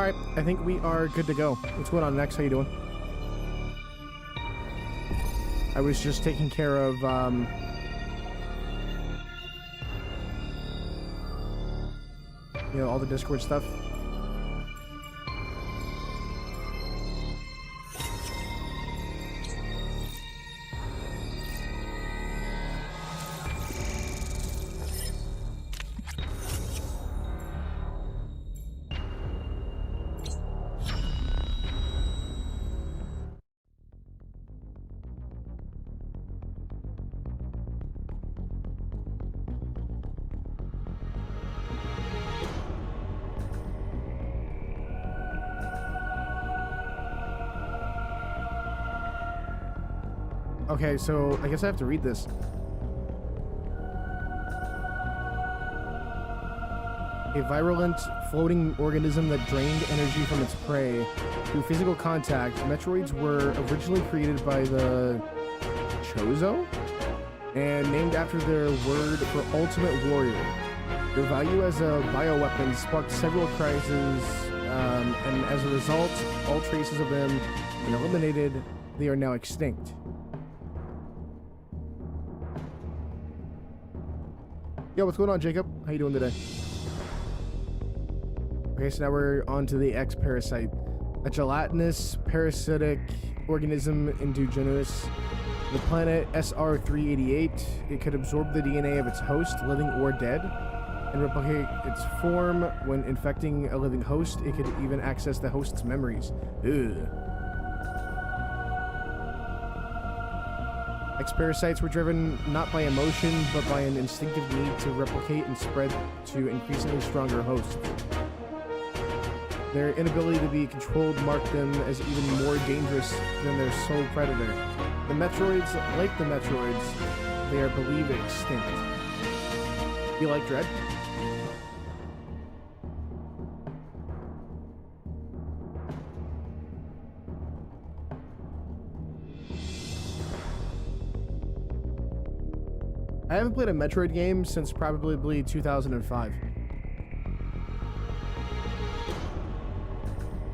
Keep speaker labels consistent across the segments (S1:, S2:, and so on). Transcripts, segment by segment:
S1: Alright, I think we are good to go. What's going on next? How you doing? I was just taking care of, you know, all the Discord stuff. Okay, so I guess I have to read this. A virulent, floating organism that drained energy from its prey. Through physical contact, Metroids were originally created by the Chozo and named after their word for ultimate warrior. Their value as a bioweapon sparked several crises, and as a result, all traces of them have been eliminated. They are now extinct. Yo, what's going on, Jacob? How you doing today? Okay, so now we're on to the X parasite. A gelatinous parasitic organism indigenous to the planet SR-388. It could absorb the DNA of its host, living or dead, and replicate its form. When infecting a living host, it could even access the host's memories. Ugh. X-parasites were driven not by emotion, but by an instinctive need to replicate and spread to increasingly stronger hosts. Their inability to be controlled marked them as even more dangerous than their sole predator. The Metroids, like the Metroids, they are believed extinct. You like Dread? I haven't played a Metroid game since probably 2005.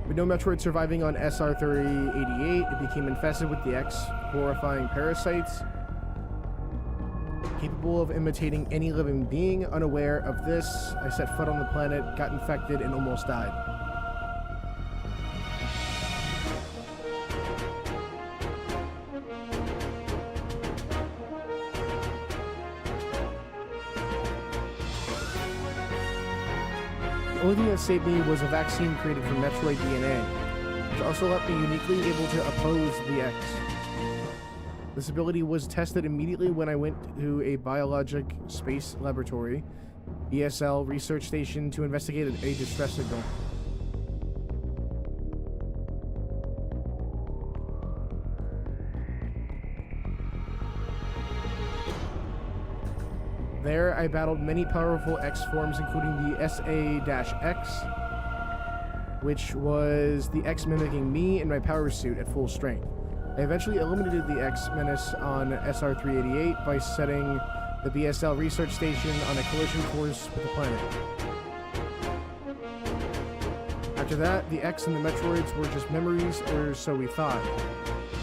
S1: With no Metroid surviving on SR-388, it became infested with the X horrifying parasites, capable of imitating any living being. Unaware of this, I set foot on the planet, got infected, and almost died. The only thing that saved me was a vaccine created from Metroid DNA, which also left me uniquely able to oppose the X. This ability was tested immediately when I went to a biologic space laboratory, ESL research station, to investigate a distress signal. There, I battled many powerful X forms, including the SA-X, which was the X mimicking me in my power suit at full strength. I eventually eliminated the X menace on SR-388 by setting the BSL research station on a collision course with the planet. After that, the X and the Metroids were just memories, or so we thought.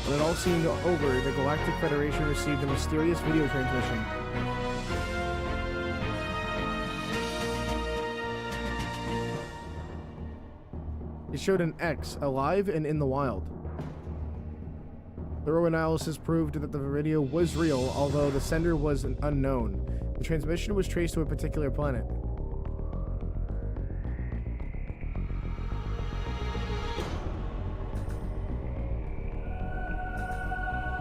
S1: When it all seemed over, the Galactic Federation received a mysterious video transmission. It showed an X, alive and in the wild. Thorough analysis proved that the video was real, although the sender was an unknown. The transmission was traced to a particular planet.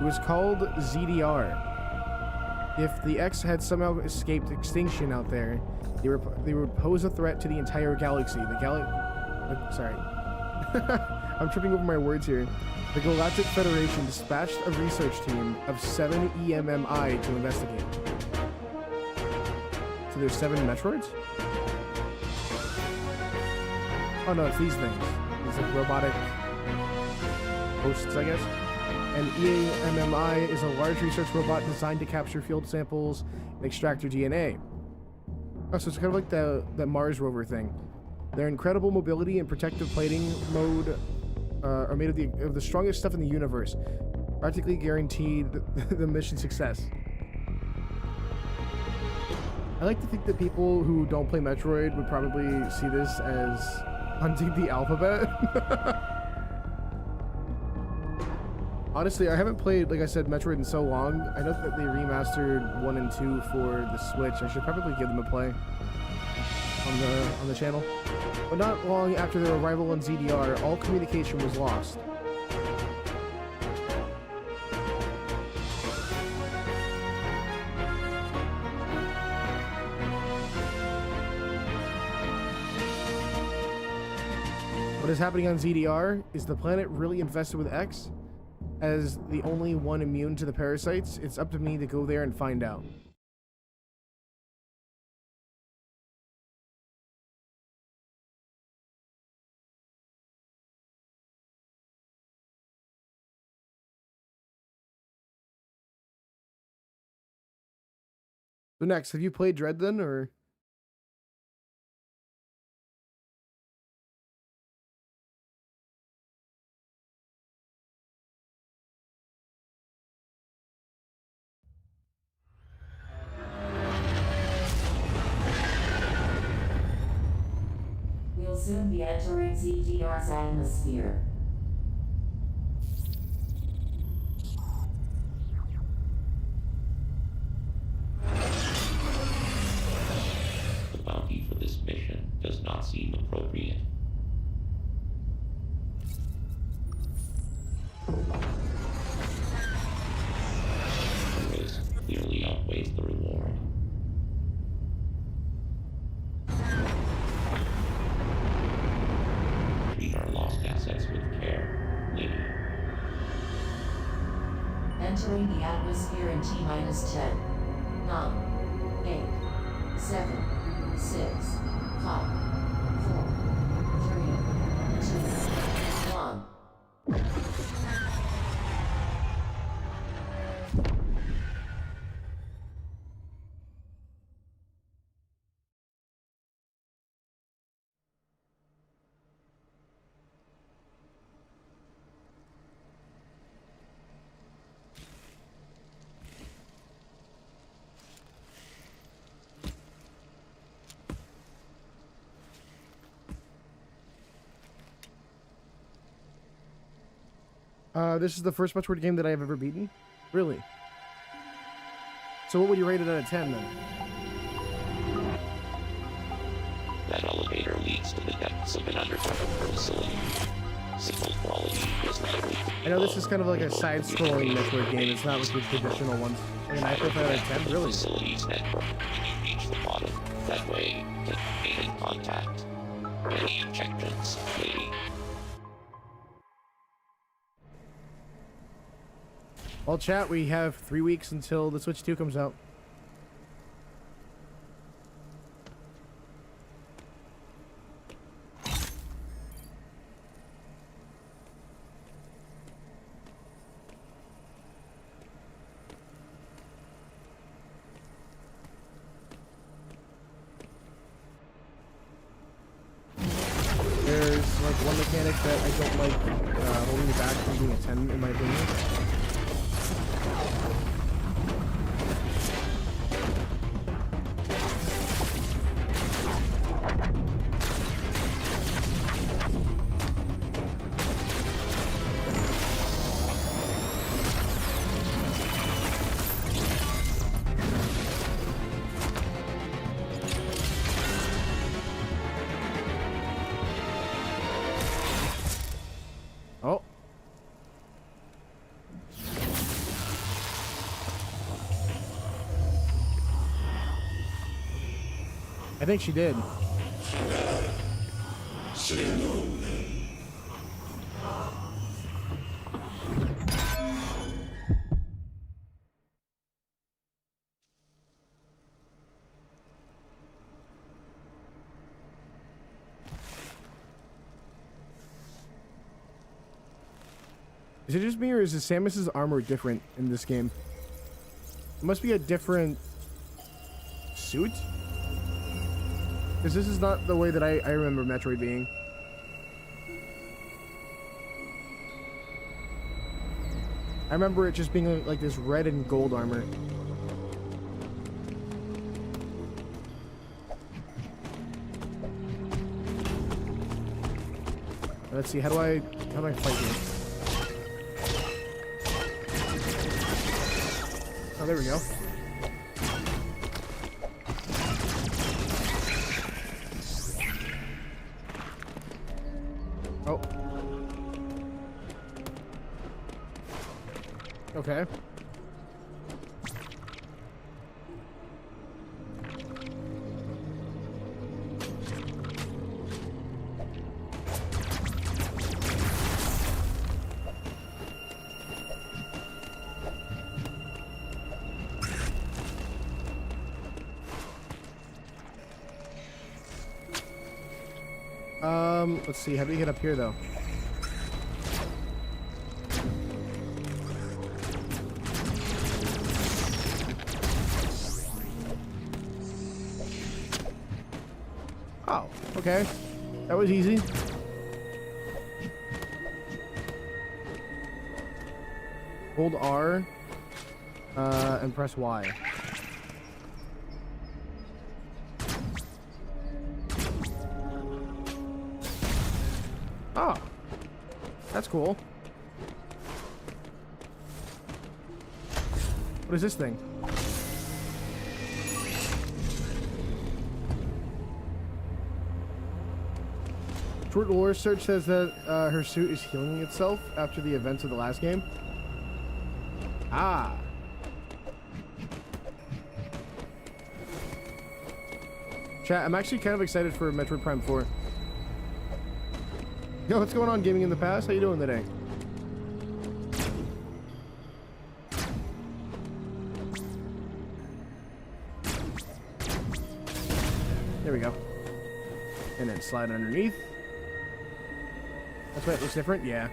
S1: It was called ZDR. If the X had somehow escaped extinction out there, they would pose a threat to the entire galaxy. Sorry. I'm tripping over my words here. The Galactic Federation dispatched a research team of 7 EMMI to investigate. So there's 7 Metroids? Oh no, it's these things. These like robotic hosts, I guess. And EMMI is a large research robot designed to capture field samples and extract their DNA. Oh, so it's kind of like the Mars rover thing. Their incredible mobility and protective plating mode are made of the strongest stuff in the universe, practically guaranteed the mission success. I like to think that people who don't play Metroid would probably see this as hunting the alphabet. Honestly, I haven't played, like I said, Metroid in so long. I know that they remastered 1 and 2 for the Switch. I should probably give them a play on the channel. But not long after their arrival on ZDR, all communication was lost. What is happening on ZDR? Is the planet really infested with X? As the only one immune to the parasites, it's up to me to go there and find out. So next, have you played Dread then, or?
S2: We'll soon be entering ZDR's atmosphere.
S3: The bounty for this mission does not seem appropriate. The risk clearly outweighs the reward. Treat our lost assets with care, lady.
S2: Entering the atmosphere in T-minus 10, 9, 8, 7, 6, 5, 4, 3, 2, 1.
S1: This is the first Metroid game that I have ever beaten? Really? So what would you rate it out of 10 then?
S3: That elevator leads to the depths of an undercover facility. Signal quality is not everything.
S1: I know this is kind of like a side-scrolling Metroid game. It's not like the traditional ones. And an iPhone out of 10? Really?
S3: Facilities network when you reach the bottom. That way, get remain in contact. Any objections, lady?
S1: Well, chat, we have 3 weeks until the Switch 2 comes out. There's like one mechanic that I don't like holding me back from being a 10 in my opinion. Oh. I think she did. Is it just me, or is Samus's armor different in this game? It must be a different suit? Because this is not the way that I remember Metroid being. I remember it just being like this red and gold armor. Let's see, how do I fight here? Oh, there we go. Oh. Okay. Let's see, how do we get up here though? Oh, okay. That was easy. Hold R, and press Y. Oh, that's cool. What is this thing? Short lore search says that her suit is healing itself after the events of the last game. Ah. Chat, I'm actually kind of excited for Metroid Prime 4. Yo, what's going on, Gaming in the Past? How you doing today? There we go. And then slide underneath. That's why it looks different? Yeah.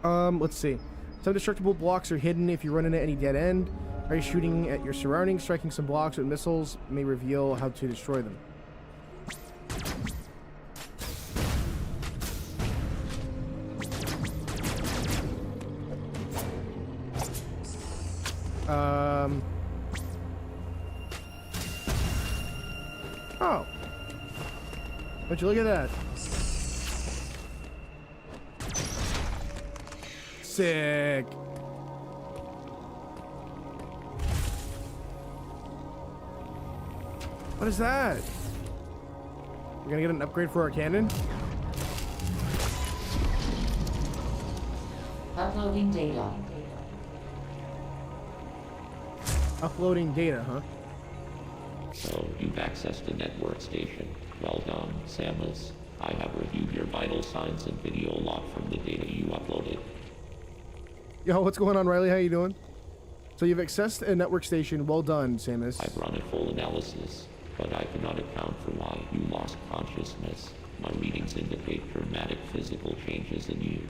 S1: Let's see. Some destructible blocks are hidden if you run into any dead end. Try shooting at your surroundings. Striking some blocks with missiles may reveal how to destroy them. Oh. Would you look at that? Sick. What is that? We're gonna get an upgrade for our cannon?
S2: Uploading data.
S1: Uploading data, huh?
S3: So, you've accessed a network station. Well done, Samus. I have reviewed your vital signs and video log from the data you uploaded.
S1: Yo, what's going on, Riley? How you doing? So you've accessed a network station. Well done, Samus.
S3: I've run a full analysis, but I cannot account for why you lost consciousness. My readings indicate dramatic physical changes in you.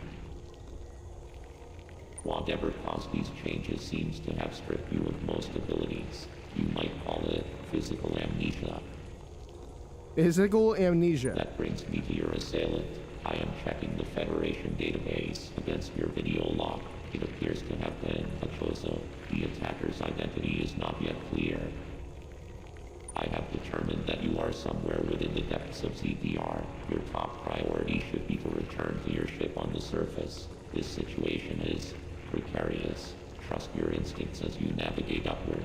S3: Whatever caused these changes seems to have stripped you of most abilities. You might call it physical amnesia.
S1: Physical amnesia.
S3: That brings me to your assailant. I am checking the Federation database against your video log. It appears to have been a Chozo. The attacker's identity is not yet clear. I have determined that you are somewhere within the depths of ZDR. Your top priority should be to return to your ship on the surface. This situation is precarious. Trust your instincts as you navigate upward.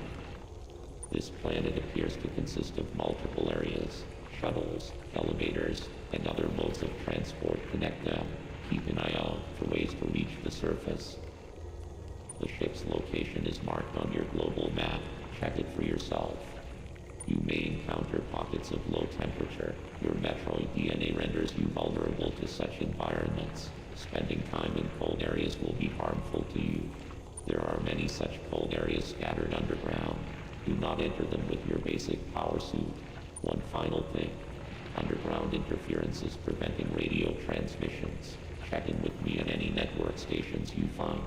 S3: This planet appears to consist of multiple areas. Shuttles, elevators, and other modes of transport connect them. Keep an eye out for ways to reach the surface. The ship's location is marked on your global map. Check it for yourself. You may encounter pockets of low temperature. Your Metroid DNA renders you vulnerable to such environments. Spending time in cold areas will be harmful to you. There are many such cold areas scattered underground. Do not enter them with your basic power suit. One final thing. Underground interference is preventing radio transmissions. Check in with me at any network stations you find.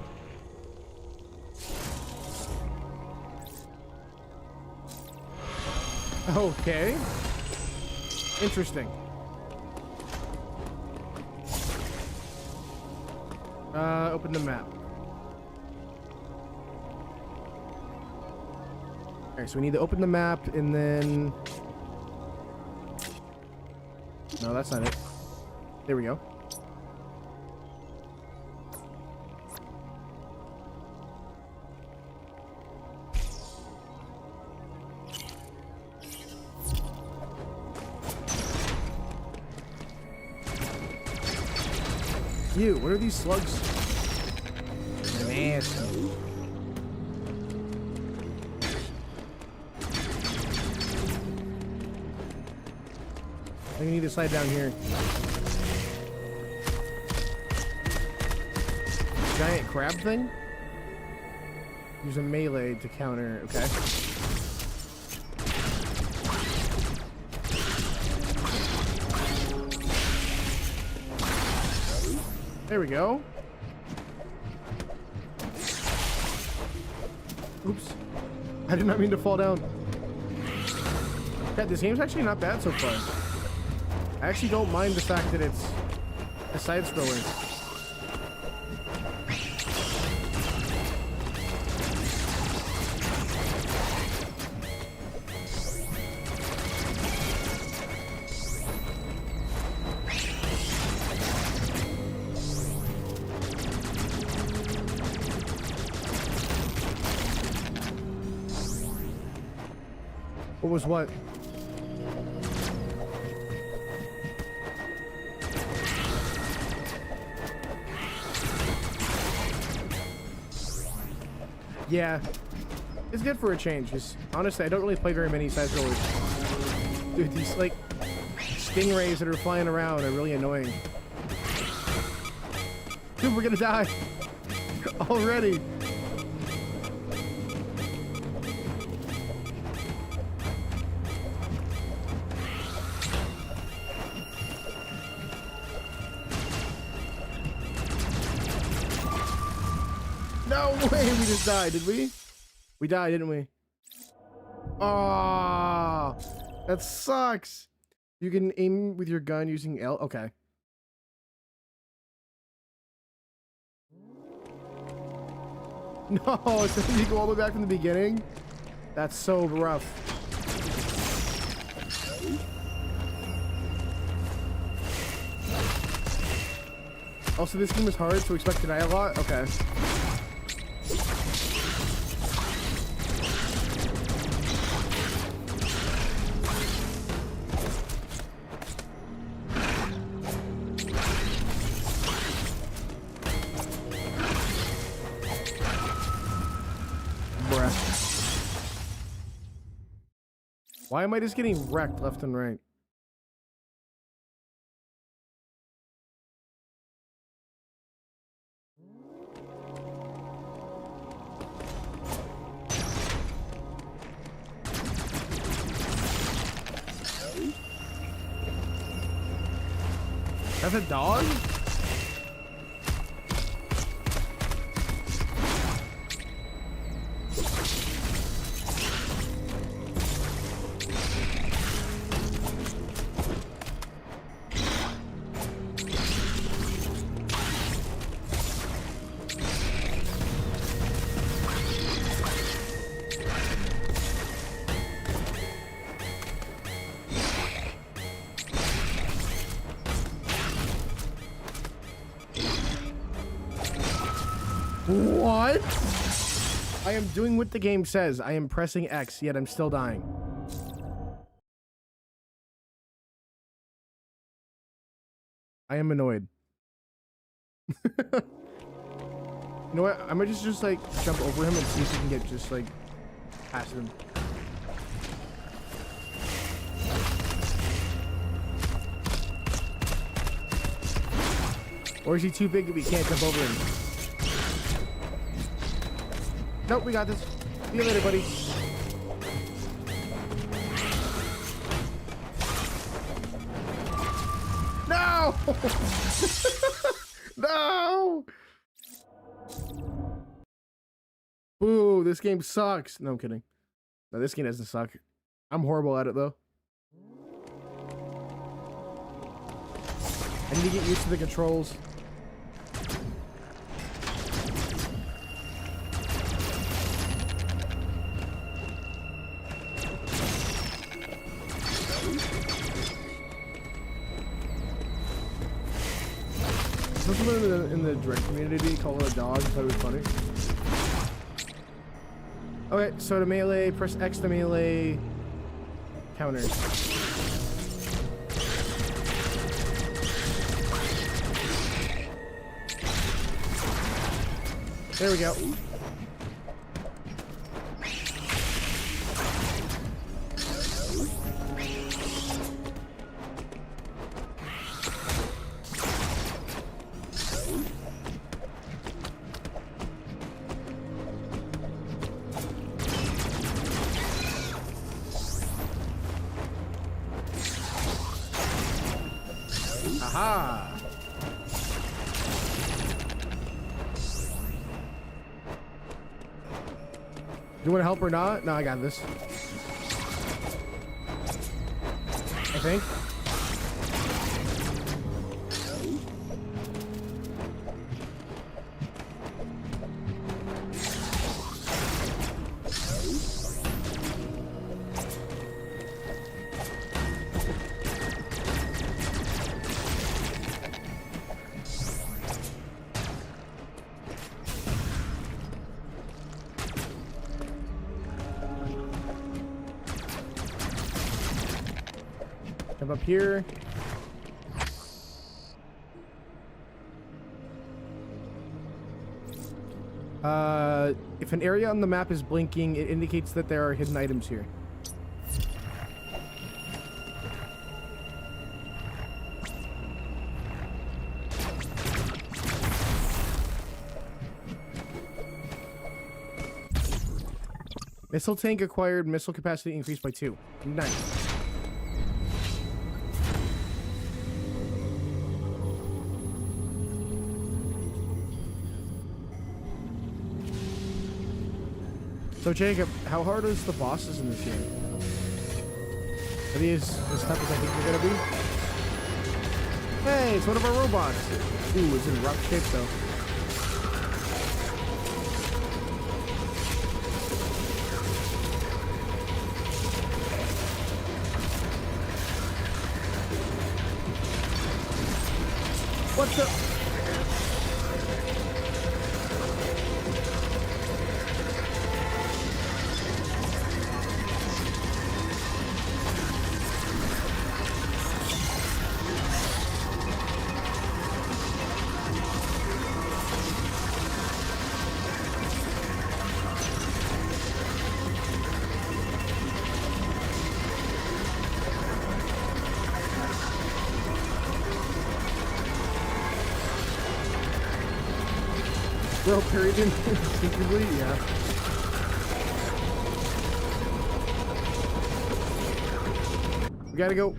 S1: Okay. Interesting. Open the map. Okay, so we need to open the map and then... No, that's not it. There we go. Ew, what are these slugs? Nasty. I need to slide down here. Giant crab thing? Use a melee to counter, okay. There we go. Oops. I did not mean to fall down. God, this game's actually not bad so far. I actually don't mind the fact that it's a side-scroller. What was what? Yeah, it's good for a change. Just honestly, I don't really play very many side scrollers. Dude, these like stingrays that are flying around are really annoying. Dude, we're gonna die already. No way, we just died, did we? We died, didn't we? Oh, that sucks. You can aim with your gun using L. Okay. No, so you go all the way back from the beginning? That's so rough. Also, this game is hard, so expect to die a lot? Okay. Why am I just getting wrecked left and right? That's a dog? What? I am doing what the game says. I am pressing X, yet I'm still dying. I am annoyed. You know what? I might just like jump over him and see if we can get just like past him. Or is he too big that we can't jump over him? Nope, we got this. See you later, buddy. No! No! Boo, this game sucks. No, I'm kidding. No, this game doesn't suck. I'm horrible at it though. I need to get used to the controls. Someone in the direct community called it a dog. I thought it was funny. Okay, so to melee, press X to melee counters. There we go. Aha! You want to help or not? No, I got this. I think. Jump up here. If an area on the map is blinking, it indicates that there are hidden items here. Missile tank acquired, missile capacity increased by 2. Nice. So Jacob, how hard is the bosses in this game? Are these as tough as I think they're gonna be? Hey, it's one of our robots. Ooh, it's in rough shape though. What's up? Bro, period instinctively, yeah. We gotta go.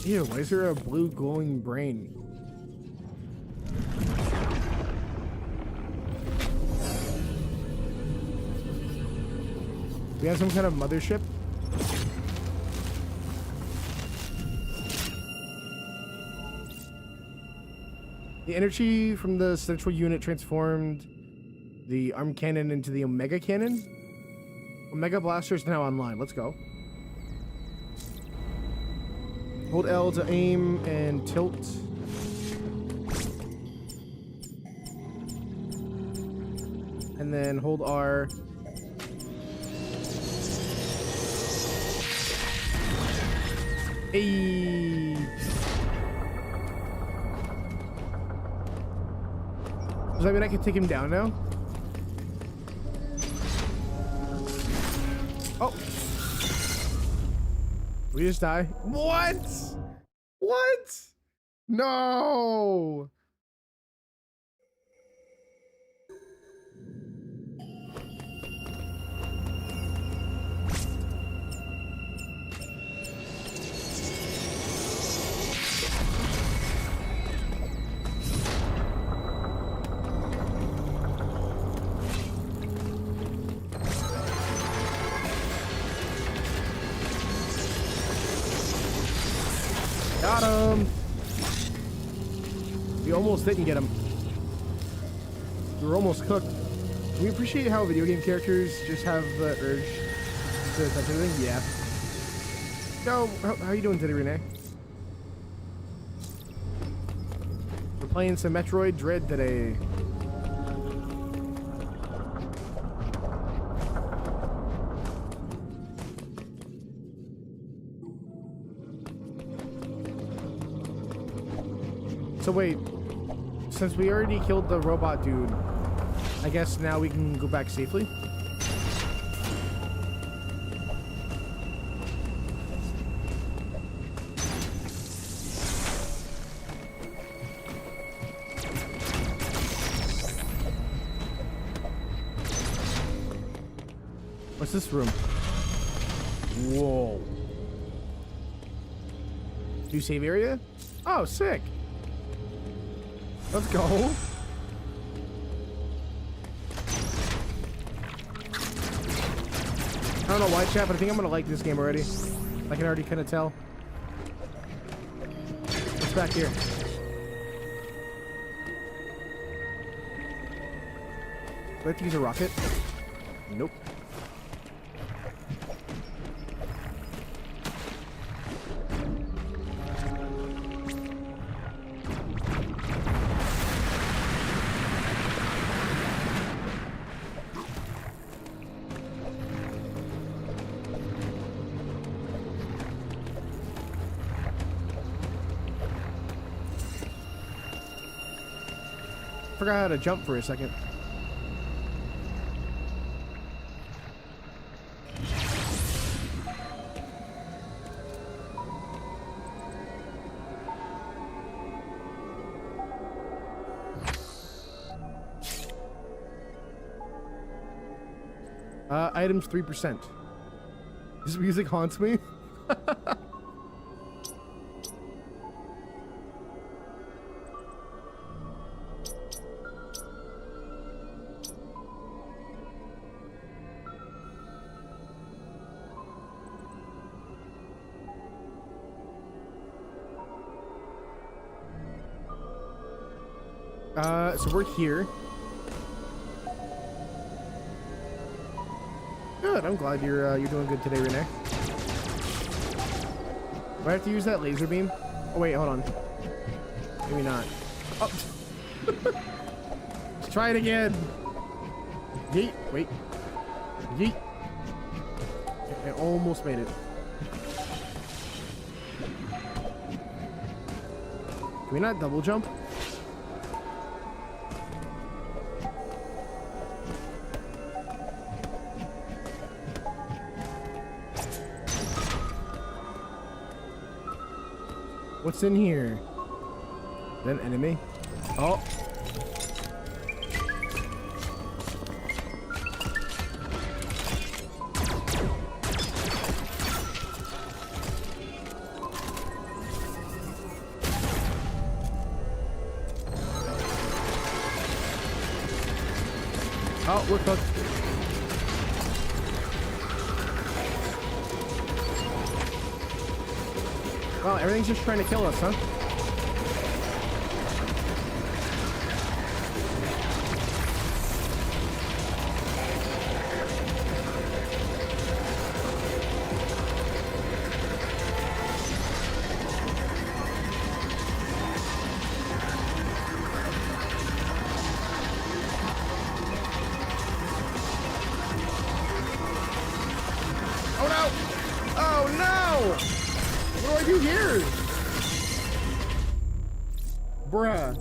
S1: Ew, why is there a blue glowing brain? We have some kind of mothership? The energy from the central unit transformed the arm cannon into the Omega cannon. Omega blaster is now online. Let's go. Hold L to aim and tilt. And then hold R. Hey. Does that mean I can take him down now? Oh. We just die. What? What? No. Got him! We almost didn't get him. We were almost cooked. We appreciate how video game characters just have the urge to touch everything. Yeah. So, how you doing today, Renee? We're playing some Metroid Dread today. So wait, since we already killed the robot dude, I guess now we can go back safely? What's this room? Whoa. New save area? Oh, sick. Let's go. I don't know why, chat, but I think I'm gonna like this game already. I can already kind of tell. What's back here? Do I have to use a rocket? Nope. Forgot how to jump for a second. Items 3%. This music haunts me. So we're here. Good. I'm glad you're doing good today, Renee. Do I have to use that laser beam? Oh wait, hold on. Maybe not. Oh. Let's try it again. Yeet. Wait. Yeet. I almost made it. Can we not double jump? What's in here? Is that an enemy? Oh. Oh, we're cooked. Wow, everything's just trying to kill us, huh? Oh no! Oh no! What do I do here? Bruh.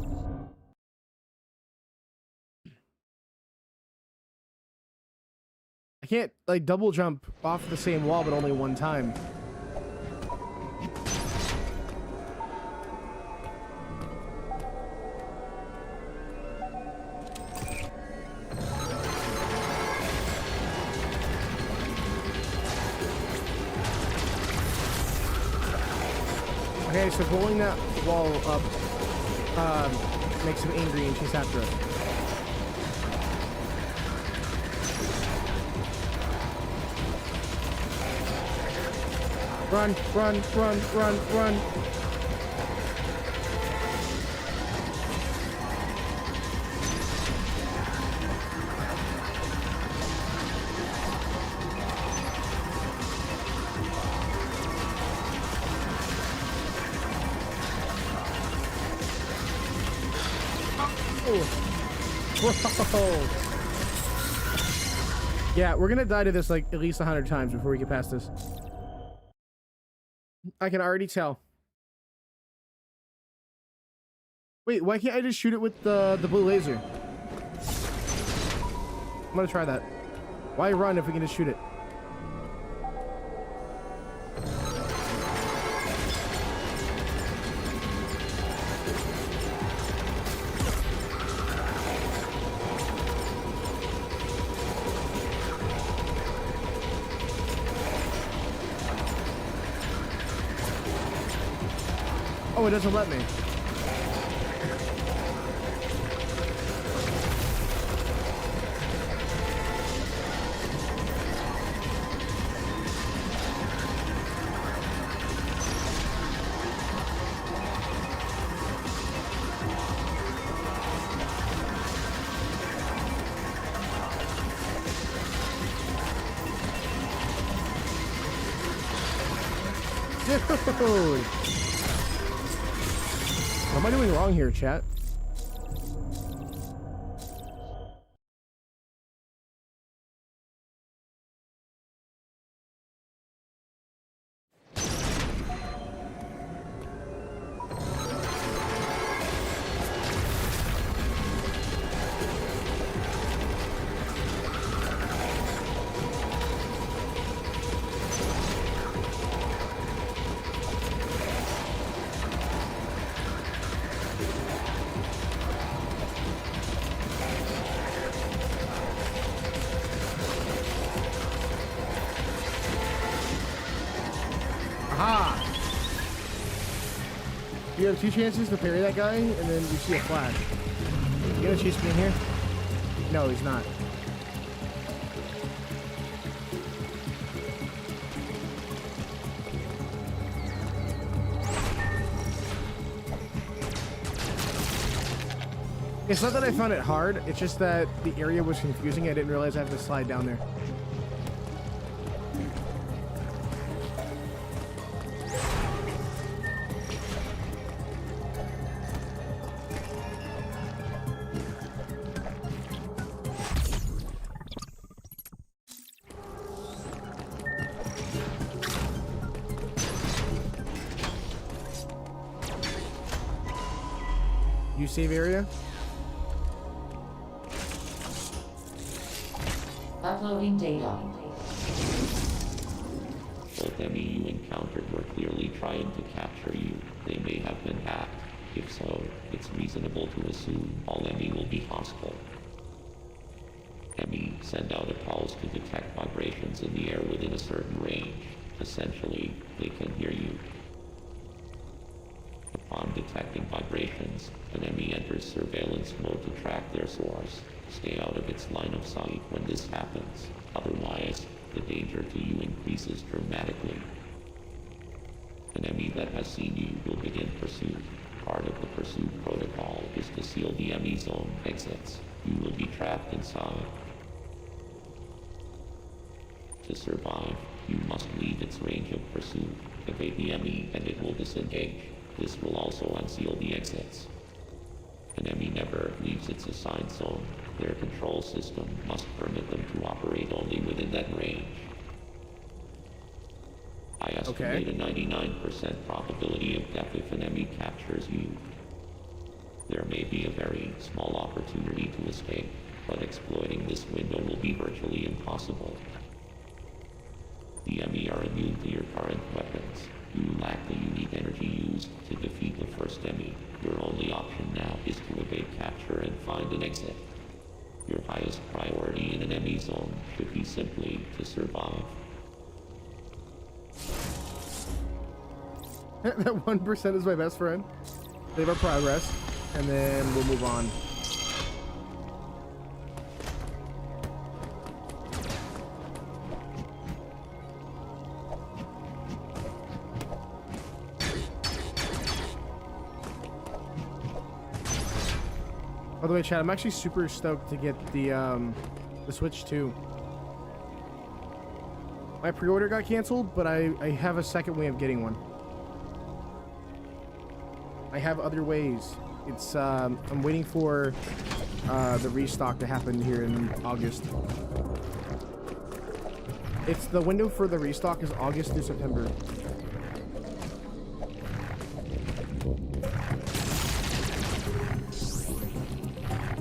S1: I can't, like, double jump off the same wall, but only one time. Okay, so pulling that wall up makes him angry and chase after us. Run, run, run, run, run. Bro. Yeah, we're gonna die to this like at least 100 times before we get past this. I can already tell. Wait, why can't I just shoot it with the blue laser? I'm gonna try that. Why run if we can just shoot it? Oh, it doesn't let me. Dude! What am I doing wrong here, chat? Aha! You have 2 chances to parry that guy, and then you see a flash. You gonna chase me in here? No, he's not. It's not that I found it hard, it's just that the area was confusing. I didn't realize I have to slide down there. You save area?
S2: Uploading data.
S3: Both enemy you encountered were clearly trying to capture you. They may have been hacked. If so, it's reasonable to assume all enemy will be hostile. Enemy send out a pulse to detect vibrations in the air within a certain range. Essentially, they can hear you. Upon detecting vibrations, an enemy enters surveillance mode to track their source. Stay out of its line of sight when this happens. Otherwise, the danger to you increases dramatically. An enemy that has seen you will begin pursuit. Part of the pursuit protocol is to seal the enemy zone exits. You will be trapped inside. To survive, you must leave its range of pursuit. Evade the enemy and it will disengage. This will also unseal the exits. An enemy never leaves its assigned zone. Their control system must permit them to operate only within that range. I estimate a 99% probability of death if an enemy captures you. There may be a very small opportunity to escape, but exploiting this window will be virtually impossible. The enemy are immune to your current weapons. You lack the unique energy used to defeat the first enemy. Your only option now is to evade capture and find an exit. Your highest priority in an enemy zone should be simply to survive.
S1: That 1% is my best friend. Save our progress, and then we'll move on. By the way, chat, I'm actually super stoked to get the Switch 2. My pre-order got canceled, but I have a second way of getting one. I have other ways. It's I'm waiting for the restock to happen here in August. It's the window for the restock is August through September.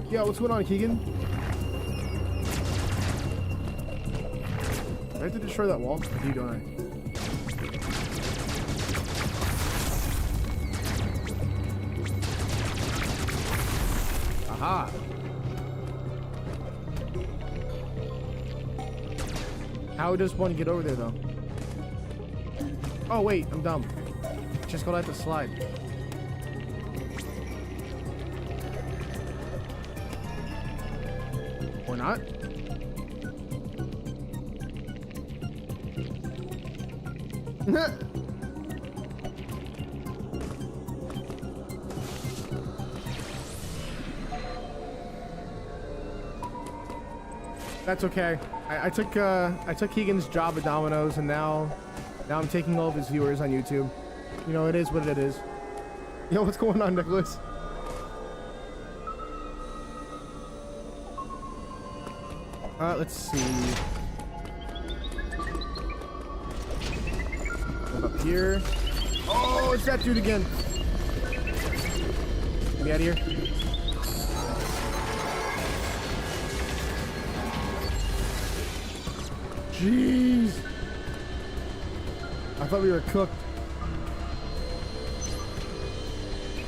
S1: Yeah, what's going on, Keegan? Do I have to destroy that wall? I do, don't I? Aha! How does one get over there, though? Oh, wait, I'm dumb. Just gonna have to slide. Or not? That's okay. I took Keegan's job at Domino's, and now I'm taking all of his viewers on YouTube. You know, it is what it is. Yo, what's going on, Nicholas? Let's see. Up here. Oh, it's that dude again. Get me out of here. Jeez. I thought we were cooked.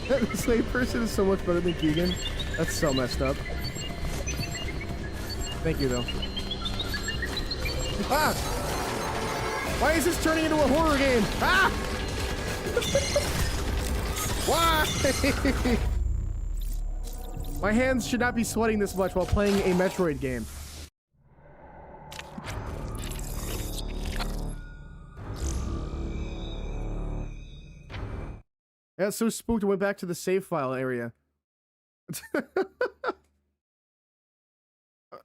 S1: The slave person is so much better than Keegan. That's so messed up. Thank you, though. Ah! Why is this turning into a horror game? Ah! Why? My hands should not be sweating this much while playing a Metroid game. I got so spooked I went back to the save file area.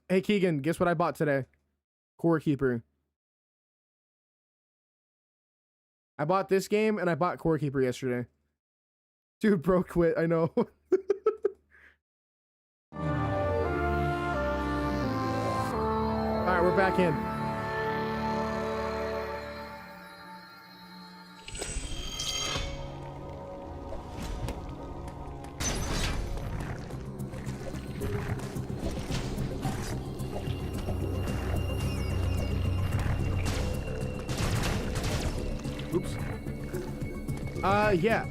S1: Hey Keegan, guess what I bought today? Core Keeper. I bought this game and I bought Core Keeper yesterday. Dude, bro quit, I know. Alright, we're back in. Yeah.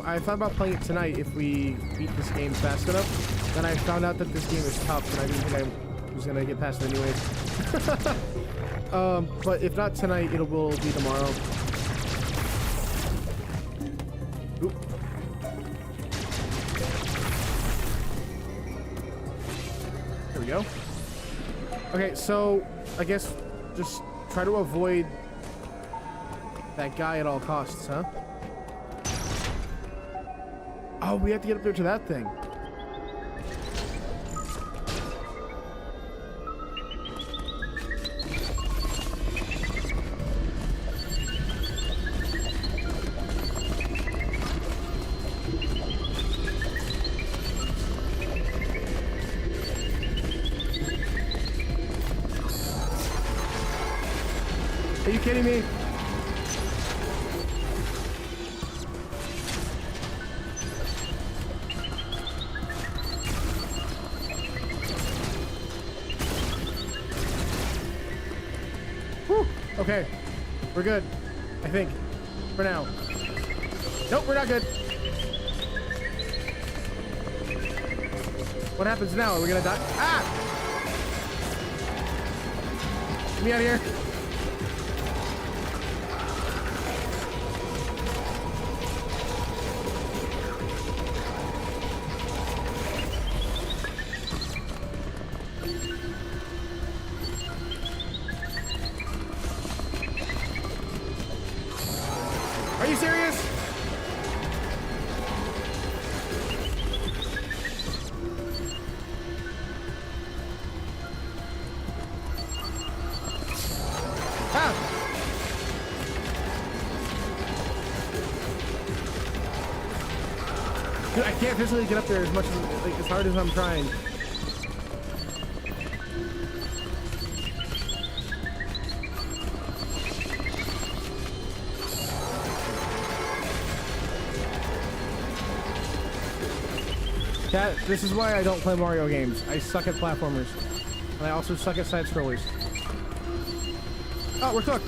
S1: I thought about playing it tonight if we beat this game fast enough. Then I found out that this game is tough, and I didn't think I was gonna get past it anyways. But if not tonight, it will be tomorrow. Oop. There we go. Okay, so I guess just try to avoid that guy at all costs, huh? Oh, we have to get up there to that thing. Are you kidding me? Okay, we're good, I think, for now. Nope, we're not good. What happens now? Are we gonna die? Ah! Get me out of here. Are you serious? Ah! I can't physically get up there as much as, like, as hard as I'm trying. Chat, this is why I don't play Mario games. I suck at platformers. And I also suck at side scrollers. Oh, we're cooked.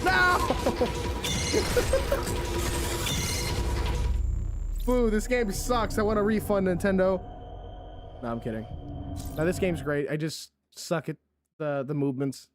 S1: No! Boo, this game sucks. I want a refund, Nintendo. No, I'm kidding. No, this game's great. I just suck at the movements.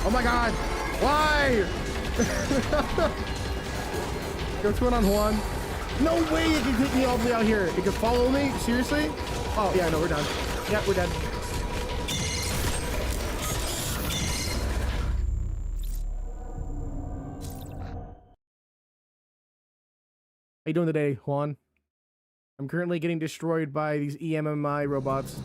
S1: Oh my god! Why? Go twin on Juan. No way it can take me all the way out here. It can follow me? Seriously? Oh, yeah, no, we're done. Yeah, we're dead. How you doing today, Juan? I'm currently getting destroyed by these EMMI robots.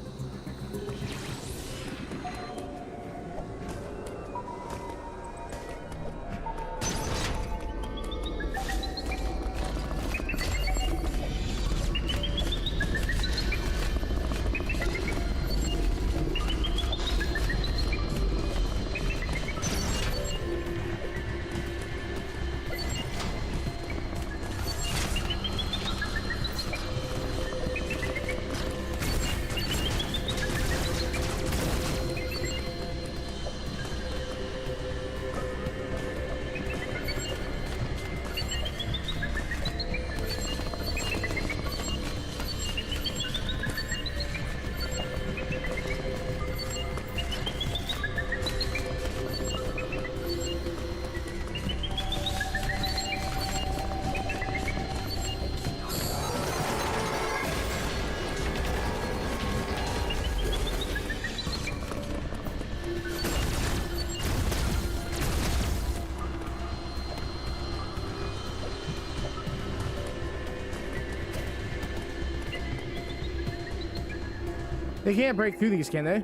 S1: They can't break through these, can they?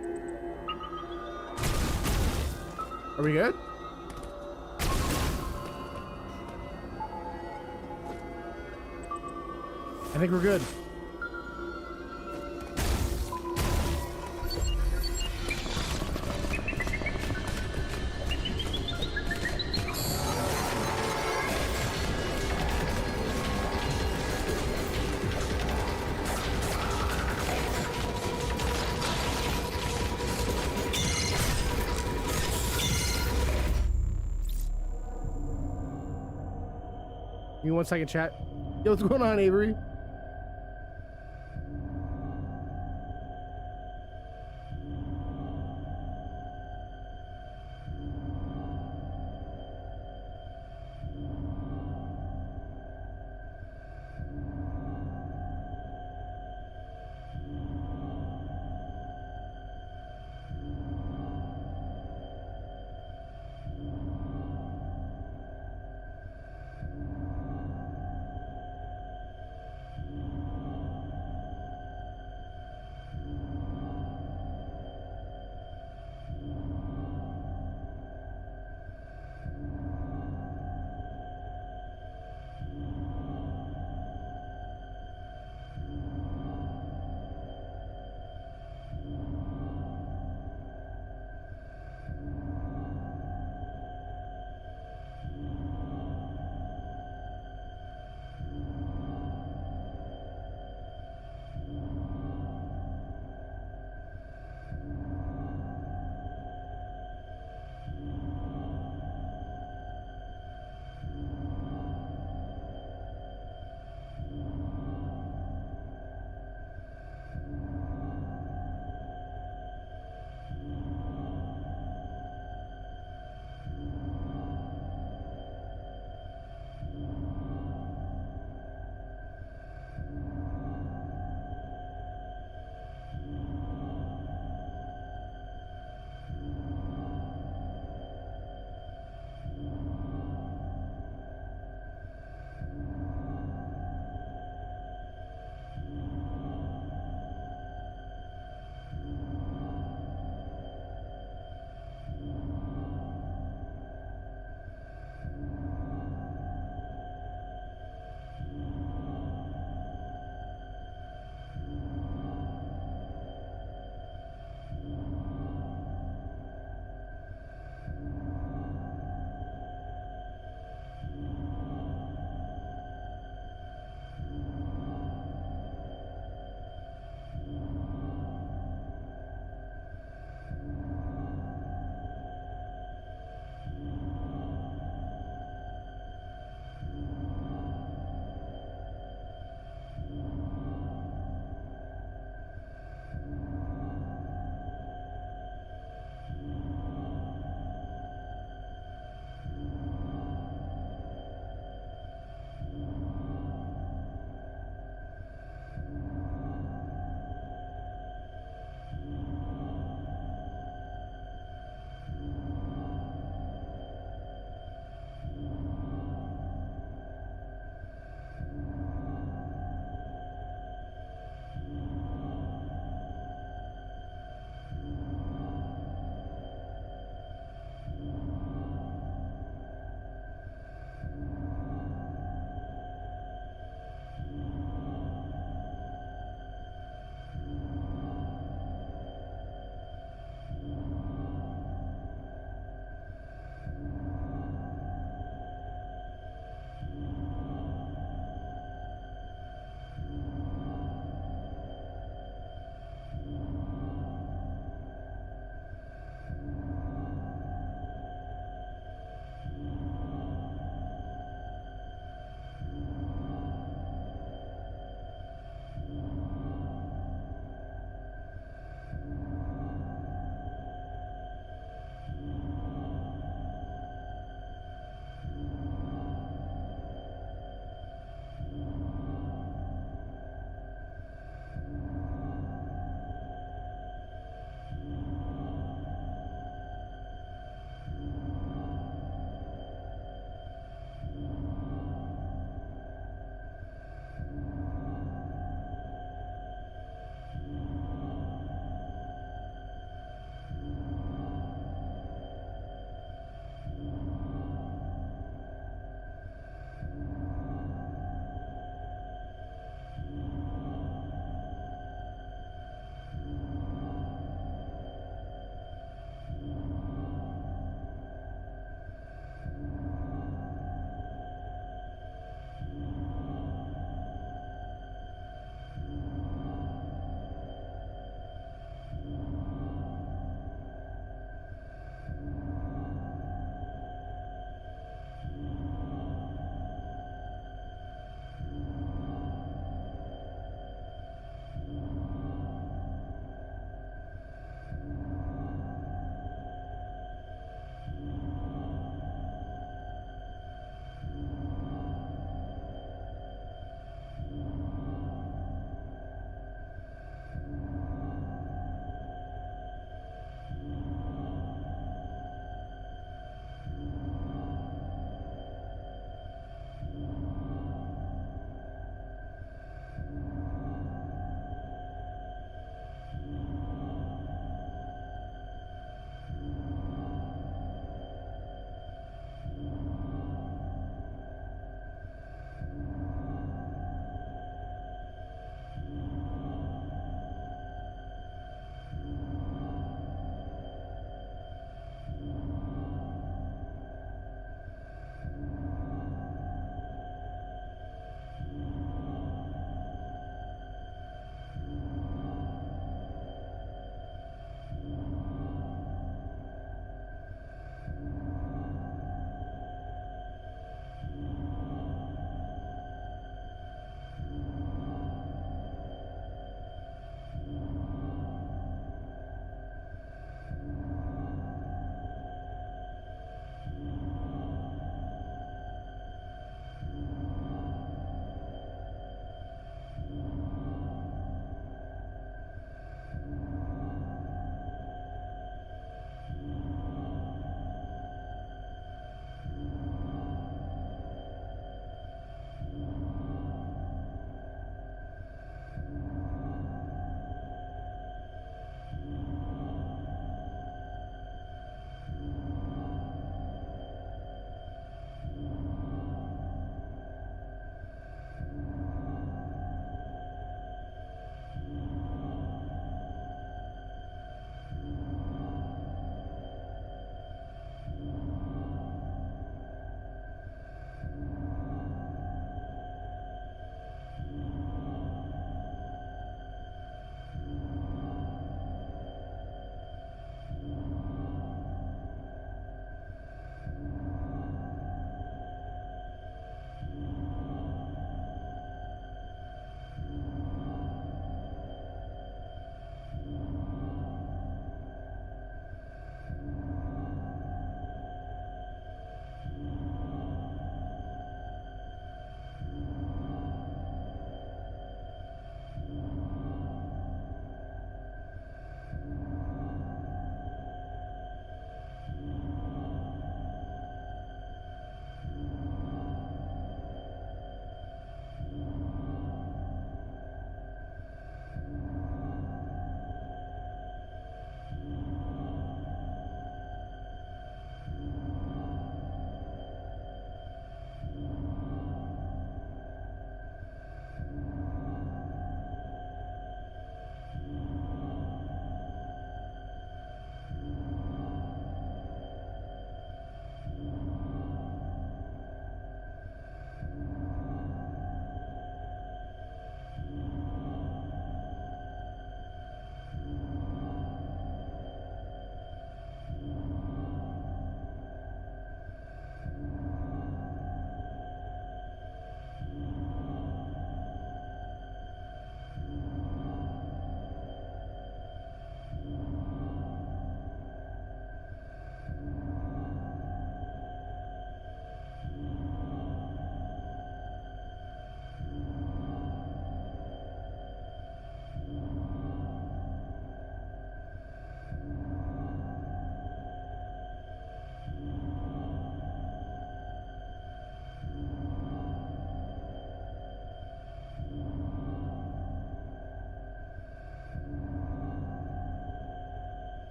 S1: Are we good? I think we're good. Give me 1 second, chat. Yo, what's going on, Avery?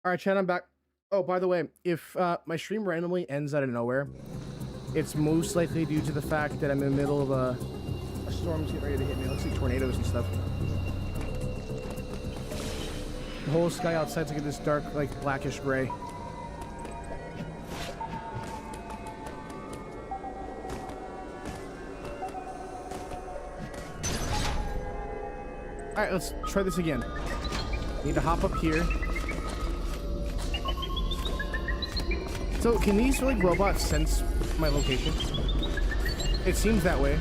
S1: All right, chat, I'm back. Oh, by the way, if my stream randomly ends out of nowhere, it's most likely due to the fact that I'm in the middle of a storm's getting ready to hit me. It looks like tornadoes and stuff. The whole sky outside's like this dark, like blackish gray. Alright, let's try this again. Need to hop up here. So, can these like robots sense my location? It seems that way.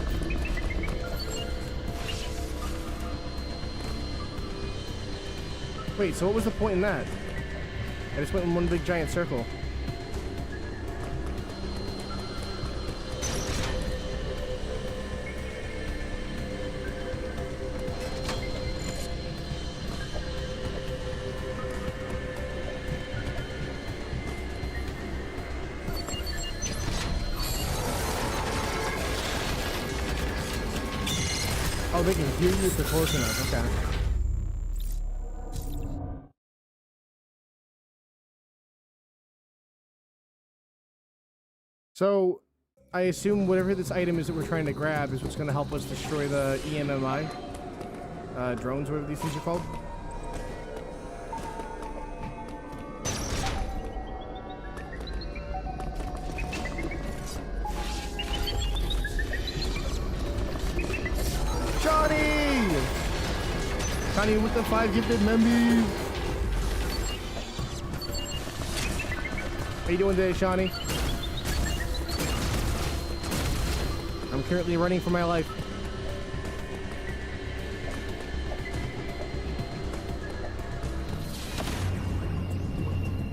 S1: Wait, so what was the point in that? I just went in one big giant circle. Oh, they can hear you if they're close enough. Okay. So, I assume whatever this item is that we're trying to grab is what's going to help us destroy the EMMI drones, whatever these things are called. Johnny! Johnny with the 5 gifted members. How you doing today, Shawnee? I'm currently running for my life.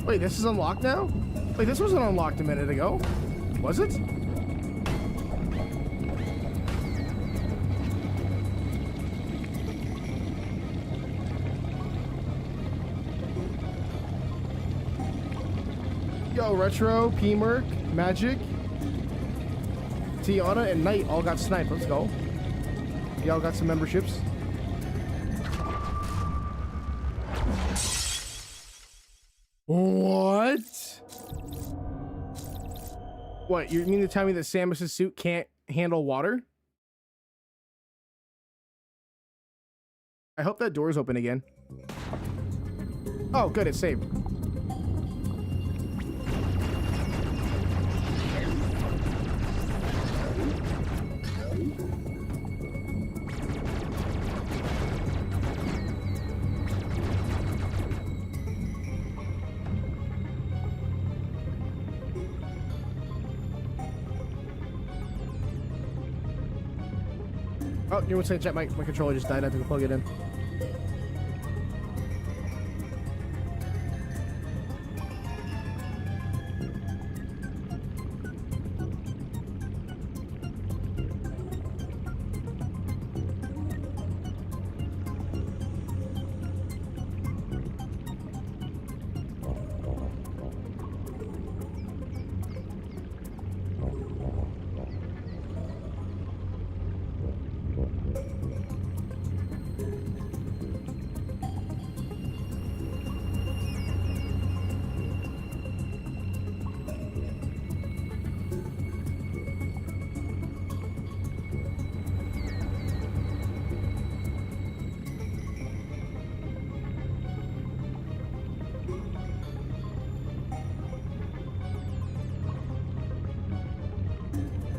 S1: Wait, this is unlocked now? Wait, this wasn't unlocked a minute ago. Was it? Yo, Retro, P-Merc, Magic, Tiana, and Knight all got sniped. Let's go. Y'all got some memberships. What? What, you mean to tell me that Samus's suit can't handle water? I hope that door's open again. Oh, good, it's saved. Oh, you were saying chat, my controller just died. I have to go plug it in.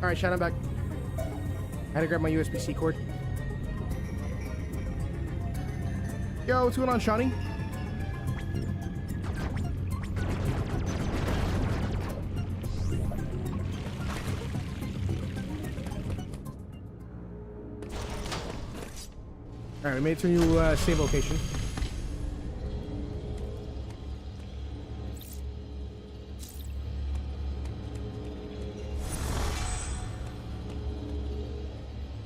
S1: Alright, Sean, I'm back. I had to grab my USB-C cord. Yo, what's going on, Shawnee? Alright, we made it to a new save location.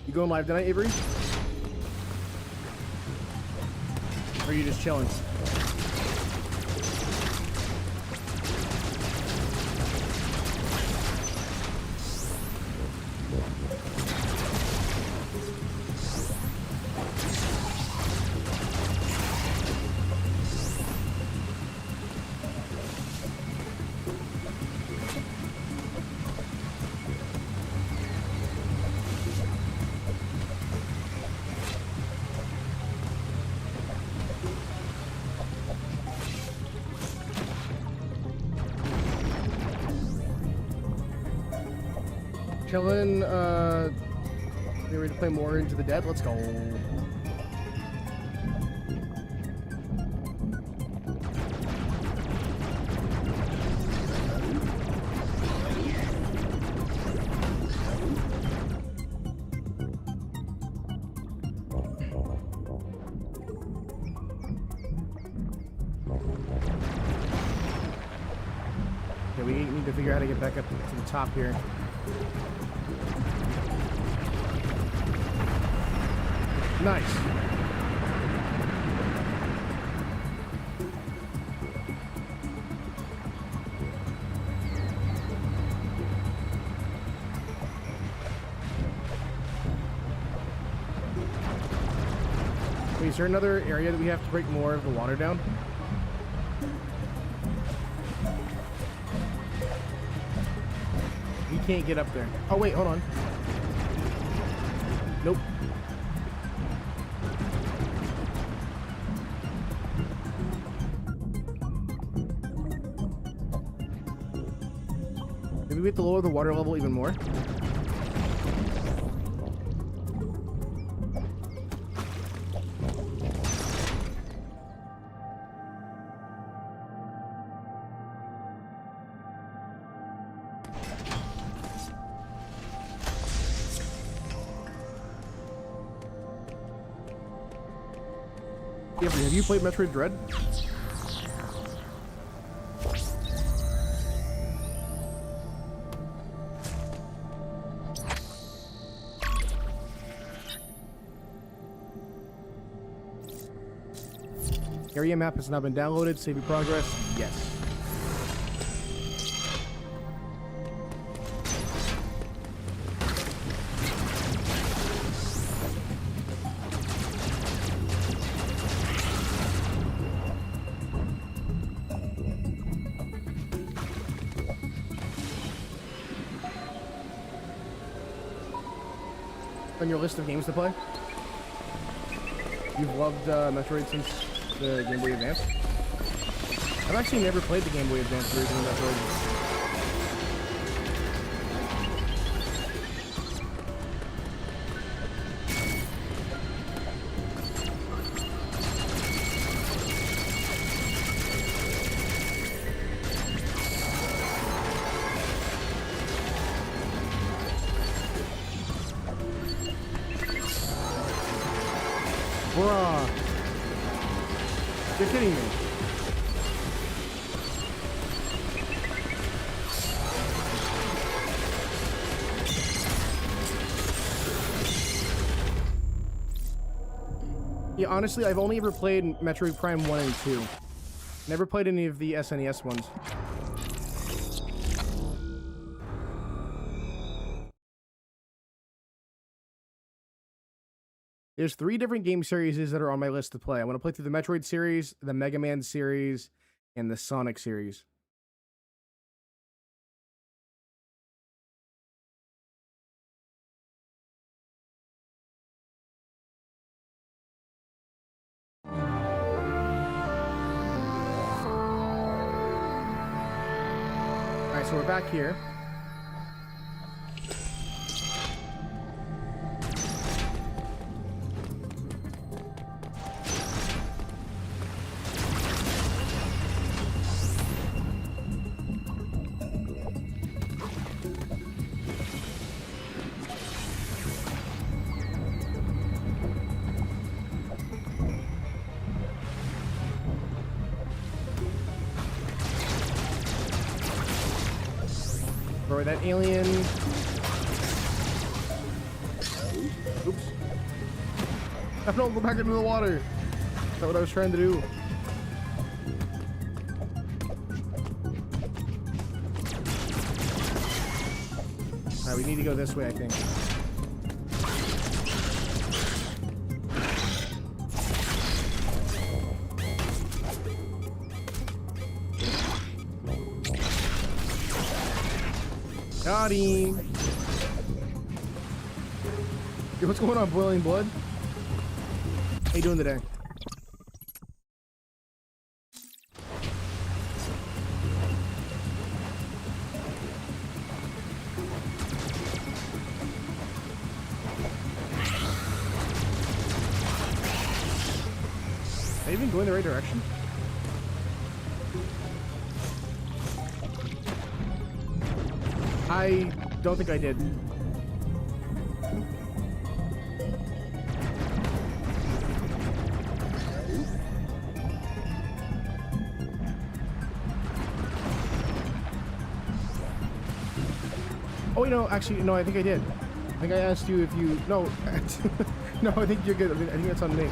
S1: You going live tonight, Avery? Or are you just chilling? Chillin', you ready to play more Into the Dead? Let's go. Okay, we need to figure out how to get back up to the top here. Nice. Wait, is there another area that we have to break more of the water down? You can't get up there. Oh wait, hold on. Nope. Maybe we have to lower the water level even more. Have you played Metroid Dread? Area map has now been downloaded. Save your progress. Yes. On your list of games to play? You've loved Metroid since the Game Boy Advance? I've actually never played the Game Boy Advance version of Metroid. Bruh. You're kidding me. Yeah, honestly, I've only ever played Metroid Prime 1 and 2. Never played any of the SNES ones. There's 3 different game series that are on my list to play. I want to play through the Metroid series, the Mega Man series, and the Sonic series. Alright, so we're back here. Bro, that alien... Oops. I don't go back into the water. That's what I was trying to do. Alright, we need to go this way, I think. Got him. Yo, what's going on, Boiling Blood? How you doing today? going the right direction? I don't think I did. Oh, you know, actually, no, I think I did. I think I asked you if you... No, no, I think you're good. I think that's on me.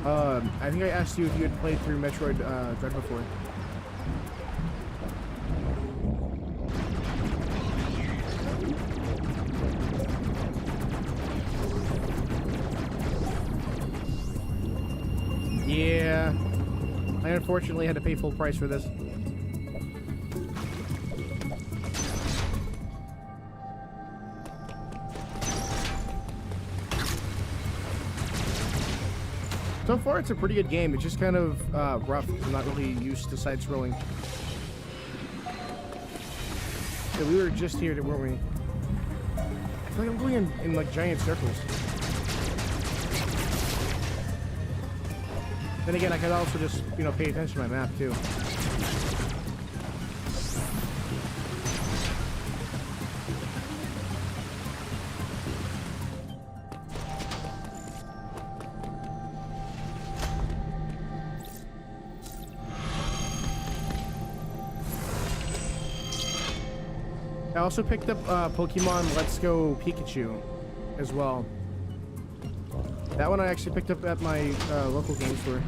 S1: I think I asked you if you had played through Metroid Dread before. Yeah, I unfortunately had to pay full price for this. So far, it's a pretty good game. It's just kind of rough. I'm not really used to side-scrolling. Yeah, we were just here, weren't we? I feel like I'm going in like giant circles. Then again, I could also just, you know, pay attention to my map too. I also picked up Pokemon Let's Go Pikachu as well. That one I actually picked up at my local game store.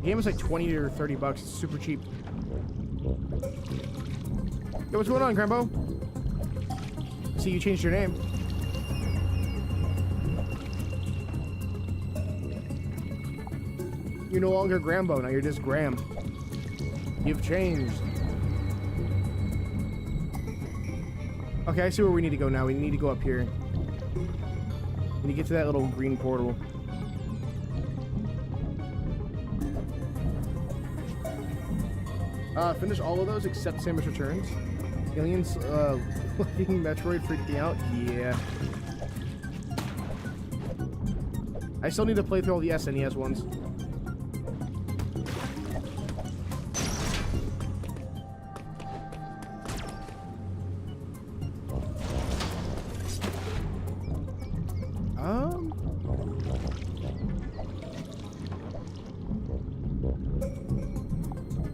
S1: The game was like 20 or 30 bucks. It's super cheap. Yo, what's going on, Grambo? I see you changed your name. You're no longer Grambo, now you're just Gram. You've changed. Okay, I see where we need to go now. We need to go up here. We need to get to that little green portal. Finish all of those except Samus Returns. Aliens looking Metroid freaked me out. Yeah. I still need to play through all the SNES ones.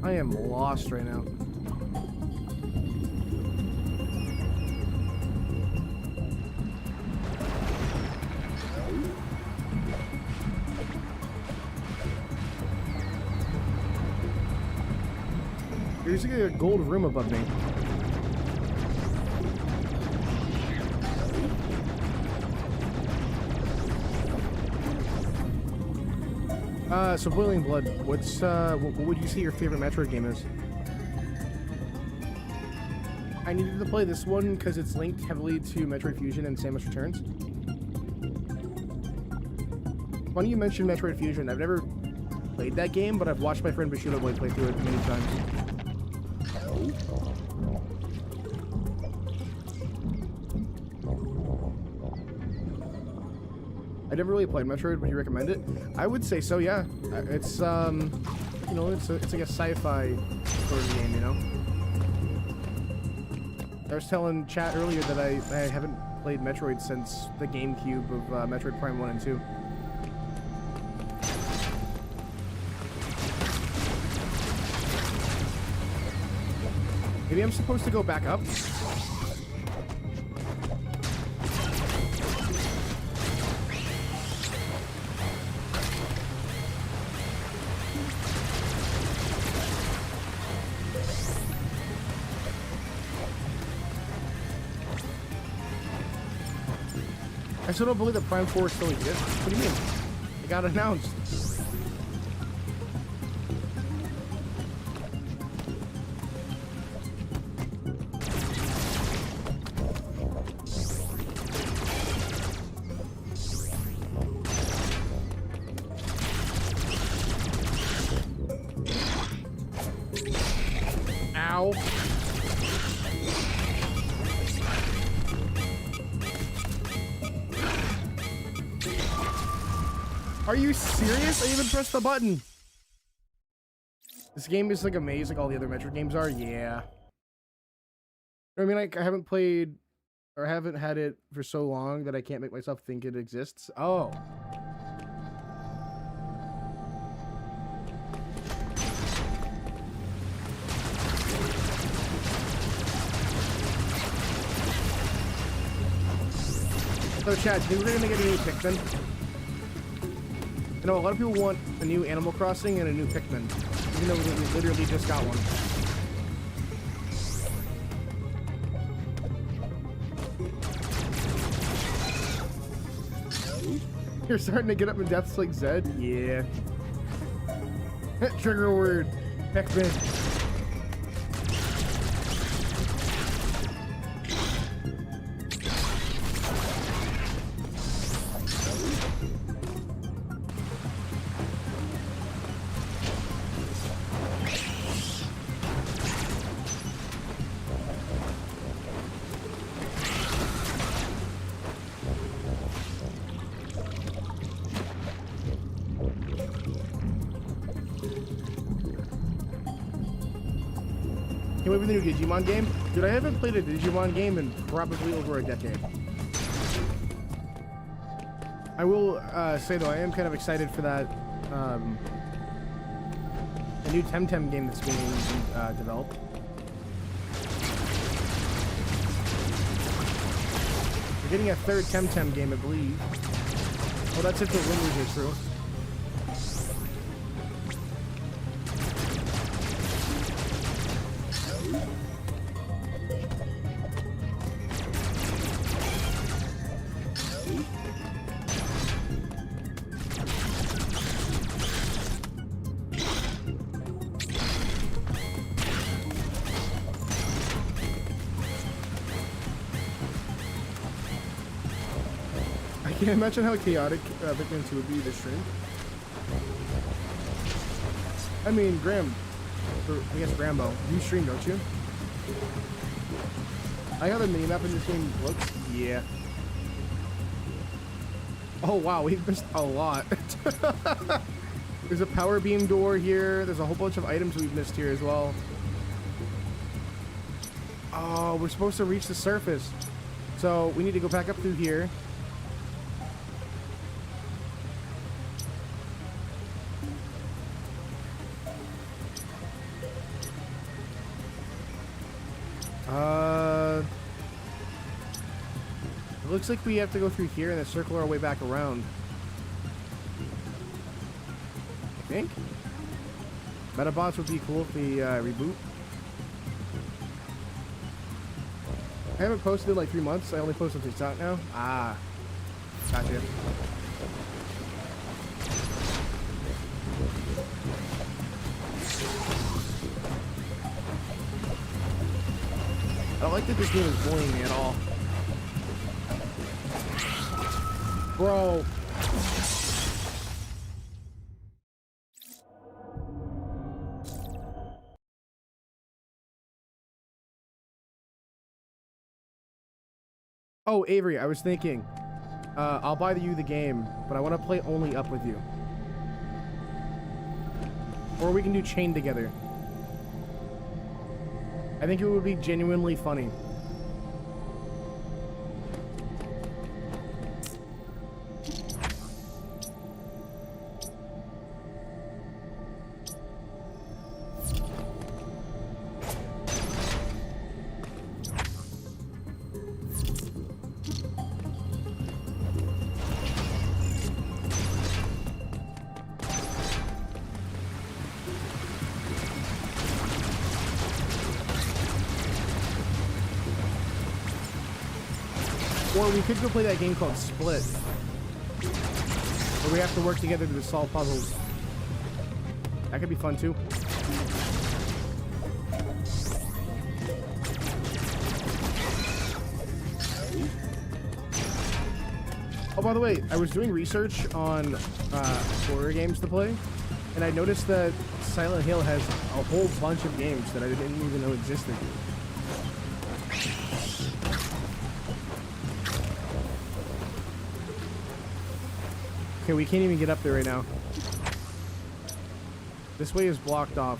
S1: I am lost right now. There's like a gold room above me. So Boiling Blood, what would you say your favorite Metroid game is? I needed to play this one because it's linked heavily to Metroid Fusion and Samus Returns. Funny you mentioned Metroid Fusion. I've never played that game, but I've watched my friend Bashuda play through it many times. I never really played Metroid. Would you recommend it? I would say so, yeah. It's, you know, it's like a sci-fi sort of game, you know? I was telling chat earlier that I haven't played Metroid since the GameCube of Metroid Prime 1 and 2. Maybe I'm supposed to go back up? I still don't believe that Prime 4 still exists. What do you mean? It got announced. Ow. Are you serious? I even pressed the button. This game is like a maze like all the other Metroid games are. Yeah. I mean, like, I haven't played or haven't had it for so long that I can't make myself think it exists. Oh. So, Chad, do you think we're gonna get a new Pikmin? You know, a lot of people want a new Animal Crossing and a new Pikmin, even though we literally just got one. You're starting to get up in depths like Zed? Yeah. Trigger word. Pikmin. Came up with the new Digimon game? Dude, I haven't played a Digimon game in probably over a decade. I will say though, I am kind of excited for that the new Temtem game that's being developed. We're getting a third Temtem game, I believe. Well, that's if the rumors are true. I can't imagine how chaotic Pikmin 2 would be this stream. I mean, Graham, or I guess Rambo, you stream, don't you? I got a minimap in this game looks. Yeah. Oh wow, we've missed a lot. There's a power beam door here. There's a whole bunch of items we've missed here as well. Oh, we're supposed to reach the surface. So we need to go back up through here. It looks like we have to go through here and then circle our way back around. I think. Metabots would be cool if we reboot. I haven't posted in like 3 months. I only post when it's out now. Ah. Gotcha. I don't like that this game is bullying me at all. Bro. Oh, Avery, I was thinking, I'll buy you the game, but I want to play only up with you. Or we can do chain together. I think it would be genuinely funny. Or we could go play that game called Split, where we have to work together to solve puzzles. That could be fun too. Oh, by the way, I was doing research on horror games to play, and I noticed that Silent Hill has a whole bunch of games that I didn't even know existed. Okay, we can't even get up there right now. This way is blocked off.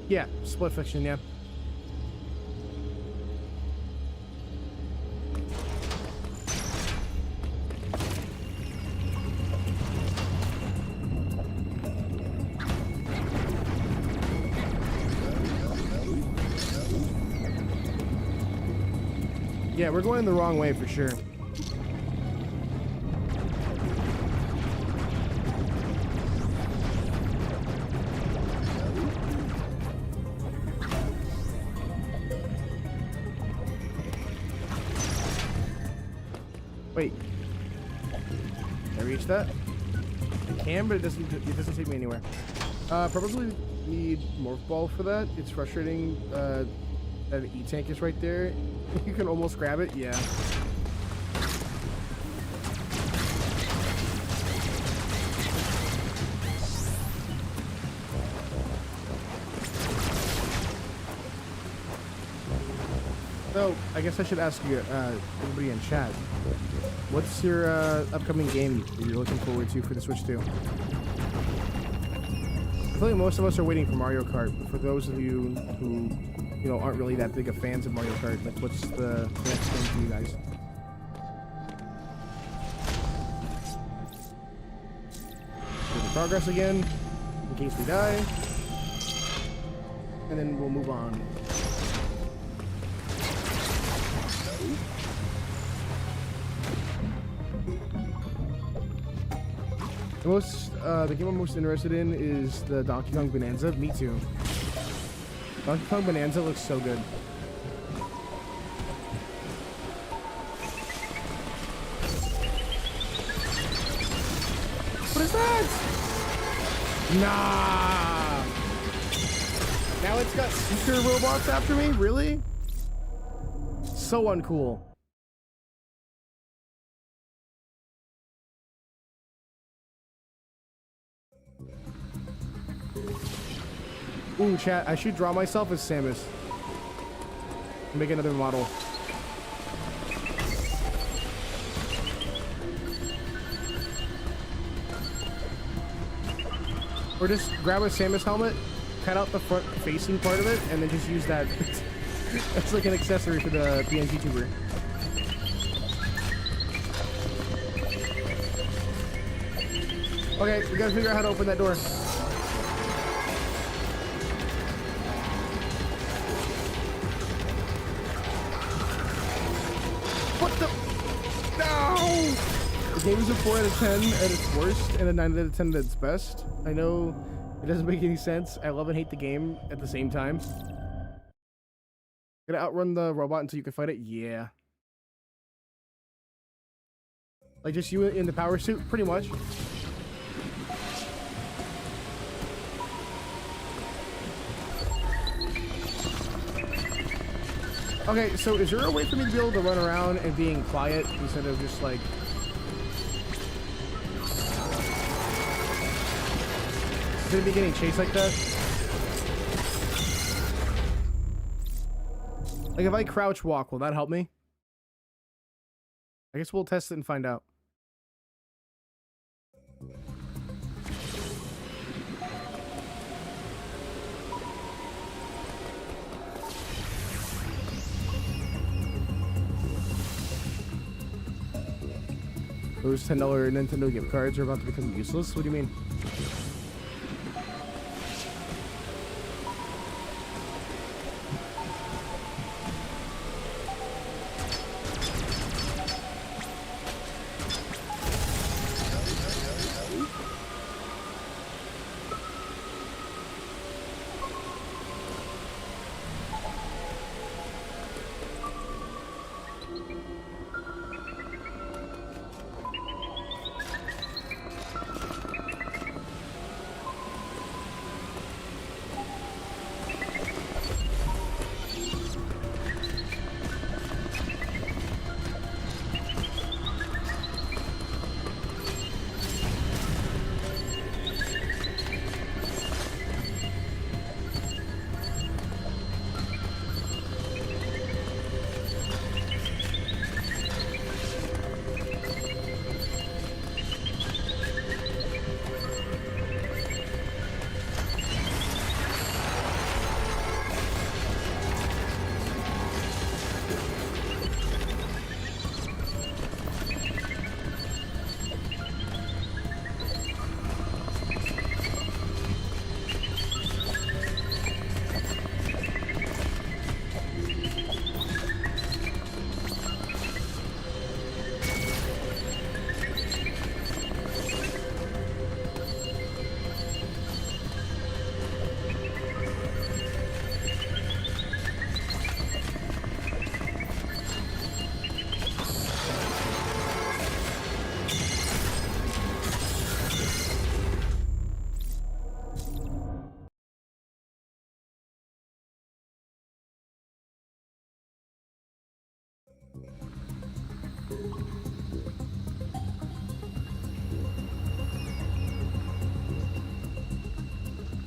S1: Yeah, split fiction, yeah. Yeah, we're going the wrong way for sure. Wait. Can I reach that? I can, but it doesn't take me anywhere. Probably need morph ball for that. It's frustrating that an E-tank is right there. You can almost grab it, yeah. So, I guess I should ask you, everybody in chat, what's your upcoming game that you're looking forward to for the Switch 2? I feel like most of us are waiting for Mario Kart, but for those of you who, you know, aren't really that big of fans of Mario Kart, like, what's the next game for you guys? Do the progress again, in case we die, and then we'll move on. The game I'm most interested in is the Donkey Kong Bonanza. Me too. Donkey Kong Bonanza looks so good. What is that? Nah. Now it's got secret robots after me? Really? So uncool. Ooh, chat, I should draw myself as Samus. Make another model. Or just grab a Samus helmet, cut out the front facing part of it, and then just use that. That's like an accessory for the PNG tuber. Okay, we gotta figure out how to open that door. What the? No! The game is a 4 out of 10 at its worst and a 9 out of 10 at its best. I know it doesn't make any sense. I love and hate the game at the same time. Gonna outrun the robot until you can fight it? Yeah. Like just you in the power suit, pretty much. Okay, so is there a way for me to be able to run around and being quiet instead of just like... Instead of me getting chased like that? Like if I crouch walk, will that help me? I guess we'll test it and find out. Those $10 Nintendo gift cards are about to become useless? What do you mean?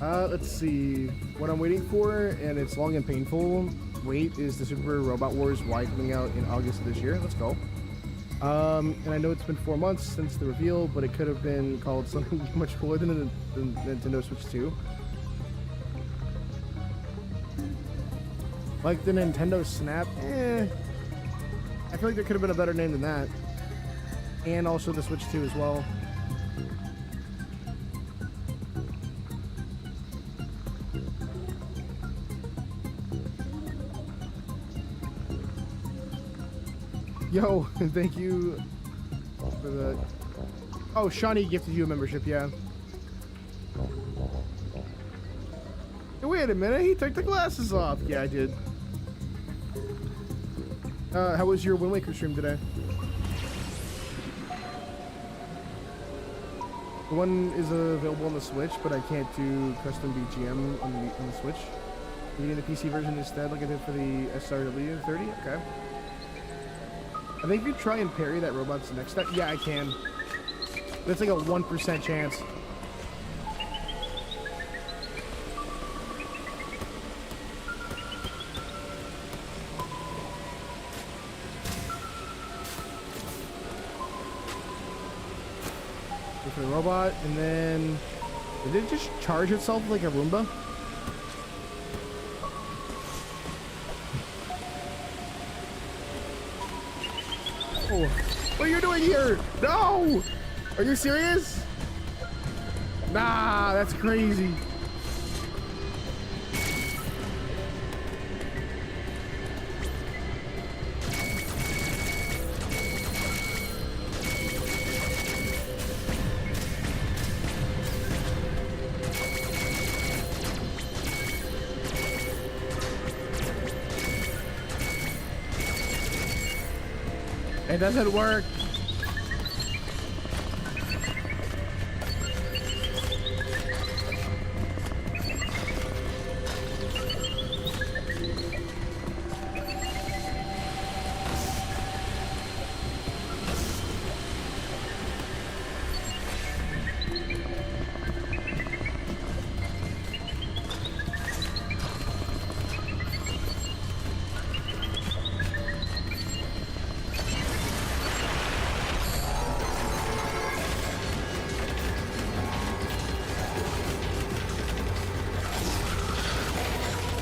S1: Let's see. What I'm waiting for, and it's long and painful. Wait, is the Super Robot Wars Y coming out in August of this year? Let's go. And I know it's been 4 months since the reveal, but it could have been called something much cooler than the Nintendo Switch 2. Like the Nintendo Snap, I feel like there could have been a better name than that. And also the Switch 2 as well. Yo, thank you for the... Oh, Shawnee gifted you a membership, yeah. Hey, wait a minute, he took the glasses off. Yeah, I did. How was your Wind Waker stream today? The one is available on the Switch, but I can't do custom BGM on the Switch. You need the PC version instead, like I did for the SRW30? Okay. I think if you try and parry that robot's next step, yeah, I can. That's like a 1% chance. Go for the robot, and then did it just charge itself like a Roomba? What are you doing here? No! Are you serious? Nah, that's crazy. It doesn't work.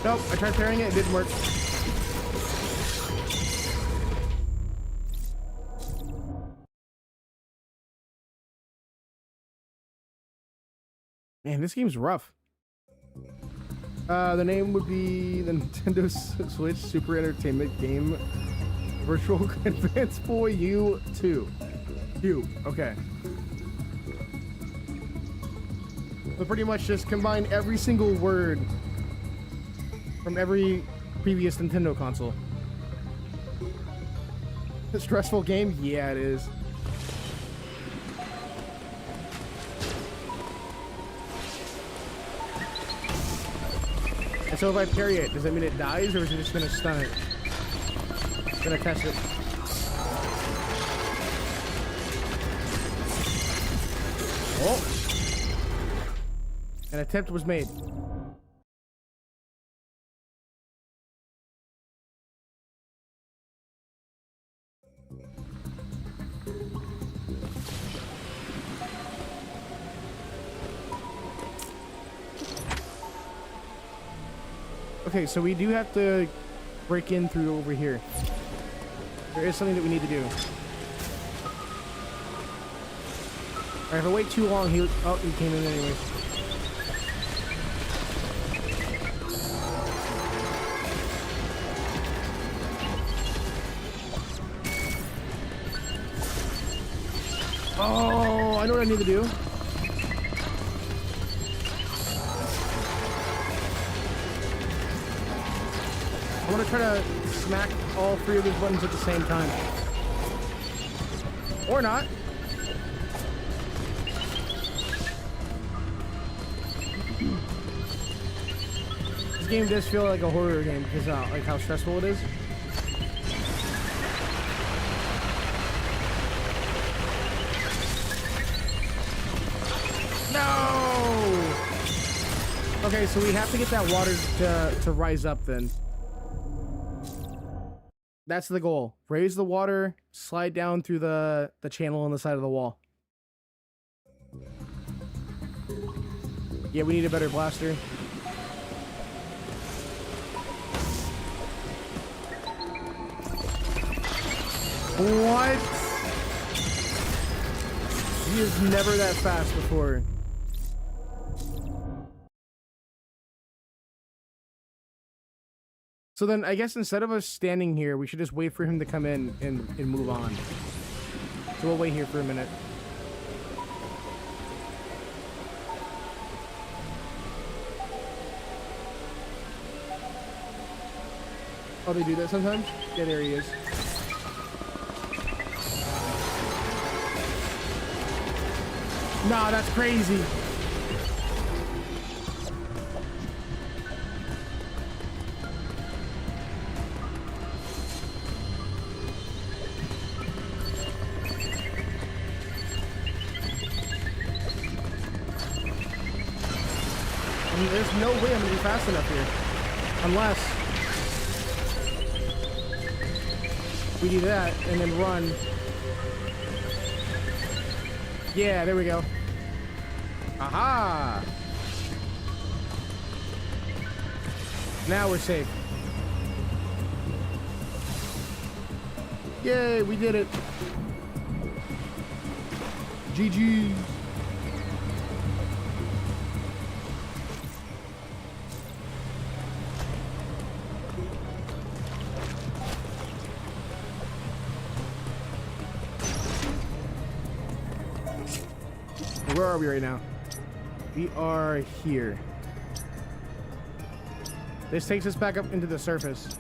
S1: Nope, I tried parrying it, it didn't work. Man, this game's rough. The name would be the Nintendo Switch Super Entertainment Game Virtual Advanced Boy U2. U, okay. So pretty much just combine every single word from every previous Nintendo console. A stressful game? Yeah, it is. And so if I parry it, does that mean it dies, or is it just gonna stun it? Gonna test it. Oh! An attempt was made. Okay, so we do have to break in through over here. There is something that we need to do. Alright, if I wait too long, he came in anyway. Oh, I know what I need to do. I want to try to smack all three of these buttons at the same time. Or not. This game does feel like a horror game because like how stressful it is. No! Okay, so we have to get that water to rise up then. That's the goal. Raise the water, slide down through the channel on the side of the wall. Yeah, we need a better blaster. What? He is never that fast before. So then I guess instead of us standing here, we should just wait for him to come in and move on. So we'll wait here for a minute. Oh, they do that sometimes? Yeah, there he is. Nah, that's crazy. I mean, there's no way I'm gonna be fast enough here. Unless we do that and then run. Yeah, there we go. Aha! Now we're safe. Yay, we did it. GG. Where are we right now? We are here. This takes us back up into the surface.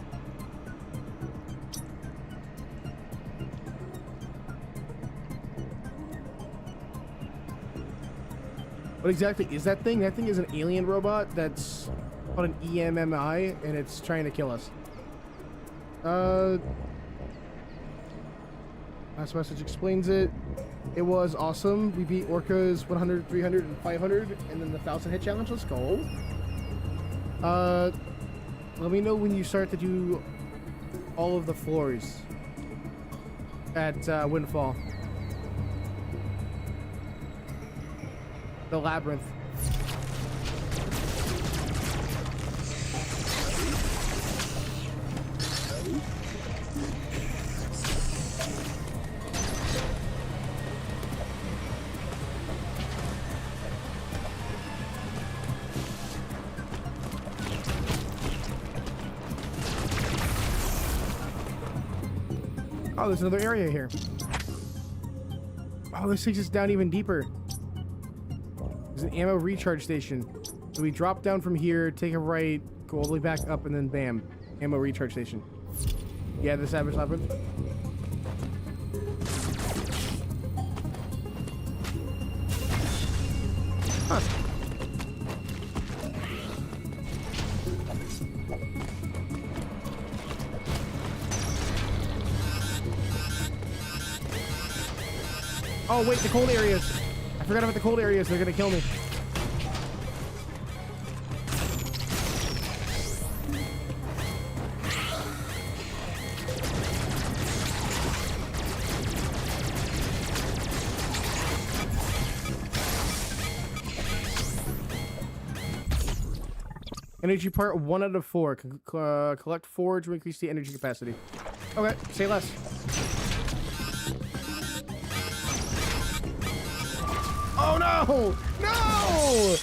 S1: What exactly is that thing? That thing is an alien robot that's called an EMMI, and it's trying to kill us. Last message explains it. It was awesome. We beat Orca's 100, 300, and 500, and then the 1,000 hit challenge. Let's go. Let me know when you start to do all of the floors at Windfall. The labyrinth. Oh, there's another area here. Oh, this takes us down even deeper. There's an ammo recharge station. So we drop down from here, take a right, go all the way back up, and then bam, ammo recharge station. Yeah, the Savage Labyrinth. Huh. Oh wait, the cold areas. I forgot about the cold areas. They're gonna kill me. Energy part 1 out of 4. Collect 4 to increase the energy capacity. Okay, say less. Oh no! No!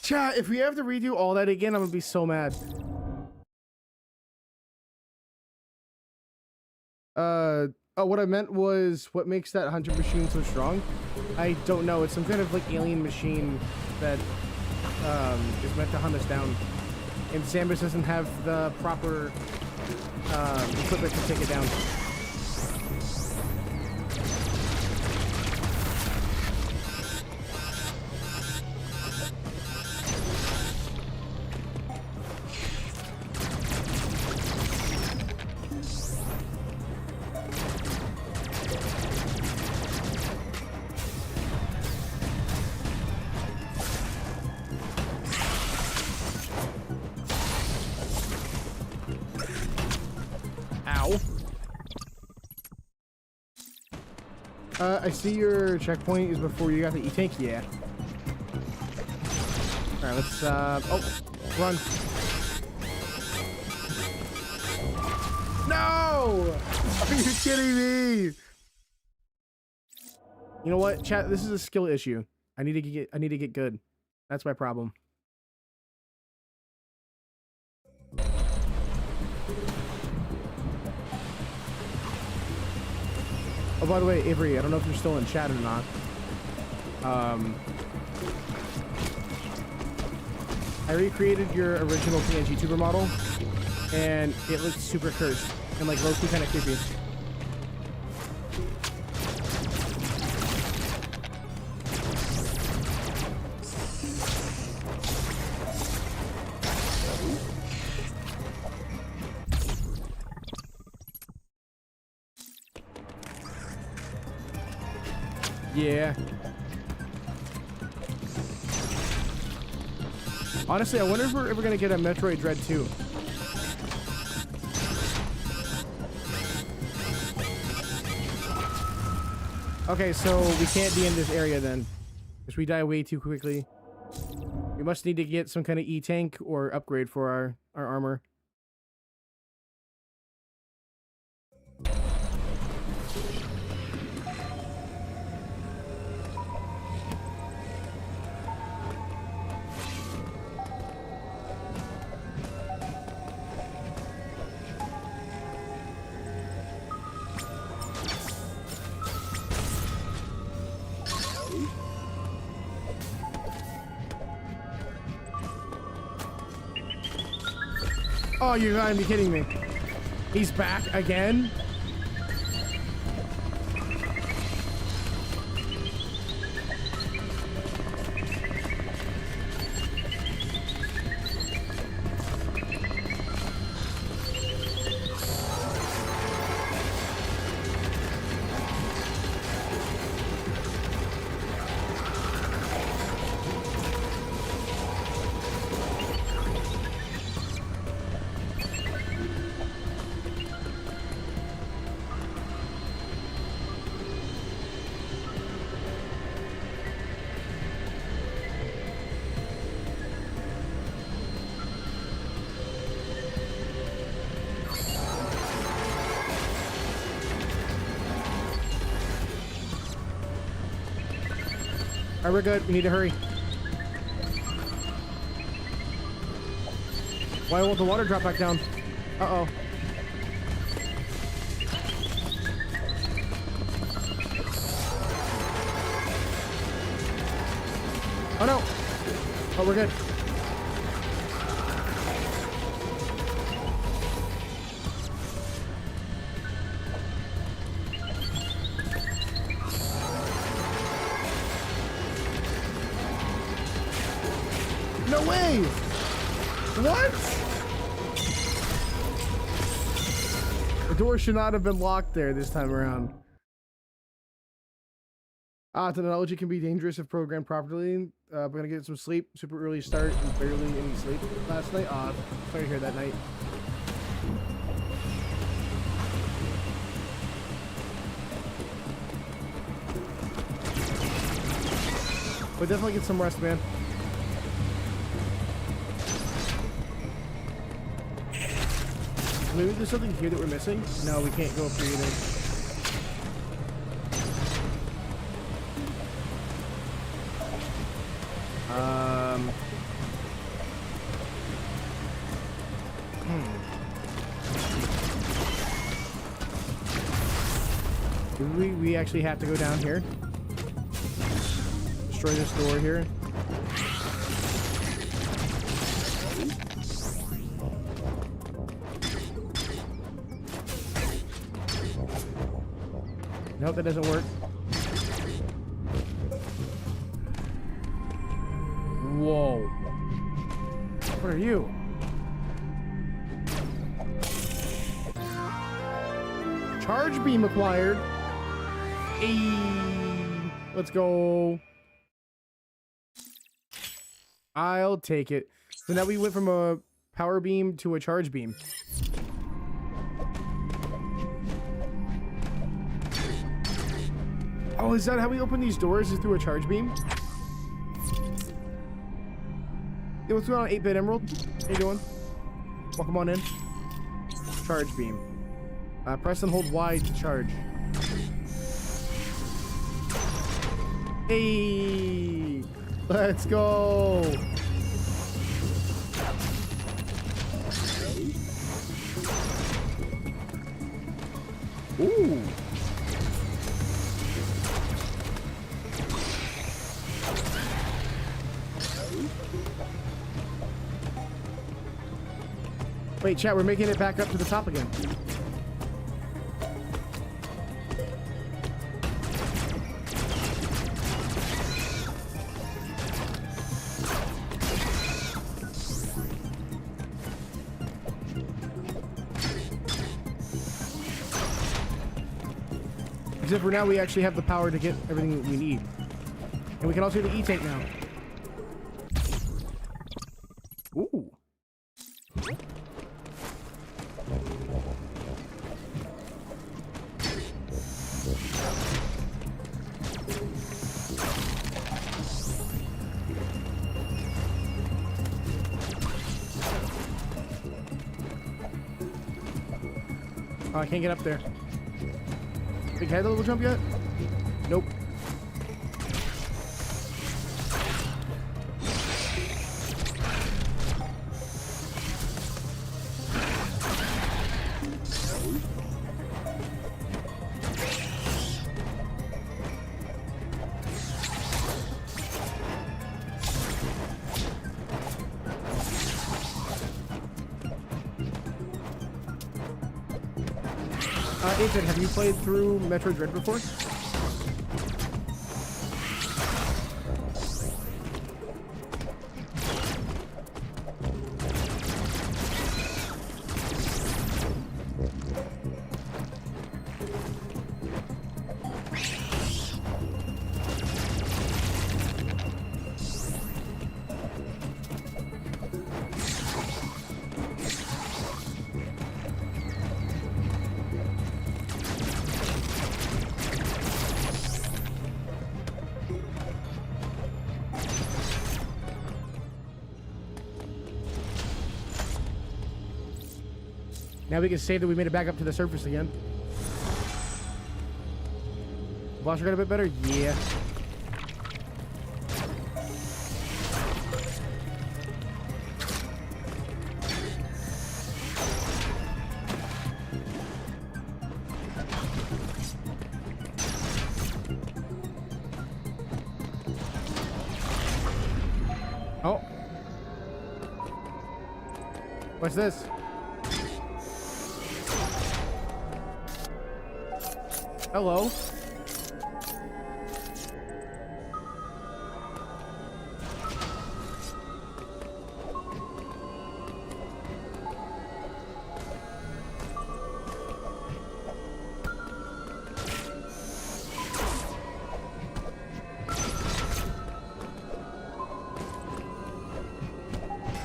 S1: Chat, if we have to redo all that again, I'm gonna be so mad. Oh, what I meant was what makes that hunter machine so strong? I don't know. It's some kind of like alien machine that is meant to hunt us down. And Samus doesn't have the proper equipment to take it down. I see your checkpoint is before you got the E-tank. Yeah. All right, let's. Oh, run. No! Are you kidding me? You know what, chat? This is a skill issue. I need to get good. That's my problem. Oh, by the way, Avery, I don't know if you're still in chat or not. I recreated your original PNG tuber model, and it looks super cursed and like low-key kind of creepy. Yeah. Honestly, I wonder if we're ever gonna get a Metroid Dread 2. Okay, so we can't be in this area then, because we die way too quickly. We must need to get some kind of E-tank or upgrade for our armor. Oh, you gotta be kidding me. He's back again? Alright, we're good. We need to hurry. Why won't the water drop back down? Uh-oh. Oh no! Oh, we're good. No way! What? The door should not have been locked there this time around. Technology can be dangerous if programmed properly. We're gonna get some sleep. Super early start and barely any sleep last night. Sorry to hear that night. But definitely get some rest, man. Maybe there's something here that we're missing? No, we can't go up here either. We actually have to go down here. Destroy this door here. Nope, that doesn't work. Whoa. What are you? Charge beam acquired. Hey, let's go. I'll take it. So now we went from a power beam to a charge beam. Oh, is that how we open these doors? Is through a charge beam? Yo, what's going on, 8-Bit Emerald? How you doing? Welcome on in. Charge beam. Press and hold Y to charge. Hey! Let's go! Ooh! Wait, chat, we're making it back up to the top again. Except for now, we actually have the power to get everything we need. And we can also do the E-tank now. Ooh. Oh, I can't get up there. Big head level jump yet? Nope. Ethan, have you played through Metroid Dread before? Now we can say that we made it back up to the surface again. Boss got a bit better? Yeah. Oh. What's this? Hello.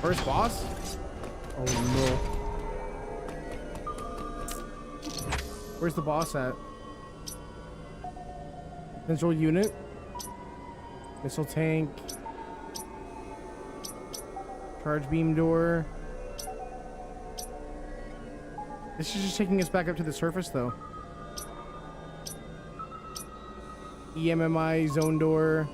S1: First boss? Oh no. Where's the boss at? Control unit, missile tank, charge beam door. This is just taking us back up to the surface though. EMMI zone door.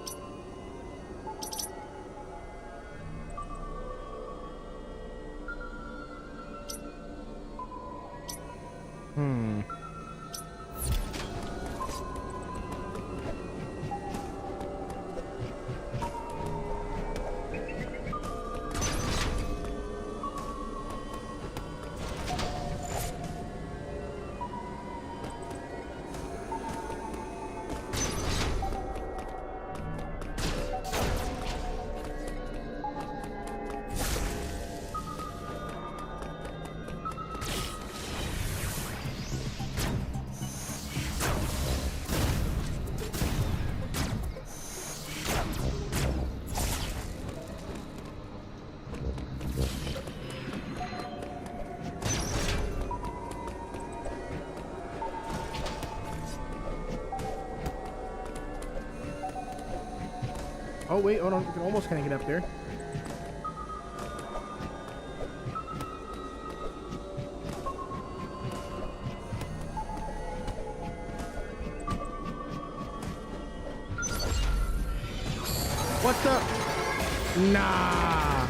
S1: Oh wait, hold on. We can almost kind of get up there. What the? Nah.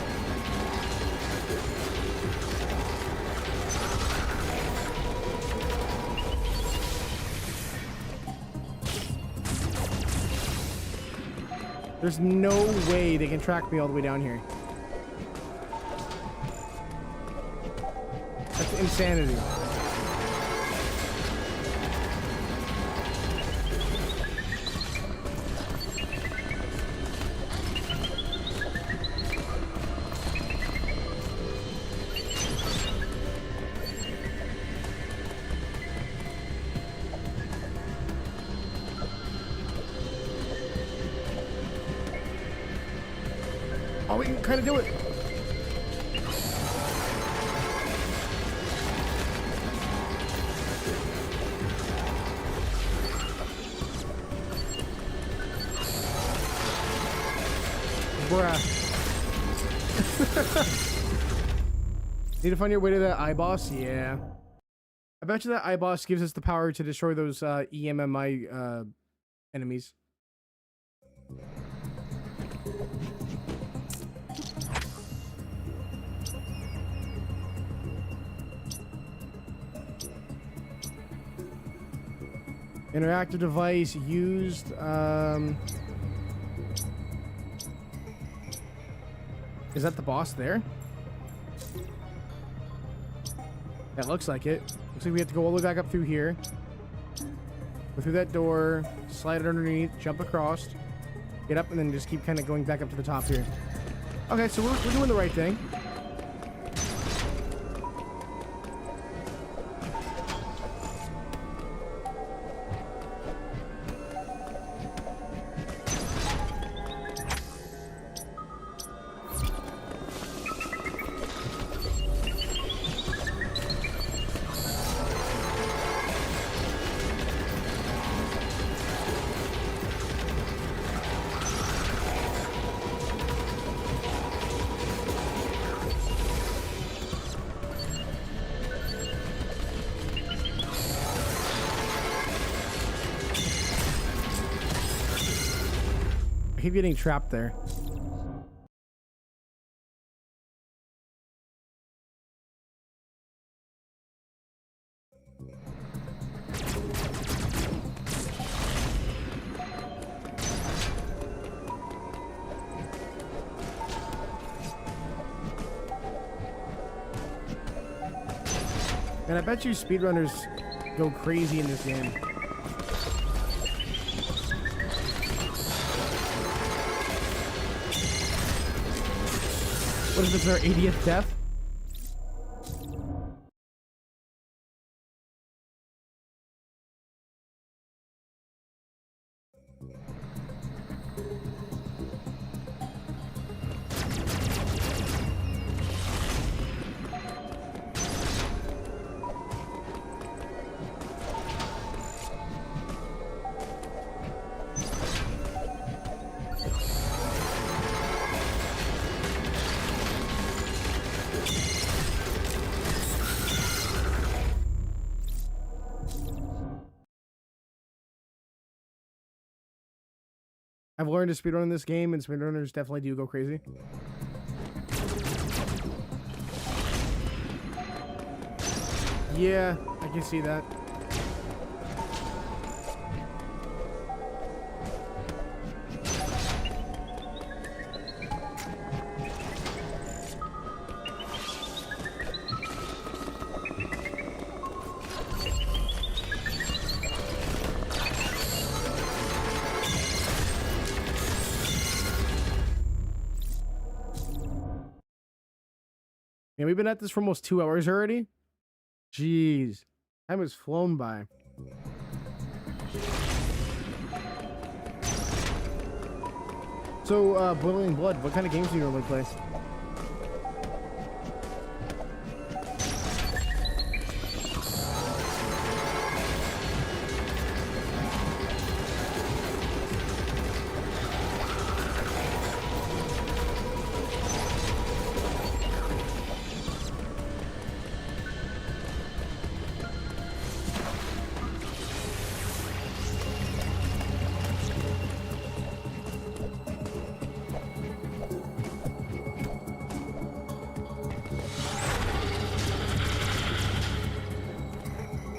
S1: There's no way they can track me all the way down here. That's insanity. Oh, we can kind of do it. Bruh. Need to find your way to that iBoss? Yeah. I bet you that iBoss gives us the power to destroy those EMMI enemies. Interactive device used. Is that the boss there? That looks like it. Looks like we have to go all the way back up through here. Go through that door, slide it underneath, jump across, get up, and then just keep kind of going back up to the top here. Okay, so we're doing the right thing. I keep getting trapped there. And I bet you speedrunners go crazy in this game. What is this, our 80th death? I've learned to speedrun in this game, and speedrunners definitely do go crazy. Yeah, I can see that. And we've been at this for almost 2 hours already. Jeez, time has flown by. So, Boiling Blood, what kind of games do you normally play?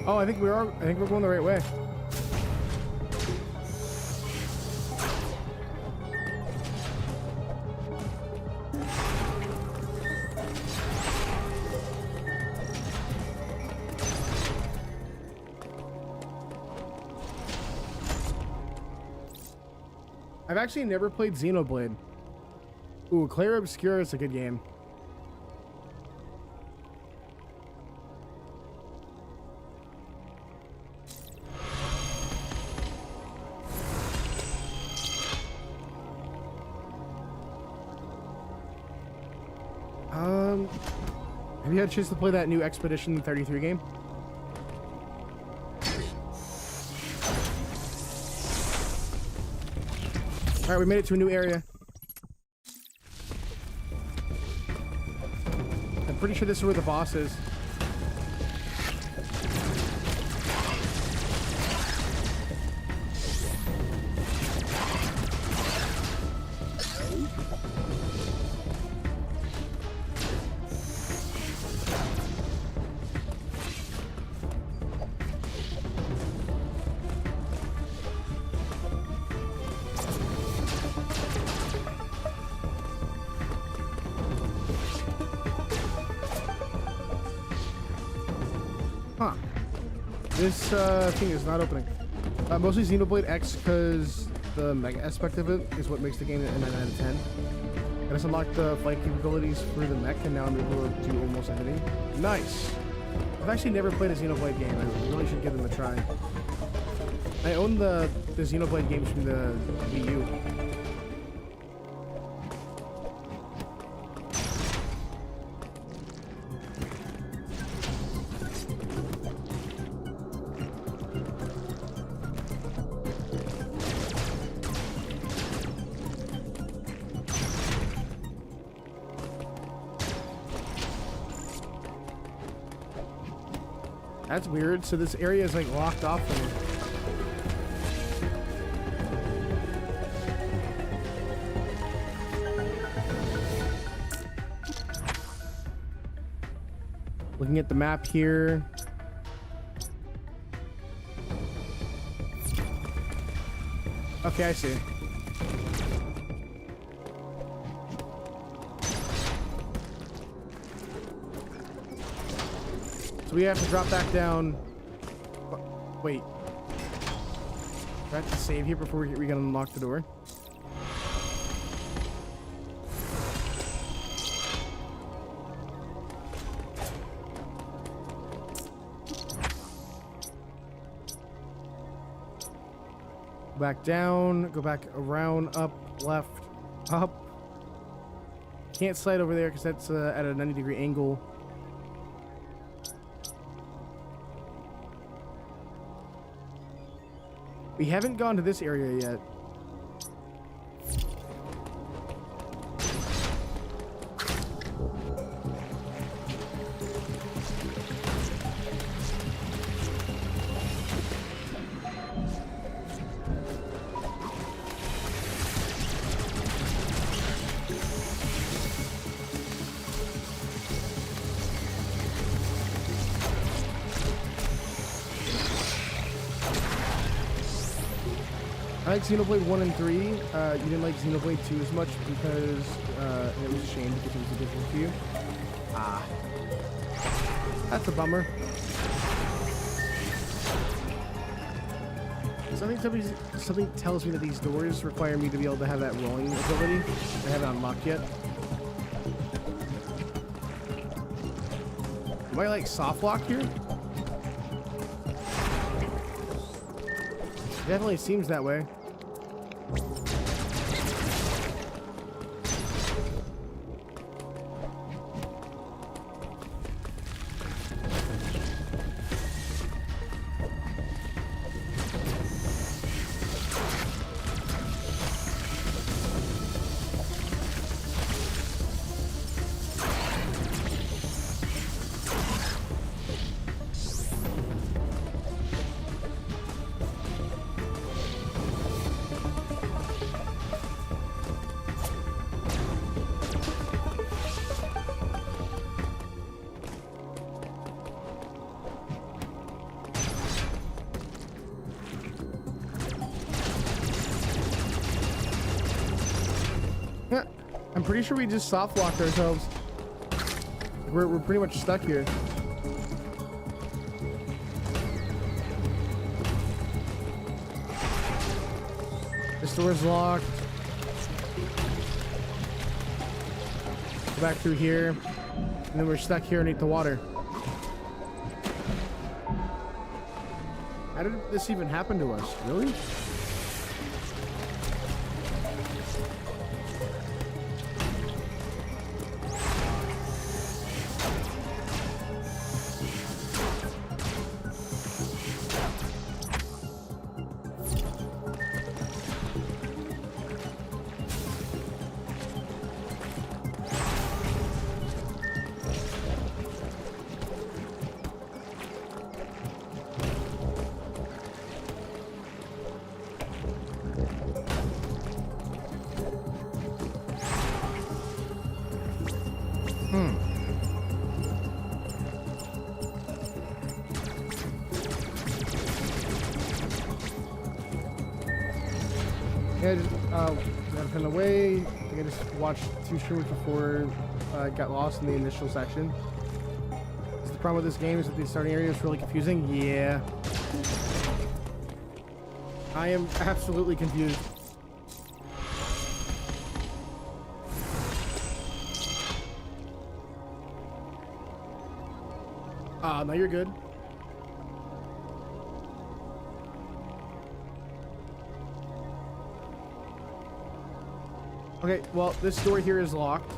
S1: Oh, I think we are. I think we're going the right way. I've actually never played Xenoblade. Ooh, Clair Obscura is a good game. Have you had a chance to play that new Expedition 33 game? Alright, we made it to a new area. I'm pretty sure this is where the boss is. Huh. This thing is not opening. Mostly Xenoblade X because the mega aspect of it is what makes the game a 9 out of 10. I just unlocked the flight capabilities for the mech and now I'm able to do almost everything. Nice! I've actually never played a Xenoblade game. I really should give them a try. I own the Xenoblade games from the Wii U. That's weird. So this area is like locked off from me. Looking at the map here. Okay, I see. So we have to drop back down. Wait. Do I have to save here before we can unlock the door? Back down, go back around, up, left, up. Can't slide over there because that's at a 90-degree angle. We haven't gone to this area yet. I like Xenoblade 1 and 3. You didn't like Xenoblade 2 as much because it was a shame because it was a different for you. Ah. That's a bummer. Something tells me that these doors require me to be able to have that rolling ability. I haven't unlocked yet. Am I like soft lock here? Definitely seems that way. I'm pretty sure we just soft locked ourselves. We're pretty much stuck here. This door's locked. Go back through here. And then we're stuck here underneath the water. How did this even happen to us? Really? Yeah, just got turned away. I think I just watched 2 streamers before I got lost in the initial section. The problem with this game is that the starting area is really confusing. Yeah. I am absolutely confused. No, you're good. Okay, well, this door here is locked.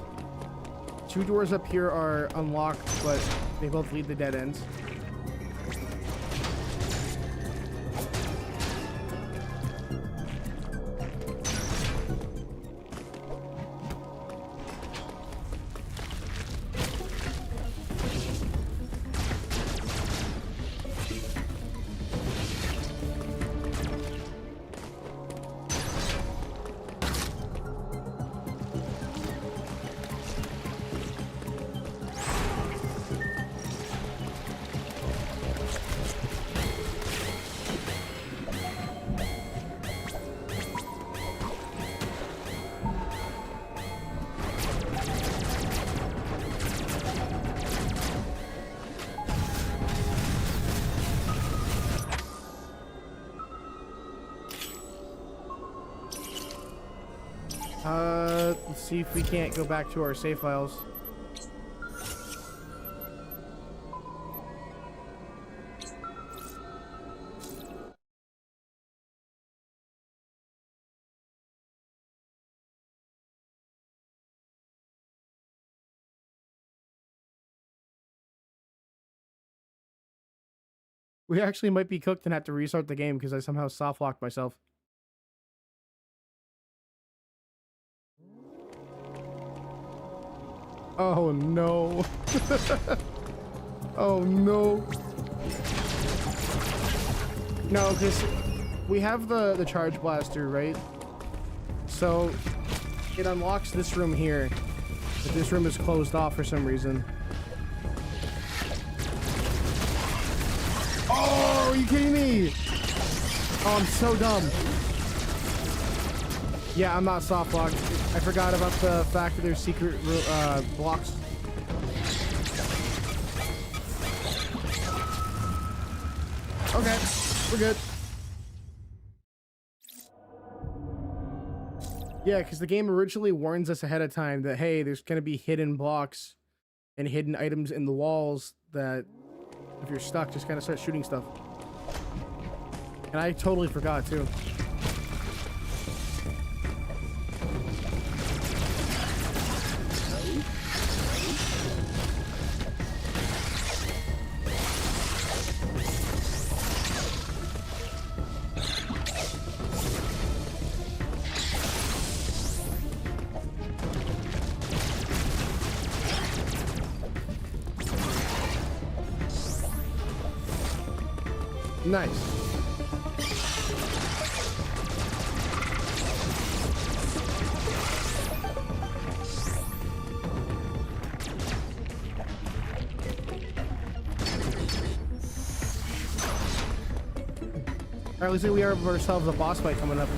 S1: 2 doors up here are unlocked, but they both lead to dead ends. Let's see if we can't go back to our save files. We actually might be cooked and have to restart the game because I somehow soft locked myself. Oh no. Oh no. No, because we have the charge blaster, right? So it unlocks this room here, but this room is closed off for some reason. Oh, are you kidding me? Oh, I'm so dumb. Yeah, I'm not soft locked. I forgot about the fact that there's secret blocks. Okay, we're good. Yeah, because the game originally warns us ahead of time that, hey, there's going to be hidden blocks and hidden items in the walls that if you're stuck, just kind of start shooting stuff. And I totally forgot, too. Nice. Alright, looks like we have ourselves a boss fight coming up.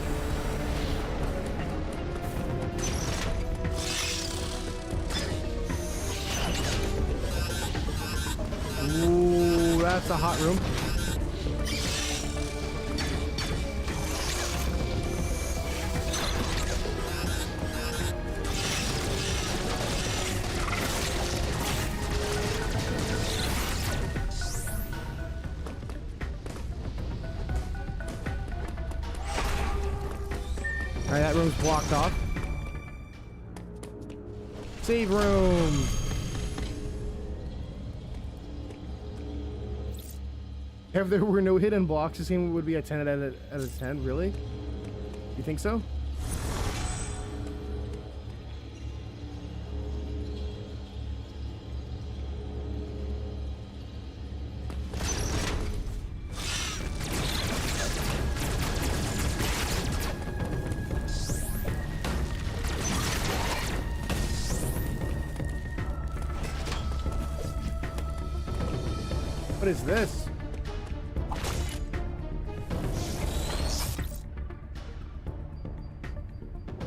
S1: that's a hot room. Alright, that room's blocked off. Save room! If there were no hidden blocks, this game would be a 10 out of 10. Really? You think so? What is this?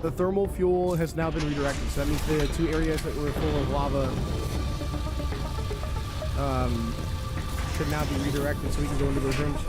S1: The thermal fuel has now been redirected, so that means the two areas that were full of lava should now be redirected so we can go into those rooms.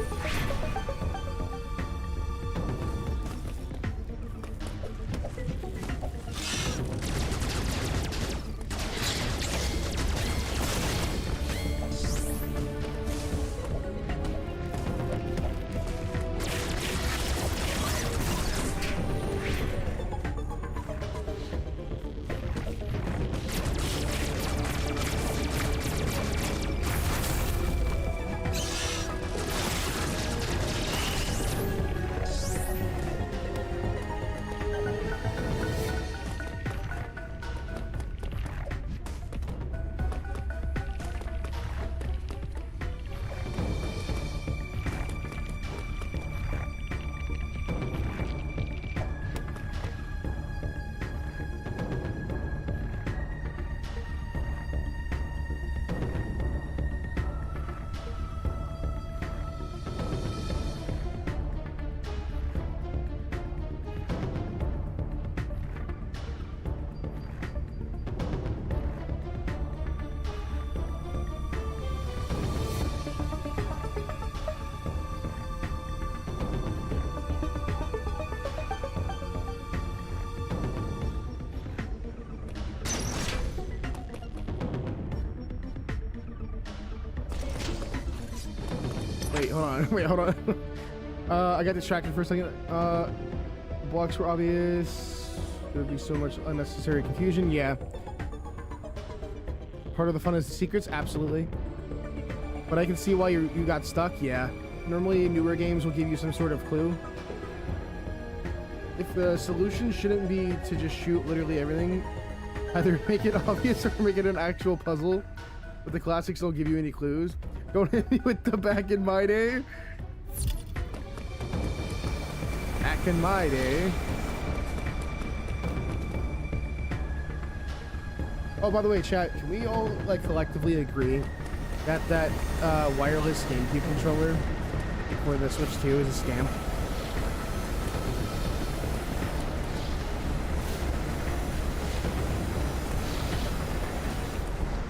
S1: Wait, hold on. Wait, hold on. I got distracted for a second. Blocks were obvious. There would be so much unnecessary confusion. Yeah. Part of the fun is the secrets? Absolutely. But I can see why you got stuck. Yeah. Normally, newer games will give you some sort of clue. If the solution shouldn't be to just shoot literally everything, either make it obvious or make it an actual puzzle. But the classics don't give you any clues. Don't hit me with the back in my day. Back in my day. Oh, by the way, chat, can we all like collectively agree that that wireless GameCube controller for the Switch 2 is a scam?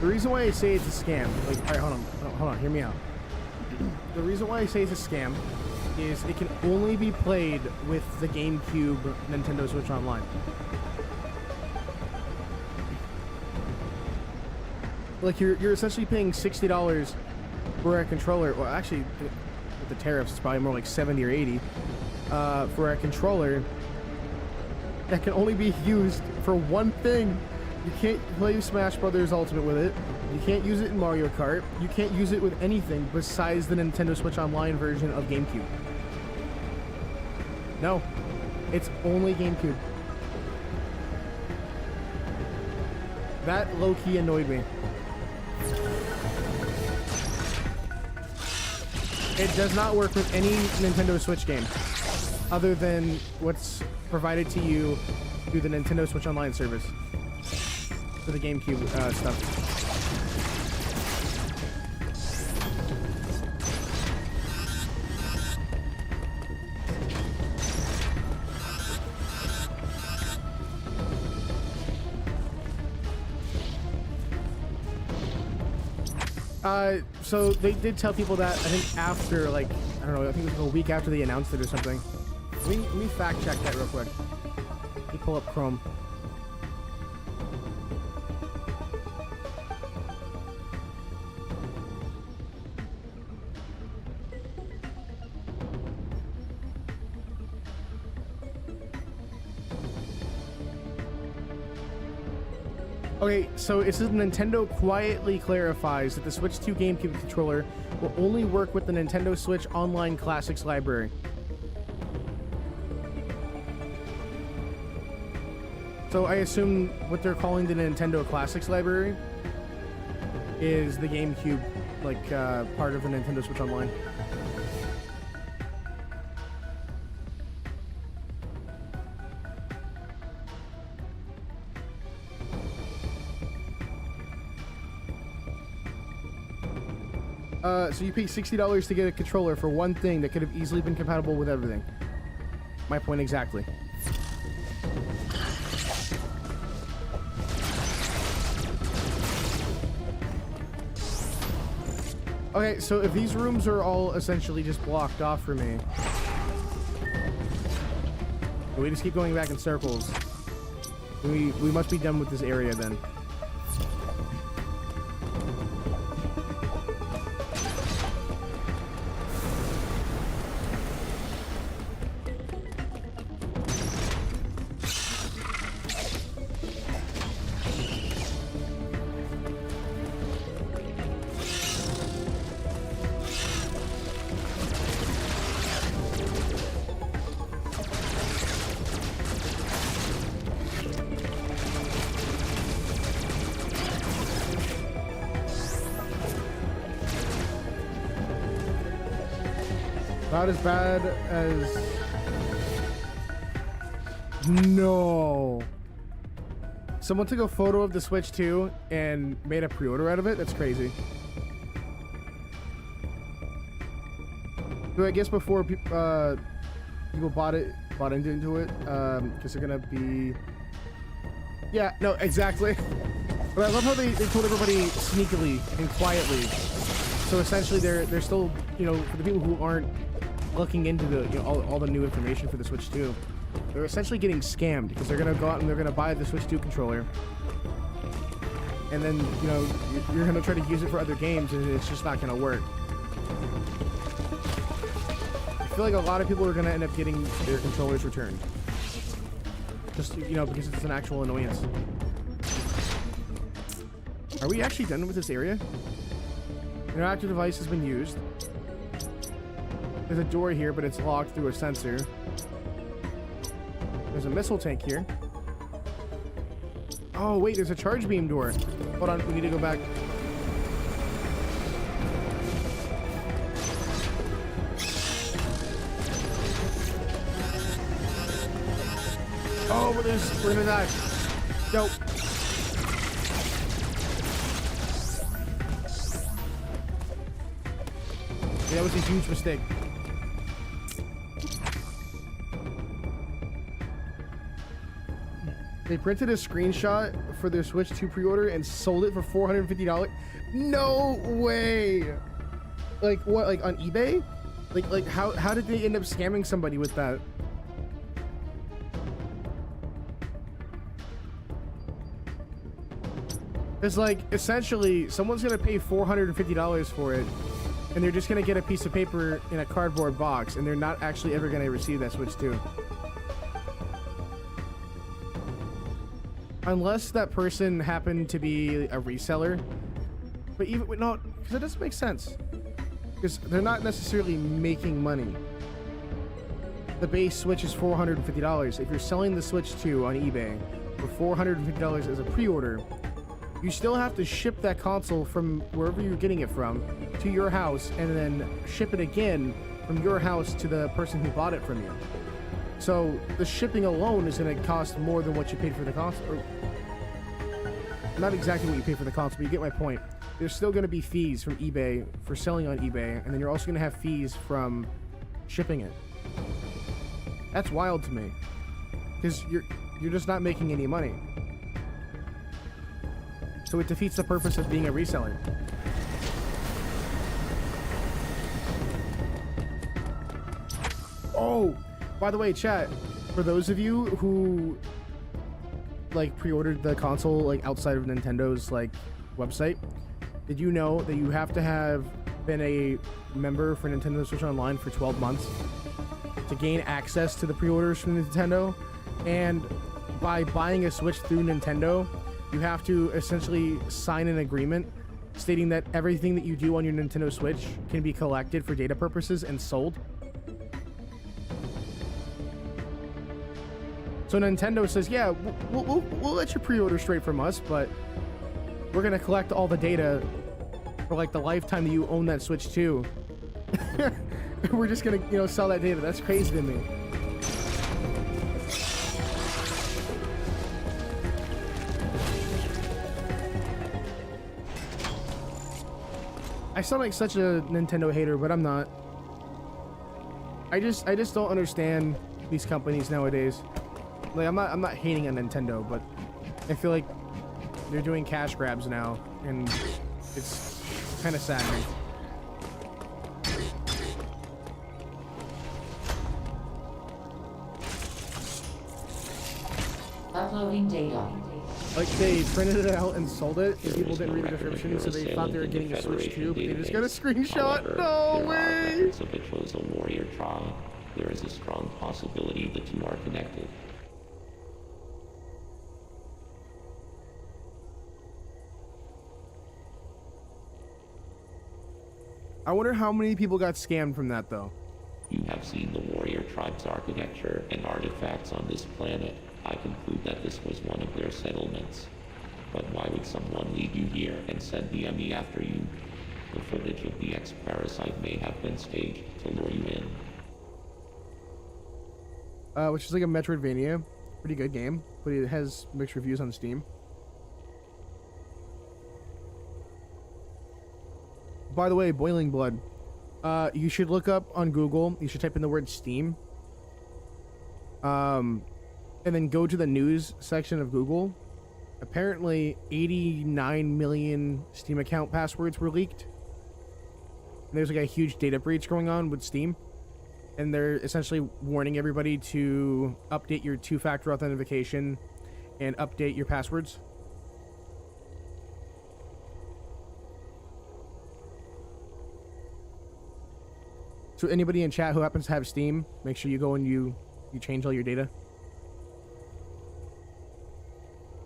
S1: The reason why I say it's a scam, like, all right, hold on, hear me out. The reason why I say it's a scam is it can only be played with the GameCube Nintendo Switch Online. Like, you're essentially paying $60 for a controller, well, actually, with the tariffs, it's probably more like 70 or 80, for a controller that can only be used for one thing. You can't play Smash Brothers Ultimate with it. You can't use it in Mario Kart. You can't use it with anything besides the Nintendo Switch Online version of GameCube. No, it's only GameCube. That low-key annoyed me. It does not work with any Nintendo Switch game other than what's provided to you through the Nintendo Switch Online service for the GameCube stuff. So they did tell people that, I think after, like, I don't know, I think it was a week after they announced it or something. Let me fact check that real quick. Let me pull up Chrome. Okay, so it says Nintendo quietly clarifies that the Switch 2 GameCube controller will only work with the Nintendo Switch Online Classics library. So I assume what they're calling the Nintendo Classics library is the GameCube, like, part of the Nintendo Switch Online. So you pay $60 to get a controller for one thing that could have easily been compatible with everything. My point exactly. Okay, so if these rooms are all essentially just blocked off for me, we just keep going back in circles. We must be done with this area then. Not as bad as... No. Someone took a photo of the Switch 2 and made a pre-order out of it? That's crazy. So I guess before people bought into it, because they're gonna be... Yeah, no, exactly. But I love how they told everybody sneakily and quietly. So essentially they're still, you know, for the people who aren't looking into the, you know, all the new information for the Switch 2, they're essentially getting scammed because they're gonna go out and they're gonna buy the Switch 2 controller, and then, you know, you're gonna try to use it for other games and it's just not gonna work. I feel like a lot of people are gonna end up getting their controllers returned, just, you know, because it's an actual annoyance. Are we actually done with this area? Interactive device has been used. There's a door here, but it's locked through a sensor. There's a missile tank here. Oh, wait, there's a charge beam door. Hold on, we need to go back. Oh, we're gonna die. Nope. Yeah, that was a huge mistake. They printed a screenshot for their Switch 2 pre-order and sold it for $450. No way! Like what? Like on eBay? Like how did they end up scamming somebody with that? It's like essentially someone's gonna pay $450 for it, and they're just gonna get a piece of paper in a cardboard box, and they're not actually ever gonna receive that Switch 2. Unless that person happened to be a reseller. But even, no, because it doesn't make sense. Because they're not necessarily making money. The base Switch is $450. If you're selling the Switch 2 on eBay for $450 as a pre-order, you still have to ship that console from wherever you're getting it from to your house, and then ship it again from your house to the person who bought it from you. So the shipping alone is going to cost more than what you paid for the console. Or not exactly what you paid for the console, but you get my point. There's still going to be fees from eBay for selling on eBay, and then you're also going to have fees from shipping it. That's wild to me, because you're just not making any money. So it defeats the purpose of being a reseller. Oh, by the way, chat, for those of you who like pre-ordered the console like outside of Nintendo's like website, did you know that you have to have been a member for Nintendo Switch Online for 12 months to gain access to the pre-orders from Nintendo? And by buying a Switch through Nintendo, you have to essentially sign an agreement stating that everything that you do on your Nintendo Switch can be collected for data purposes and sold. So Nintendo says, yeah, we'll let you pre-order straight from us, but we're gonna collect all the data for like the lifetime that you own that Switch too. We're just gonna, you know, sell that data. That's crazy to me. I sound like such a Nintendo hater, but I'm not. I just don't understand these companies nowadays. Like I'm not hating on Nintendo, but I feel like they're doing cash grabs now, and it's kind of saddening.
S2: Uploading data.
S1: Like they printed it out and sold it, and people didn't read the description, so they thought they were getting a Switch 2, but they just got a screenshot. No way!
S3: Of the chosen warrior tribe. There is a strong possibility the two are connected.
S1: I wonder how many people got scammed from that, though.
S3: You have seen the warrior tribe's architecture and artifacts on this planet. I conclude that this was one of their settlements. But why would someone lead you here and send the enemy after you? The footage of the X-Parasite may have been staged to lure you in.
S1: Which is like a Metroidvania. Pretty good game, but it has mixed reviews on Steam. By the way, Boiling Blood. You should look up on Google. You should type in the word Steam. And then go to the news section of Google. Apparently, 89 million Steam account passwords were leaked. And there's like a huge data breach going on with Steam. And they're essentially warning everybody to update your two-factor authentication and update your passwords. So anybody in chat who happens to have Steam, make sure you go and you change all your data.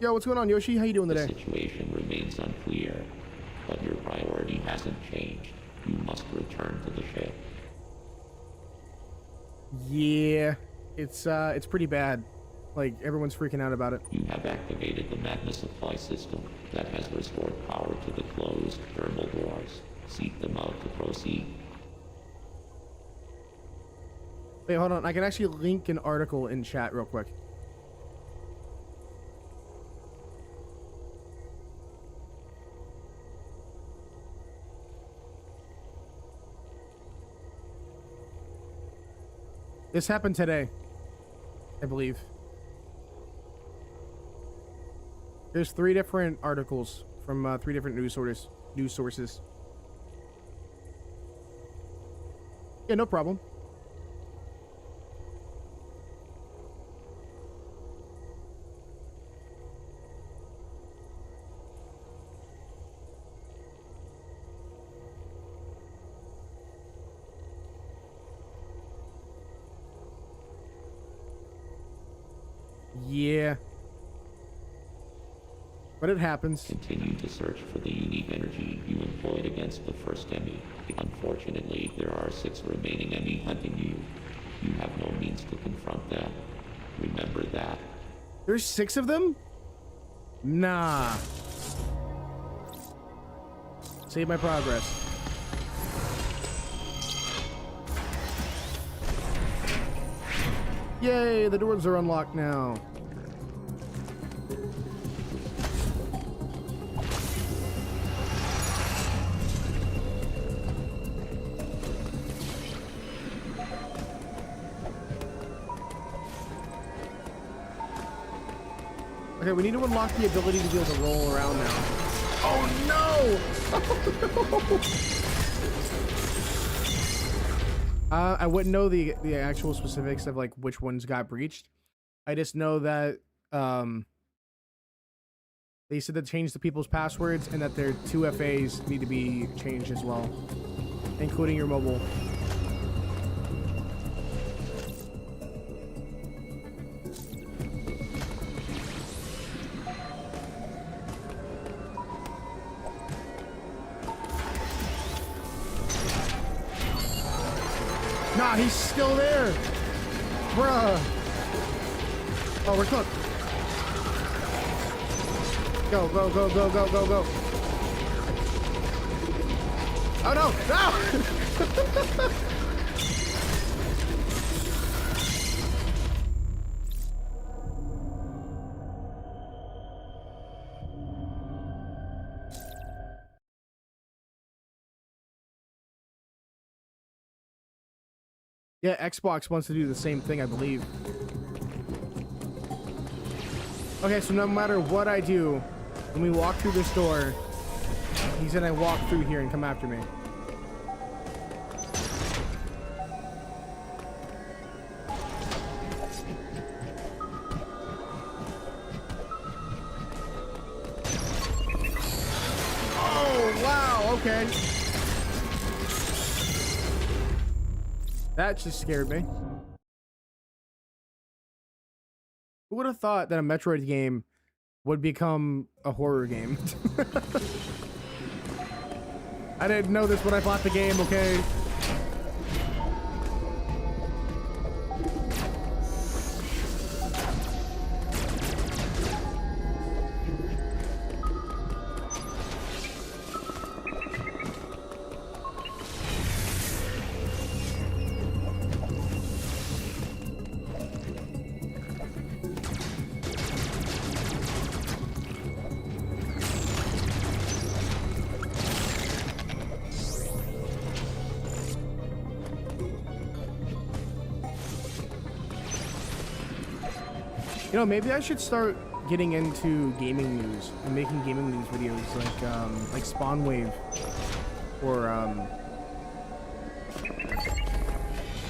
S1: Yo, what's going on, Yoshi? How you doing today?
S3: The situation remains unclear, but your priority hasn't changed. You must return to the ship.
S1: Yeah, it's pretty bad. Like, everyone's freaking out about it.
S3: You have activated the magna supply system that has restored power to the closed thermal doors. Seek them out to proceed.
S1: Wait, hold on. I can actually link an article in chat real quick. This happened today, I believe. There's 3 different articles from 3 different news sources. Yeah, no problem. Yeah. But it happens.
S3: Continue to search for the unique energy you employed against the first enemy. Unfortunately, there are 6 remaining enemy hunting you. You have no means to confront them. Remember that.
S1: There's 6 of them? Nah. Save my progress. Yay, the doors are unlocked now. Okay, we need to unlock the ability to be able to roll around now. Oh no! I wouldn't know the actual specifics of like which ones got breached. I just know that they said to change the people's passwords and that their 2FAs need to be changed as well, including your mobile. Nah, he's still there. Bruh. Oh, we're cooked. Go, go, go, go, go, go, go. Oh no, no! Yeah, Xbox wants to do the same thing, I believe. Okay, so no matter what I do, when we walk through this door, he's gonna walk through here and come after me. Oh, wow, okay. That just scared me. Who would have thought that a Metroid game would become a horror game? I didn't know this when I bought the game, okay? You know, maybe I should start getting into gaming news and making gaming news videos like Spawnwave or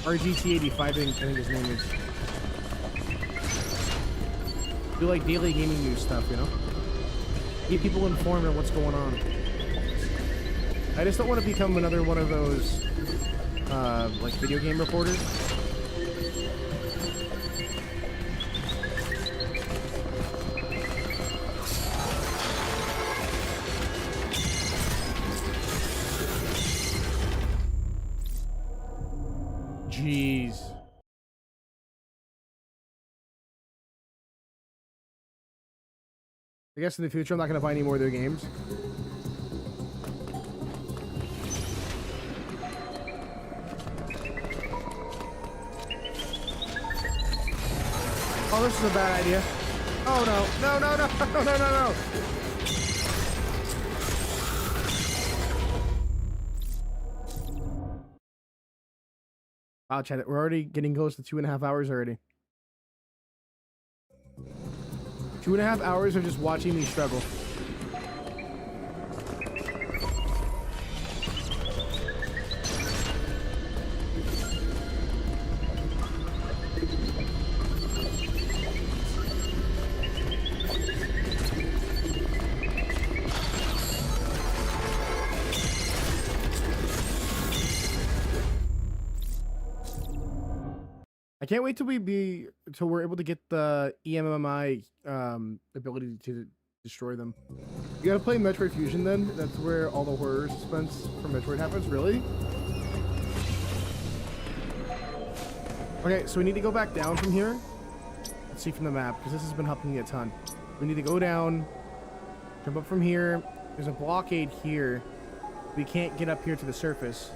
S1: RGT85, I think his name is. Do like daily gaming news stuff, you know? Keep people informed on what's going on. I just don't want to become another one of those like video game reporters. Jeez. I guess in the future I'm not going to buy any more of their games. Oh, this is a bad idea. Oh no. No, no, no, no, no, no, no. Wow, chat, we're already getting close to 2.5 hours already. 2.5 hours of just watching me struggle. I can't wait till we're able to get the EMMI ability to destroy them. You gotta play Metroid Fusion then? That's where all the horror suspense from Metroid happens? Really? Okay, so we need to go back down from here. Let's see from the map, because this has been helping me a ton. We need to go down, jump up from here. There's a blockade here. We can't get up here to the surface.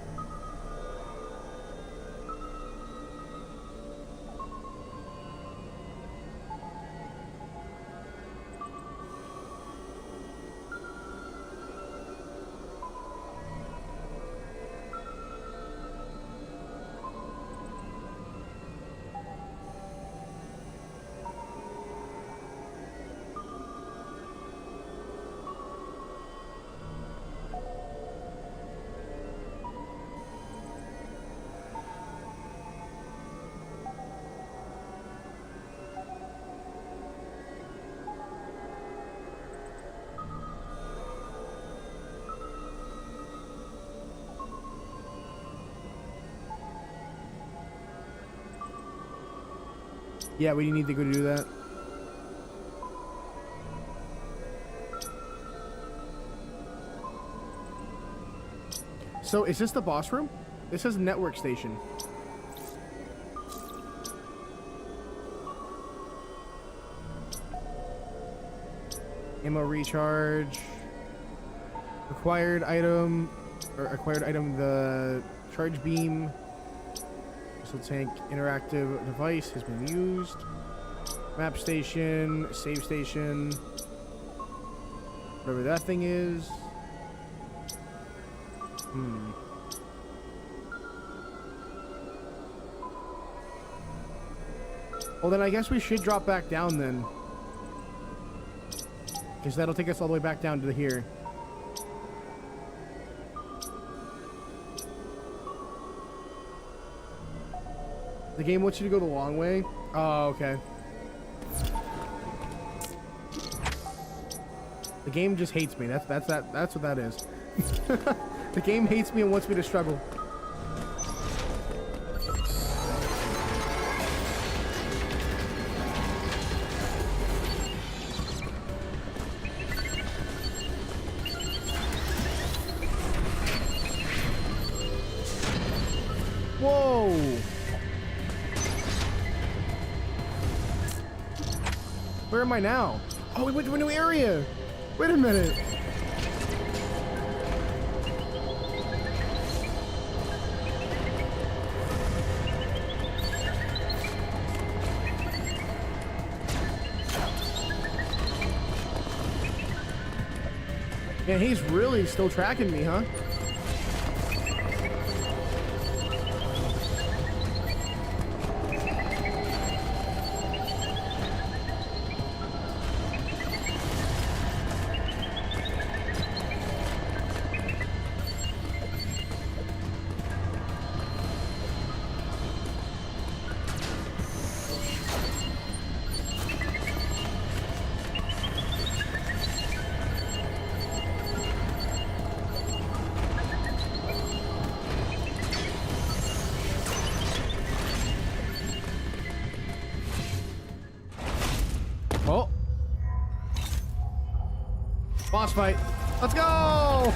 S1: Yeah, we need to go to do that. So, is this the boss room? This says network station. Ammo recharge. Acquired item. Or acquired item, the charge beam. Missile tank interactive device has been used. Map station. Save station. Whatever that thing is. Well, then I guess we should drop back down then. Because that'll take us all the way back down to here. The game wants you to go the long way? Oh, okay. The game just hates me. That's what that is. The game hates me and wants me to struggle. Whoa! Where am I now? Oh, we went to a new area! Wait a minute! Man, he's really still tracking me, huh? Oh. Boss fight. Let's go!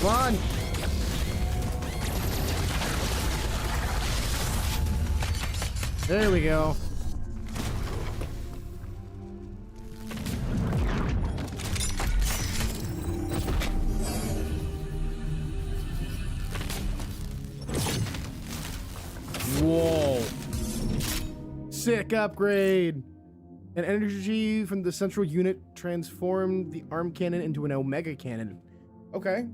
S1: Come on. There we go. Whoa. Sick upgrade. An energy from the central unit transformed the arm cannon into an Omega cannon. Okay.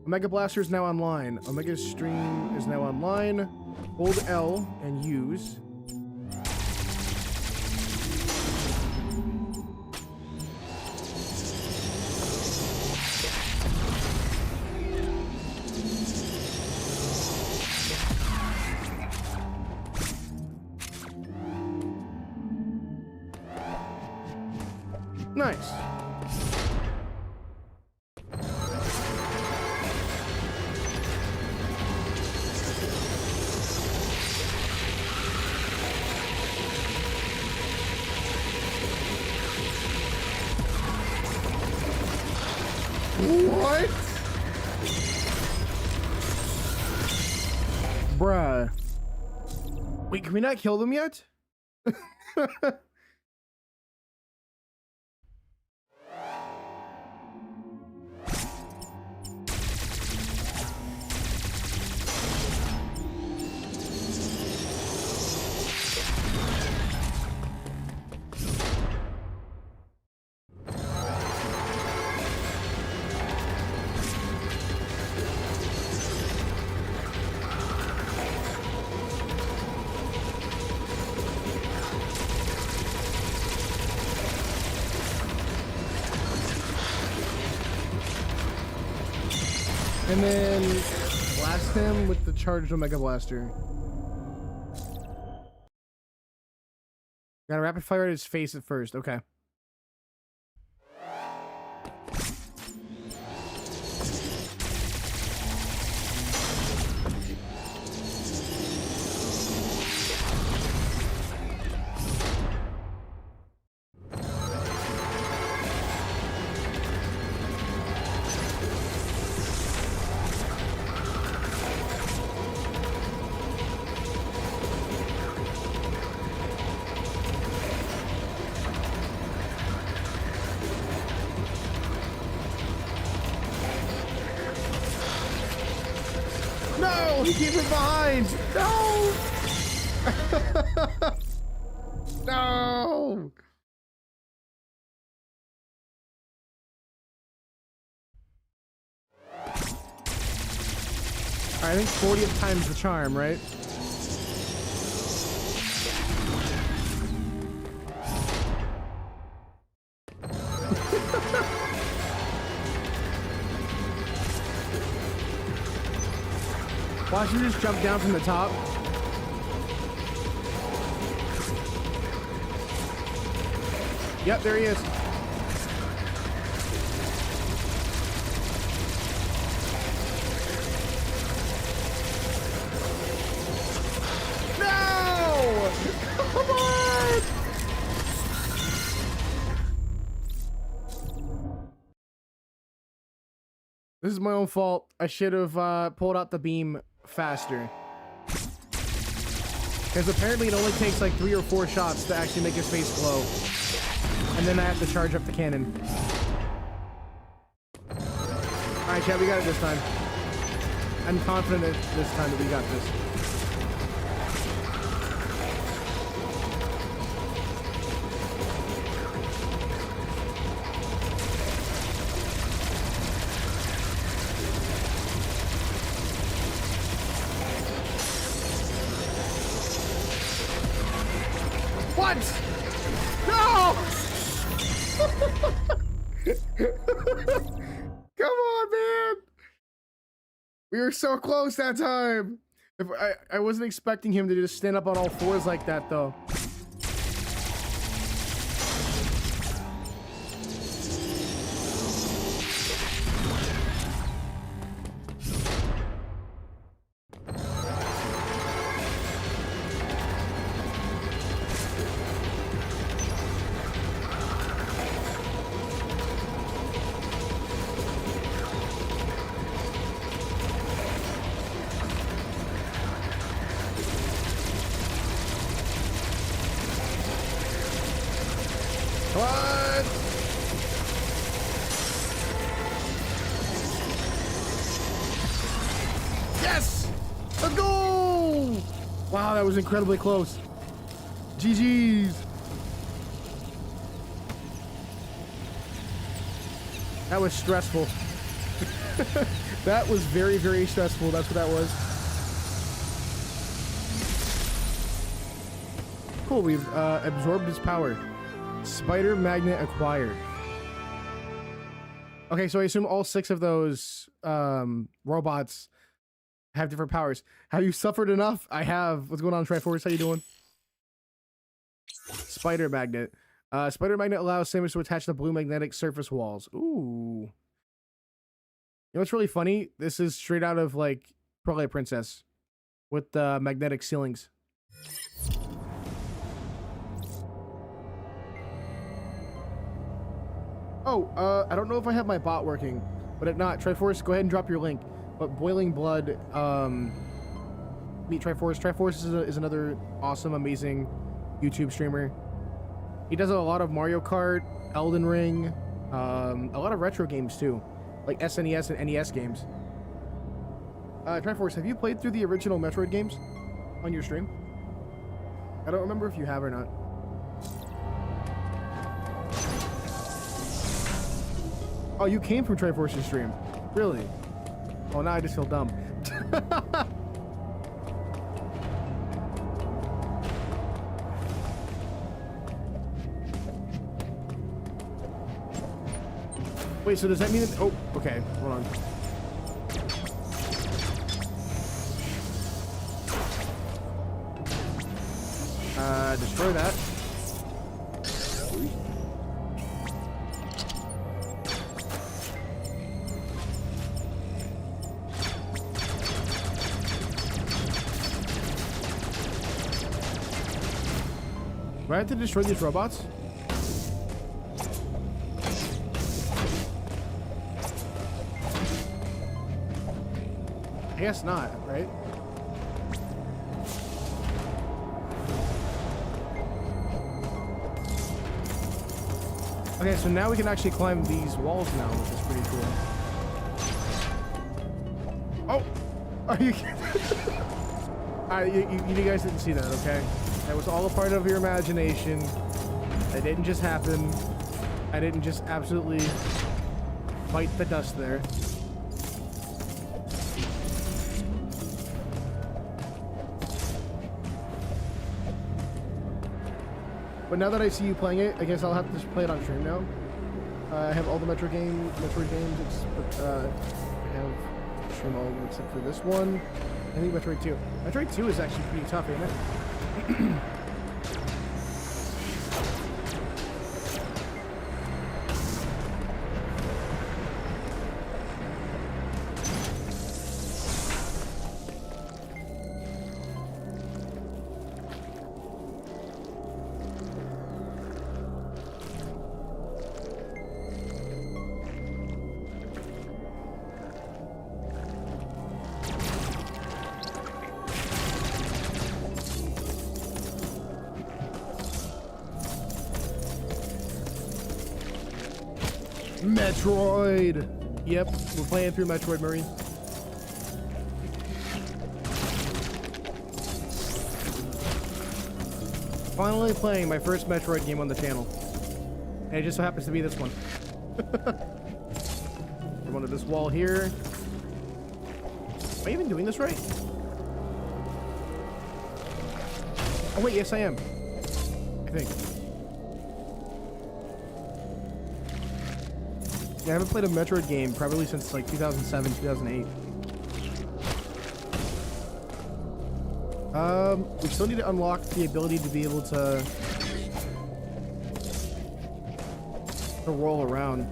S1: Omega Blaster is now online. Omega Stream is now online. Hold L and use. Nice. What? Bruh. Wait, can we not kill them yet? And then blast him with the charged Omega Blaster. Gotta rapid fire at his face at first. Okay. No! He keeps it behind! No! No! I think 40th time's the charm, right? Watch him just jump down from the top. Yep, there he is. No! Come on! This is my own fault. I should have pulled out the beam faster. Because apparently it only takes like 3 or 4 shots to actually make his face glow. And then I have to charge up the cannon. Alright, chat, we got it this time. I'm confident that this time that we got this. What? No! Come on, man! We were so close that time. If I wasn't expecting him to just stand up on all fours like that, though. What? Yes! Let's go! Wow, that was incredibly close. GG's. That was stressful. That was very, very stressful. That's what that was. Cool, we've absorbed his power. Spider magnet acquired. Okay, so I assume all 6 of those robots have different powers. Have you suffered enough? I have. What's going on, Triforce? How you doing? Spider magnet. Spider magnet allows Samus to attach the blue magnetic surface walls. Ooh. You know what's really funny? This is straight out of like Twilight Princess with the magnetic ceilings. Oh, I don't know if I have my bot working, but if not, Triforce, go ahead and drop your link. But Boiling Blood, meet Triforce. Triforce is another awesome, amazing YouTube streamer. He does a lot of Mario Kart, Elden Ring, a lot of retro games too, like SNES and NES games. Triforce, have you played through the original Metroid games on your stream? I don't remember if you have or not. Oh, you came from Triforce's stream? Really? Oh, now I just feel dumb. Wait, so does that mean that... Oh, okay. Hold on. Destroy that. Do I have to destroy these robots? I guess not, right? Okay, so now we can actually climb these walls now, which is pretty cool. Oh! Are you kidding? Alright, you guys didn't see that, okay? That was all a part of your imagination. That didn't just happen. I didn't just absolutely bite the dust there. But now that I see you playing it, I guess I'll have to just play it on stream now. I have all the Metroid games, I have stream all of them except for this one. I think Metroid 2. Metroid 2 is actually pretty tough, isn't it? Metroid! Yep, we're playing through Metroid, Murray. Finally playing my first Metroid game on the channel. And it just so happens to be this one. We're under this wall here. Am I even doing this right? Oh wait, yes I am. I think. Yeah, I haven't played a Metroid game probably since like 2007, 2008. We still need to unlock the ability to be able to roll around.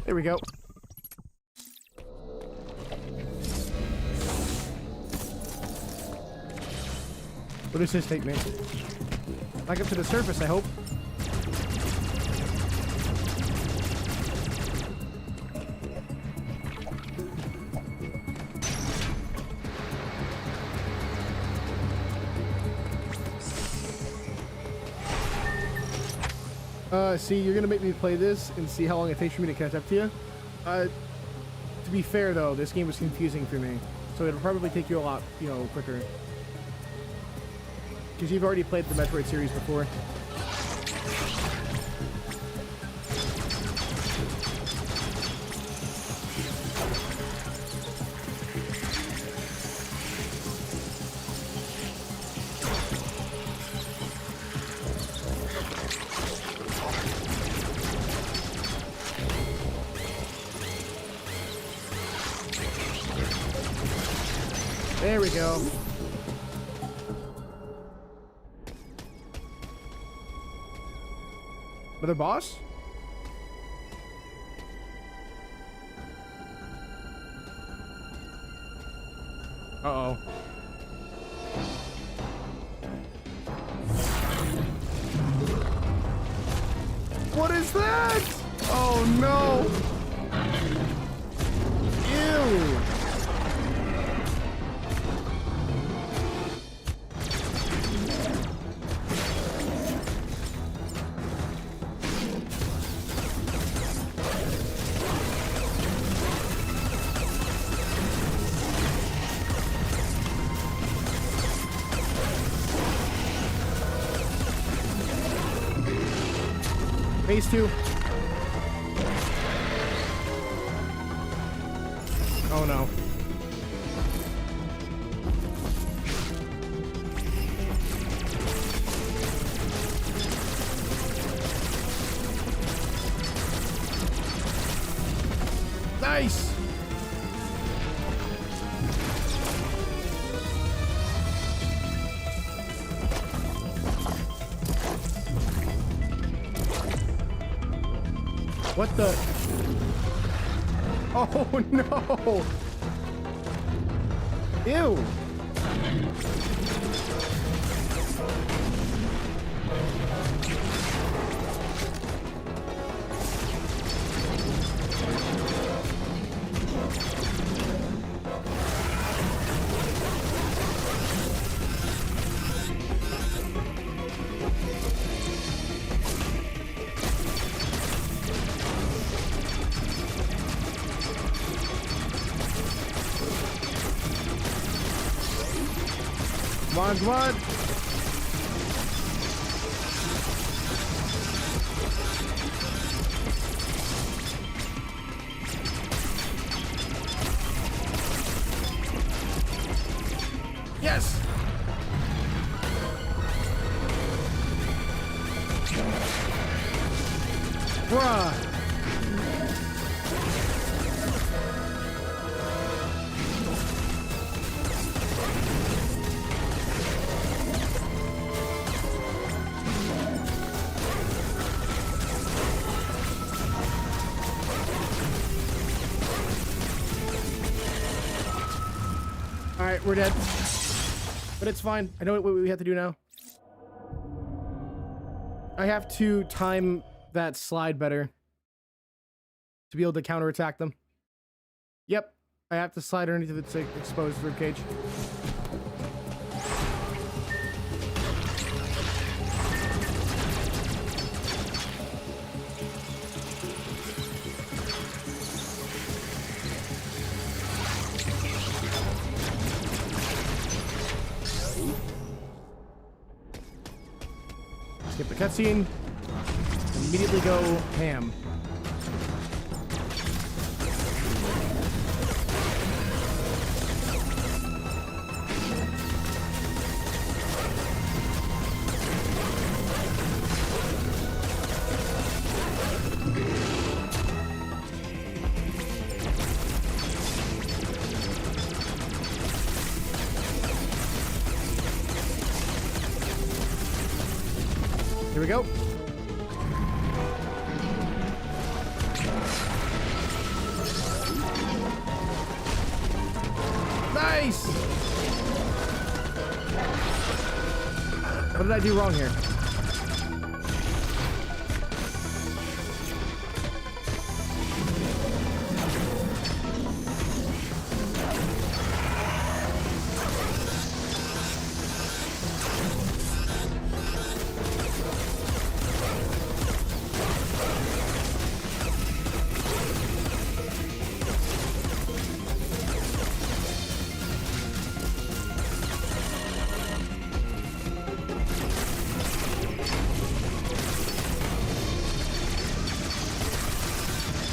S1: There we go. What does this take me? Back up to the surface, I hope. See, you're gonna make me play this and see how long it takes for me to catch up to you. To be fair though, this game was confusing for me, so it'll probably take you a lot, quicker. Because you've already played the Metroid series before. There we go. Another boss? Uh-oh. What is that? Oh no! Ew! Phase 2. Oh no. Nice! What the? Oh no! Ew! Come on, come on! Yes! Bruh! Alright, we're dead. But it's fine. I know what we have to do now. I have to time that slide better to be able to counterattack them. Yep. I have to slide underneath its exposed ribcage. Skip the cutscene. Immediately go ham. Here we go. Nice! What did I do wrong here?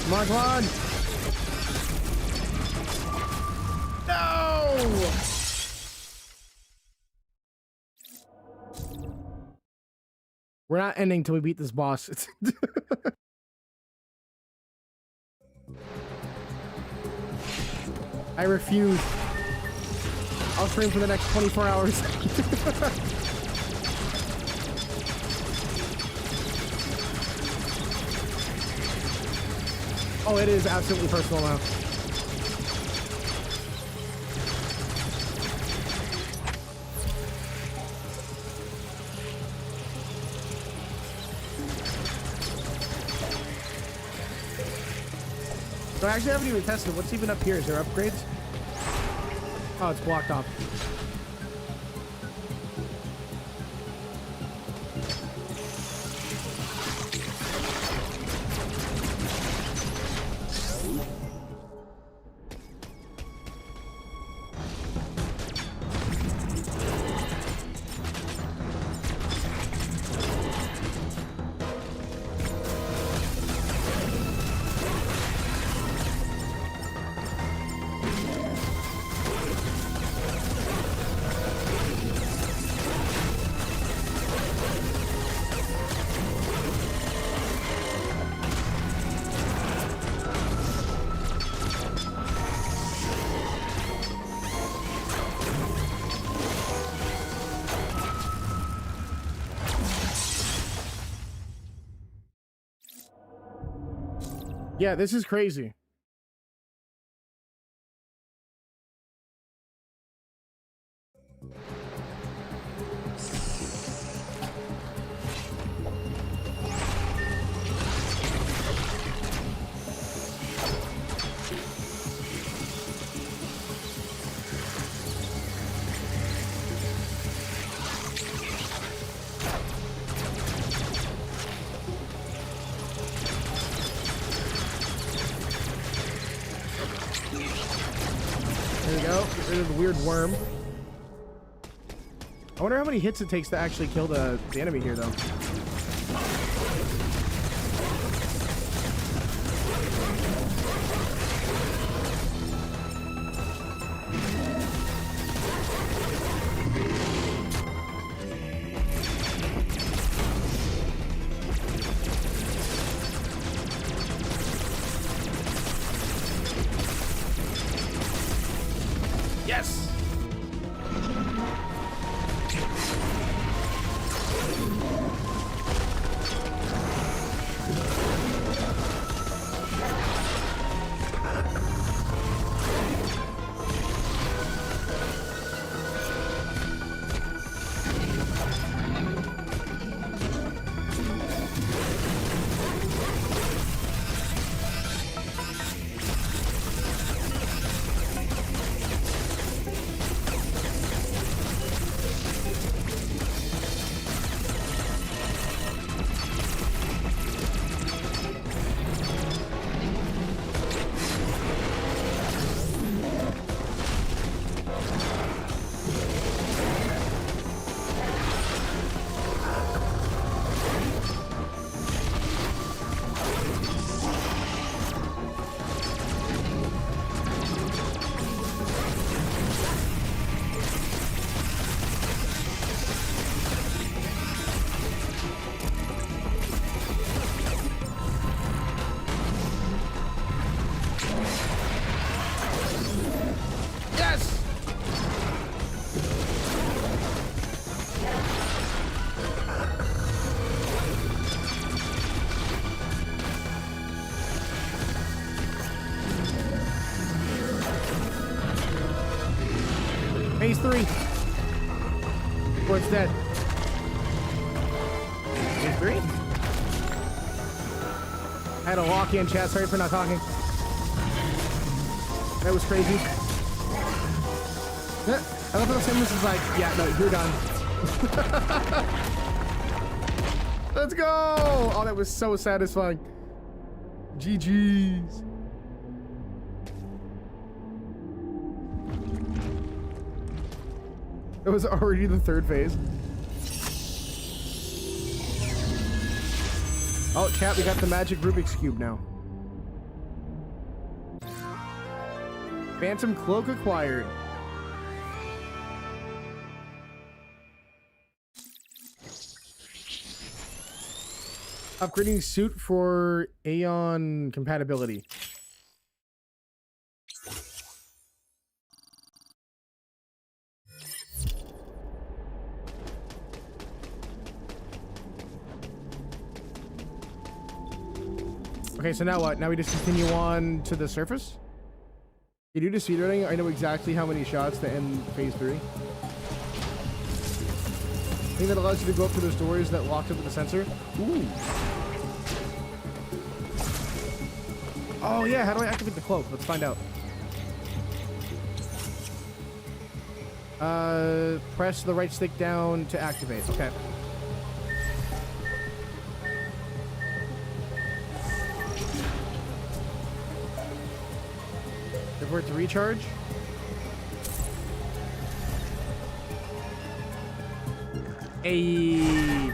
S1: Come on, come on! No! We're not ending till we beat this boss. I refuse. I'll stream for the next 24 hours. Oh, it is absolutely personal now. So I actually haven't even tested. What's even up here? Is there upgrades? Oh, it's blocked off. Yeah, this is crazy. There we go. Get rid of the weird worm. I wonder how many hits it takes to actually kill the enemy here, though. Yes! Yes! Phase 3. Or it's dead. Phase 3? I had a lock-in chat. Sorry for not talking. That was crazy. Yeah, I love how Simmons is like, yeah, no, you're done. Let's go! Oh, that was so satisfying. GG's. It was already the third phase. Oh, chat, we got the magic Rubik's Cube now. Phantom Cloak acquired. Upgrading suit for Aeon compatibility. Okay, so now what? Now we just continue on to the surface? You do the speedrunning, I know exactly how many shots to end phase 3. I think that allows you to go up to those doors that locked up with the sensor. Ooh. Oh yeah, how do I activate the cloak? Let's find out. Press the right stick down to activate. Okay. Wait for it to recharge. Ayy.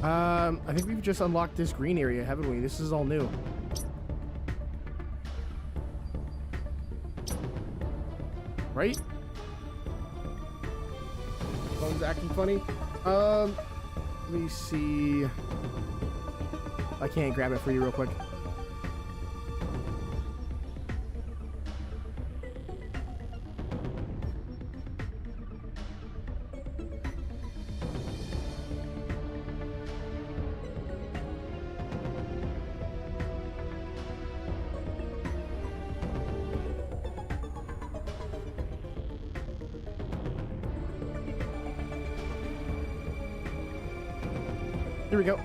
S1: I think we've just unlocked this green area, haven't we? This is all new. Right? Phone's acting funny. Let me see. I can't grab it for you real quick. Here we go.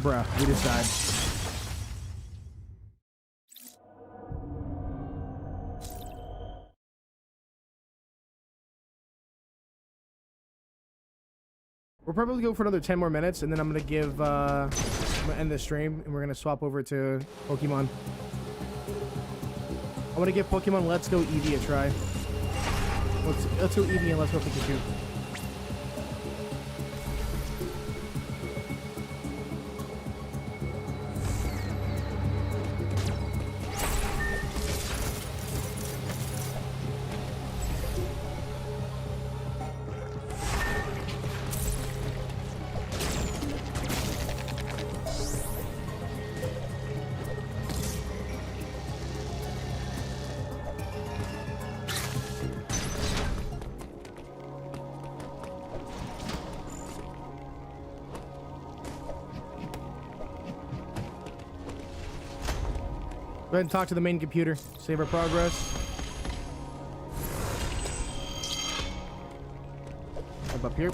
S1: Bruh, we just died. We'll probably go for another 10 more minutes, and then I'm gonna end the stream, and we're gonna swap over to Pokemon. I want to give Pokemon Let's Go Eevee a try. Let's go Eevee and Let's Go Pikachu. Go ahead and talk to the main computer. Save our progress. Up here.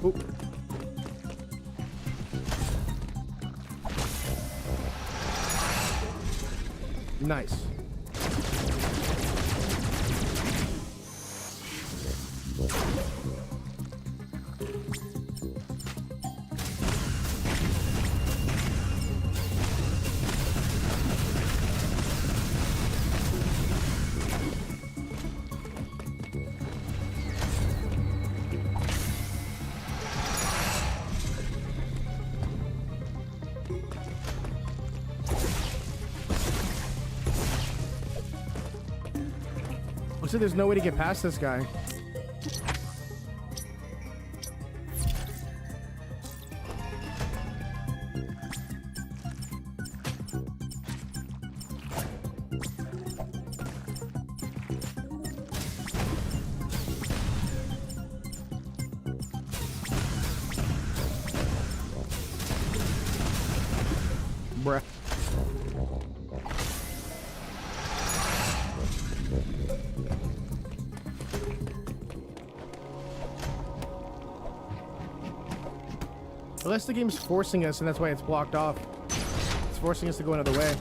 S1: Oop. Nice. Looks like there's no way to get past this guy. Bruh. Unless the game's forcing us, and that's why it's blocked off. It's forcing us to go another way.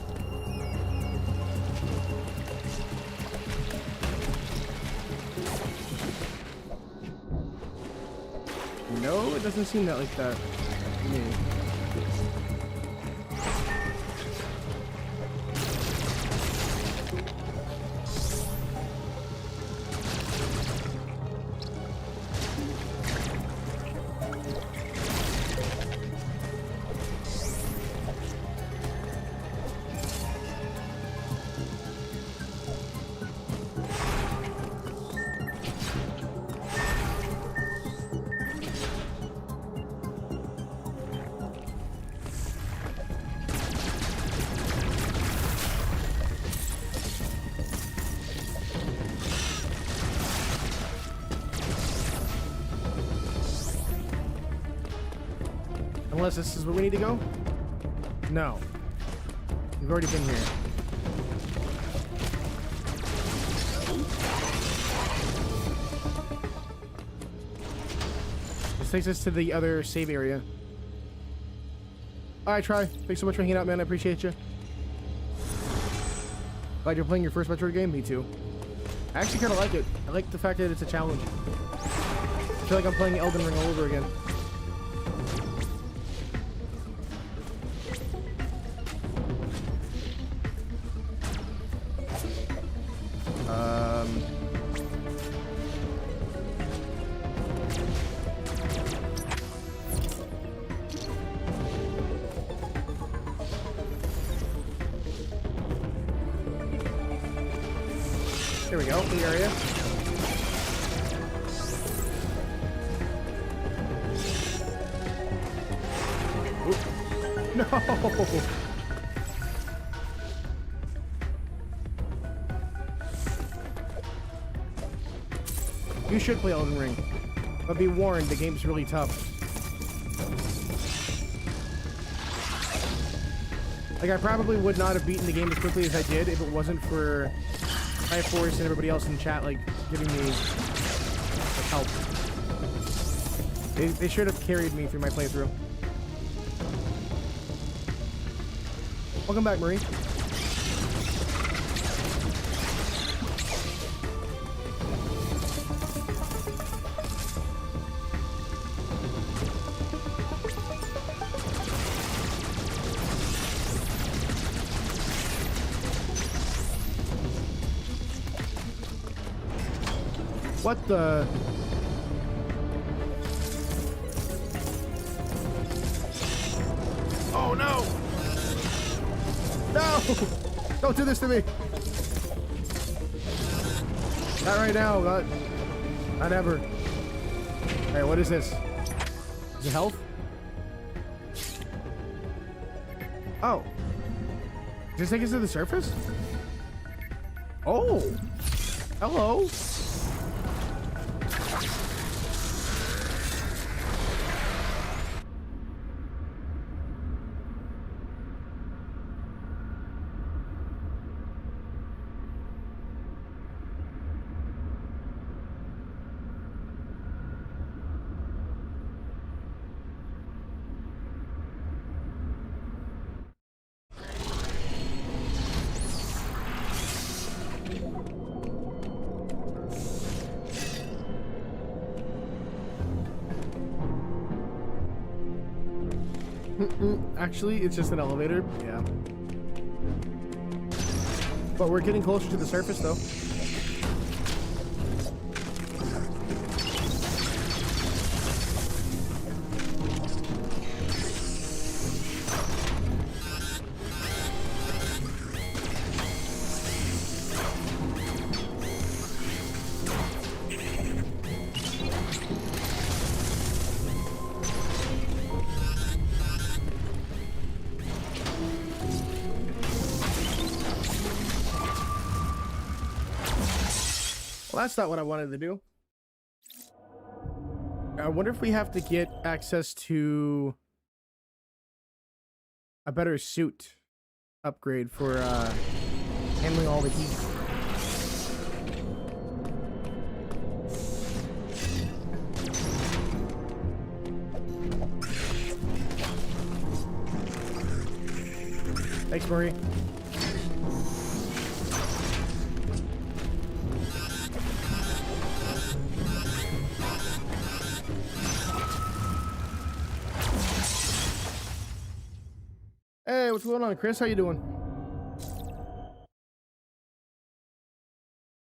S1: No, it doesn't seem that like that to me. Unless this is where we need to go? No. We've already been here. This takes us to the other save area. Alright, try. Thanks so much for hanging out, man. I appreciate you. Glad you're playing your first Metroid game? Me too. I actually kind of like it. I like the fact that it's a challenge. I feel like I'm playing Elden Ring all over again. Here we go, the area. Oop. No! You should play Elden Ring, but be warned, the game's really tough. Like, I probably would not have beaten the game as quickly as I did if it wasn't for High Force and everybody else in chat, like, giving me like, help. They should have carried me through my playthrough. Welcome back, Marie. What the? Oh no! No! Don't do this to me! Not right now, not ever. Alright, what is this? Is it health? Oh. Does this take us to the surface? Oh! Hello! Actually, it's just an elevator. Yeah. But we're getting closer to the surface, though. Well, that's not what I wanted to do. I wonder if we have to get access to a better suit upgrade for handling all the heat. Thanks, Marie. Hey, what's going on, Chris? How you doing?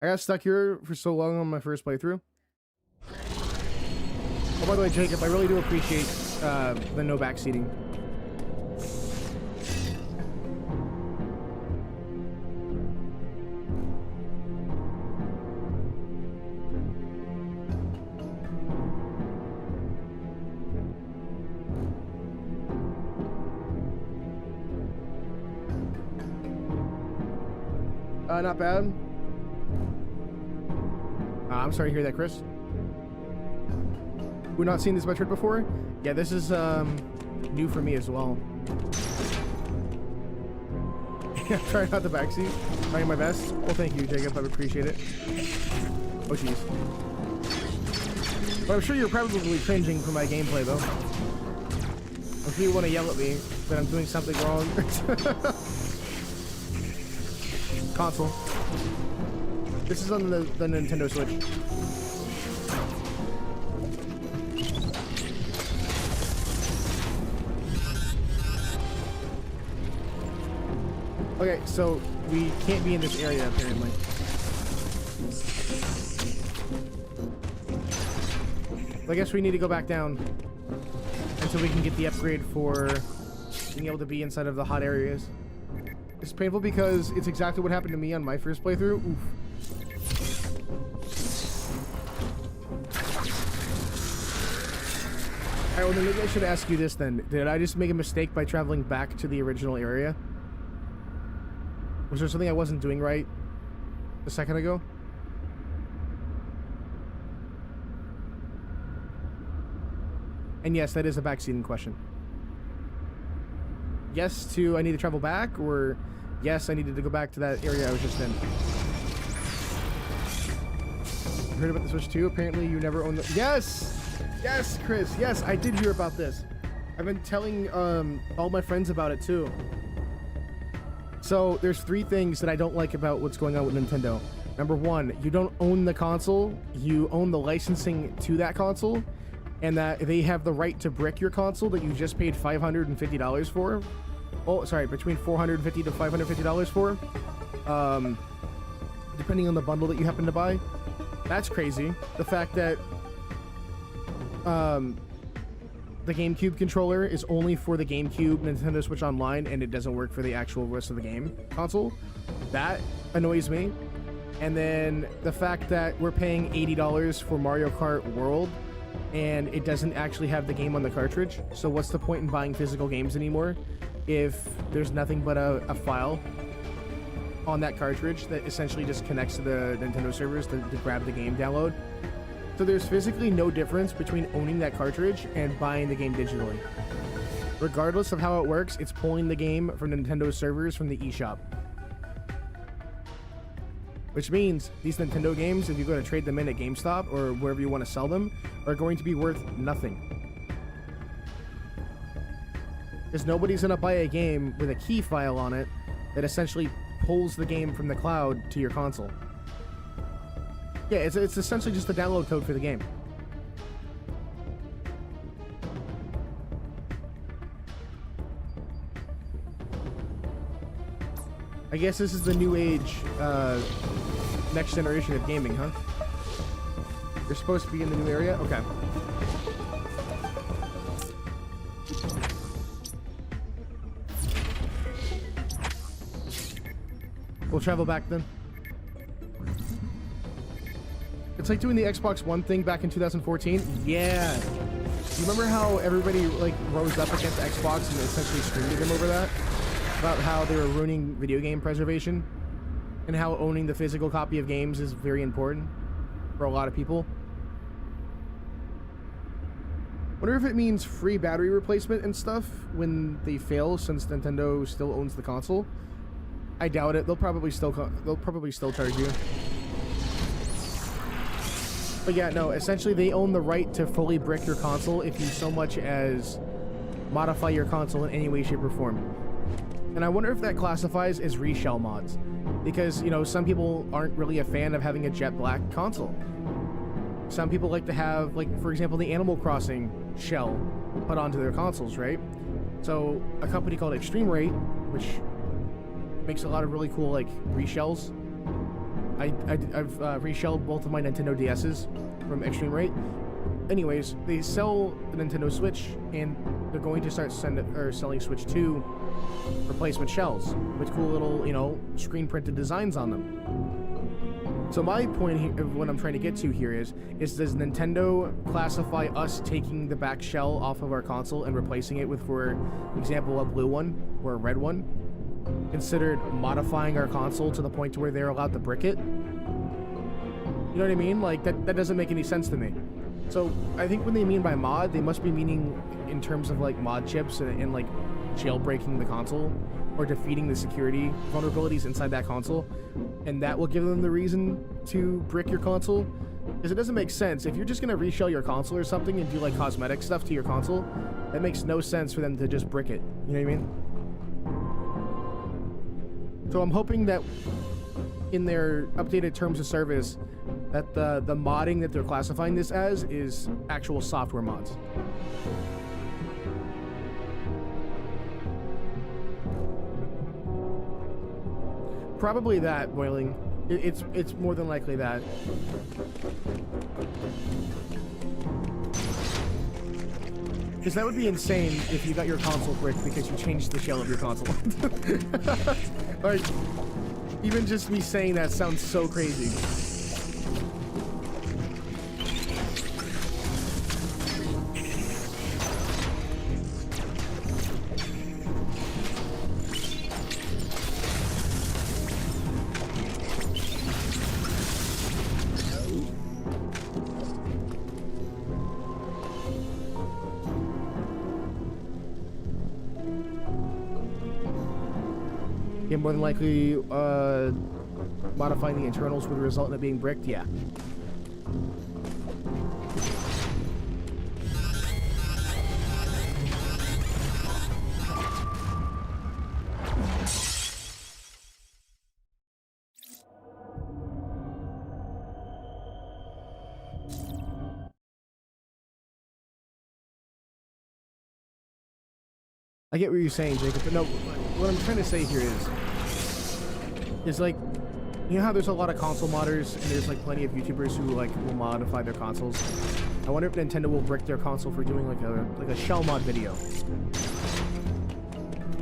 S1: I got stuck here for so long on my first playthrough. Oh, by the way, Jacob, I really do appreciate the no backseating. Not bad. I'm sorry to hear that, Chris. We've not seen this Metroid before? Yeah, this is new for me as well. Trying not the backseat. Trying my best. Well, thank you, Jacob. I appreciate it. Oh, jeez. But I'm sure you're probably cringing for my gameplay, though. I'm sure you want to yell at me that I'm doing something wrong. Console. This is on the Nintendo Switch. Okay, so we can't be in this area apparently. I guess we need to go back down until we can get the upgrade for being able to be inside of the hot areas. It's painful because it's exactly what happened to me on my first playthrough. Oof. Alright, well then maybe I should ask you this then. Did I just make a mistake by traveling back to the original area? Was there something I wasn't doing right a second ago? And yes, that is a backseating question. Yes to I need to travel back, or yes, I needed to go back to that area I was just in. You heard about the Switch 2? Apparently you never owned the... Yes! Yes, Chris! Yes, I did hear about this. I've been telling all my friends about it too. So there's 3 things that I don't like about what's going on with Nintendo. Number 1, you don't own the console, you own the licensing to that console, and that they have the right to brick your console that you just paid $550 for. Oh, sorry, between $450 to $550 for, depending on the bundle that you happen to buy. That's crazy. The fact that the GameCube controller is only for the GameCube Nintendo Switch Online, and it doesn't work for the actual rest of the game console. That annoys me. And then the fact that we're paying $80 for Mario Kart World, and it doesn't actually have the game on the cartridge. So what's the point in buying physical games anymore if there's nothing but a file on that cartridge that essentially just connects to the Nintendo servers to grab the game download? So there's physically no difference between owning that cartridge and buying the game digitally. Regardless of how it works, it's pulling the game from Nintendo servers from the eShop. Which means these Nintendo games, if you go to trade them in at GameStop or wherever you want to sell them, are going to be worth nothing. Because nobody's going to buy a game with a key file on it that essentially pulls the game from the cloud to your console. Yeah, it's essentially just a download code for the game. I guess this is the new age, next generation of gaming, huh? You're supposed to be in the new area? Okay. We'll travel back then. It's like doing the Xbox One thing back in 2014. Yeah. You remember how everybody like rose up against Xbox and essentially screamed at them over that? About how they were ruining video game preservation and how owning the physical copy of games is very important for a lot of people. Wonder if it means free battery replacement and stuff when they fail, since Nintendo still owns the console. I doubt it. They'll probably still charge you. But yeah, no, essentially they own the right to fully brick your console if you so much as modify your console in any way, shape, or form. And I wonder if that classifies as reshell mods. Because, you know, some people aren't really a fan of having a jet black console. Some people like to have, like, for example, the Animal Crossing shell put onto their consoles, right? So, a company called Extreme Rate, which makes a lot of really cool, like, reshells. I've reshelled both of my Nintendo DS's from Extreme Rate. Anyways, they sell the Nintendo Switch, and they're going to start selling Switch 2 replacement shells with cool little, you know, screen printed designs on them. So my point here, of what I'm trying to get to here is does Nintendo classify us taking the back shell off of our console and replacing it with, for example, a blue one or a red one, considered modifying our console to the point to where they're allowed to brick it? You know what I mean? Like, that doesn't make any sense to me. So I think when they mean by mod, they must be meaning in terms of like mod chips and like jailbreaking the console or defeating the security vulnerabilities inside that console, and that will give them the reason to brick your console. Because it doesn't make sense. If you're just going to reshell your console or something and do like cosmetic stuff to your console, that makes no sense for them to just brick it. You know what I mean? So I'm hoping that in their updated terms of service, that the modding that they're classifying this as is actual software mods. Probably that, Boiling. It's more than likely that. Because that would be insane if you got your console bricked because you changed the shell of your console. Like, even just me saying that sounds so crazy. Yeah, more than likely, modifying the internals would result in it being bricked. Yeah. I get what you're saying, Jacob, but no, what I'm trying to say here is like, you know how there's a lot of console modders and there's like plenty of YouTubers who like will modify their consoles? I wonder if Nintendo will brick their console for doing like a shell mod video.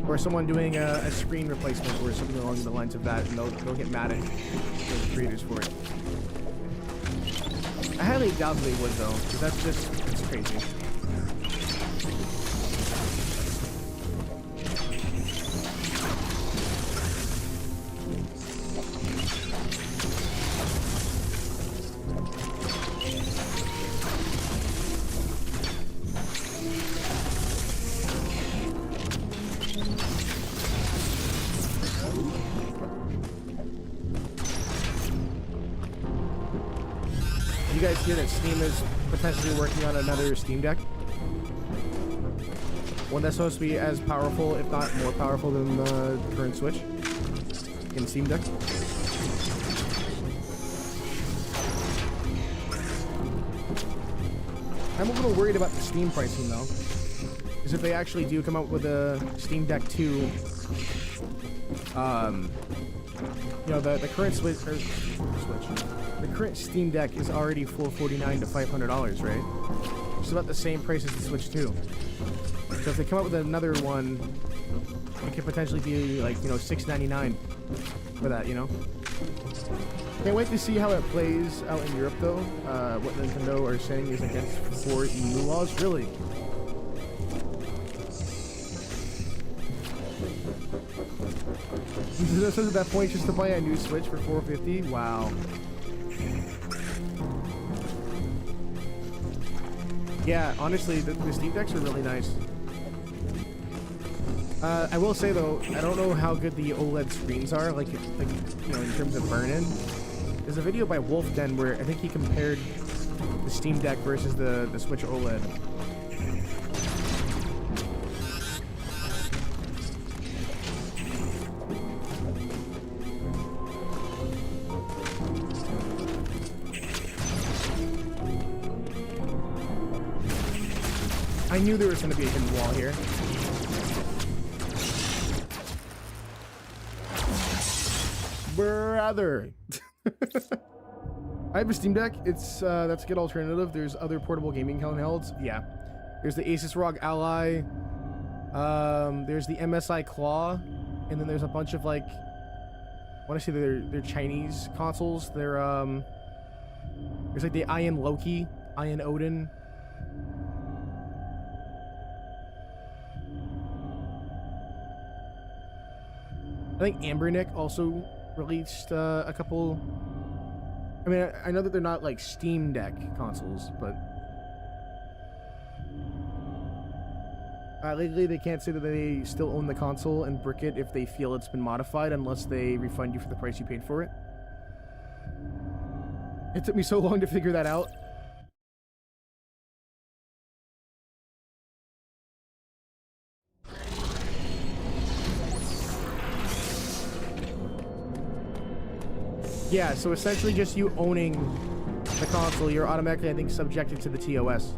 S1: Or someone doing a screen replacement or something along the lines of that, and they'll get mad at the creators for it. I highly doubt they would though, because it's crazy. You guys hear that Steam is potentially working on another Steam Deck? One that's supposed to be as powerful, if not more powerful than the current Switch in Steam Deck. I'm a little worried about the Steam pricing though. Because if they actually do come out with a Steam Deck 2, you know, the current the current Steam Deck is already $449 to $500, right? It's about the same price as the Switch 2. So if they come out with another one, it could potentially be like, you know, $699 for that, you know? Can't wait to see how it plays out in Europe though. What Nintendo are saying is against 4 EU laws, really? So at that point, just to buy a new Switch for $450? Wow. Yeah, honestly, the Steam Decks are really nice. I will say though, I don't know how good the OLED screens are, like you know, in terms of burn-in. There's a video by Wolf Den where I think he compared the Steam Deck versus the Switch OLED. I knew there was going to be a hidden wall here. Brother. I have a Steam Deck. It's that's a good alternative. There's other portable gaming handhelds. Yeah. There's the Asus ROG Ally. There's the MSI Claw, and then there's a bunch of like, I want to say they're Chinese consoles. They're there's like the Iron Loki, Iron Odin. I think Ambernick also released a couple. I mean, I know that they're not like Steam Deck consoles, but lately they can't say that they still own the console and brick it if they feel it's been modified, unless they refund you for the price you paid for it. It took me so long to figure that out. Yeah, so essentially just you owning the console, you're automatically, I think, subjected to the TOS.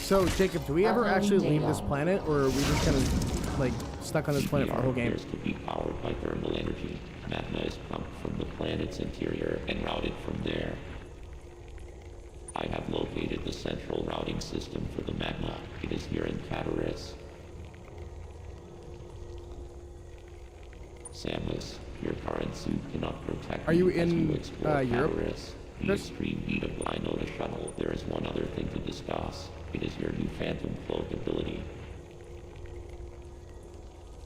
S1: So, Jacob, do we ever actually leave this planet, or are we just kind of, like, stuck on this planet for the whole game?
S3: appears to be powered by thermal energy. Magma is pumped from the planet's interior and routed from there. I have located the central routing system for the magma. It is here in Cataris. Samus, your current suit cannot protect
S1: Are you
S3: as
S1: in,
S3: you explore
S1: Europe?
S3: Cataris. The
S1: Chris?
S3: extreme heat of Lynota shuttle. There is one other thing to discuss. It is your new phantom cloak ability.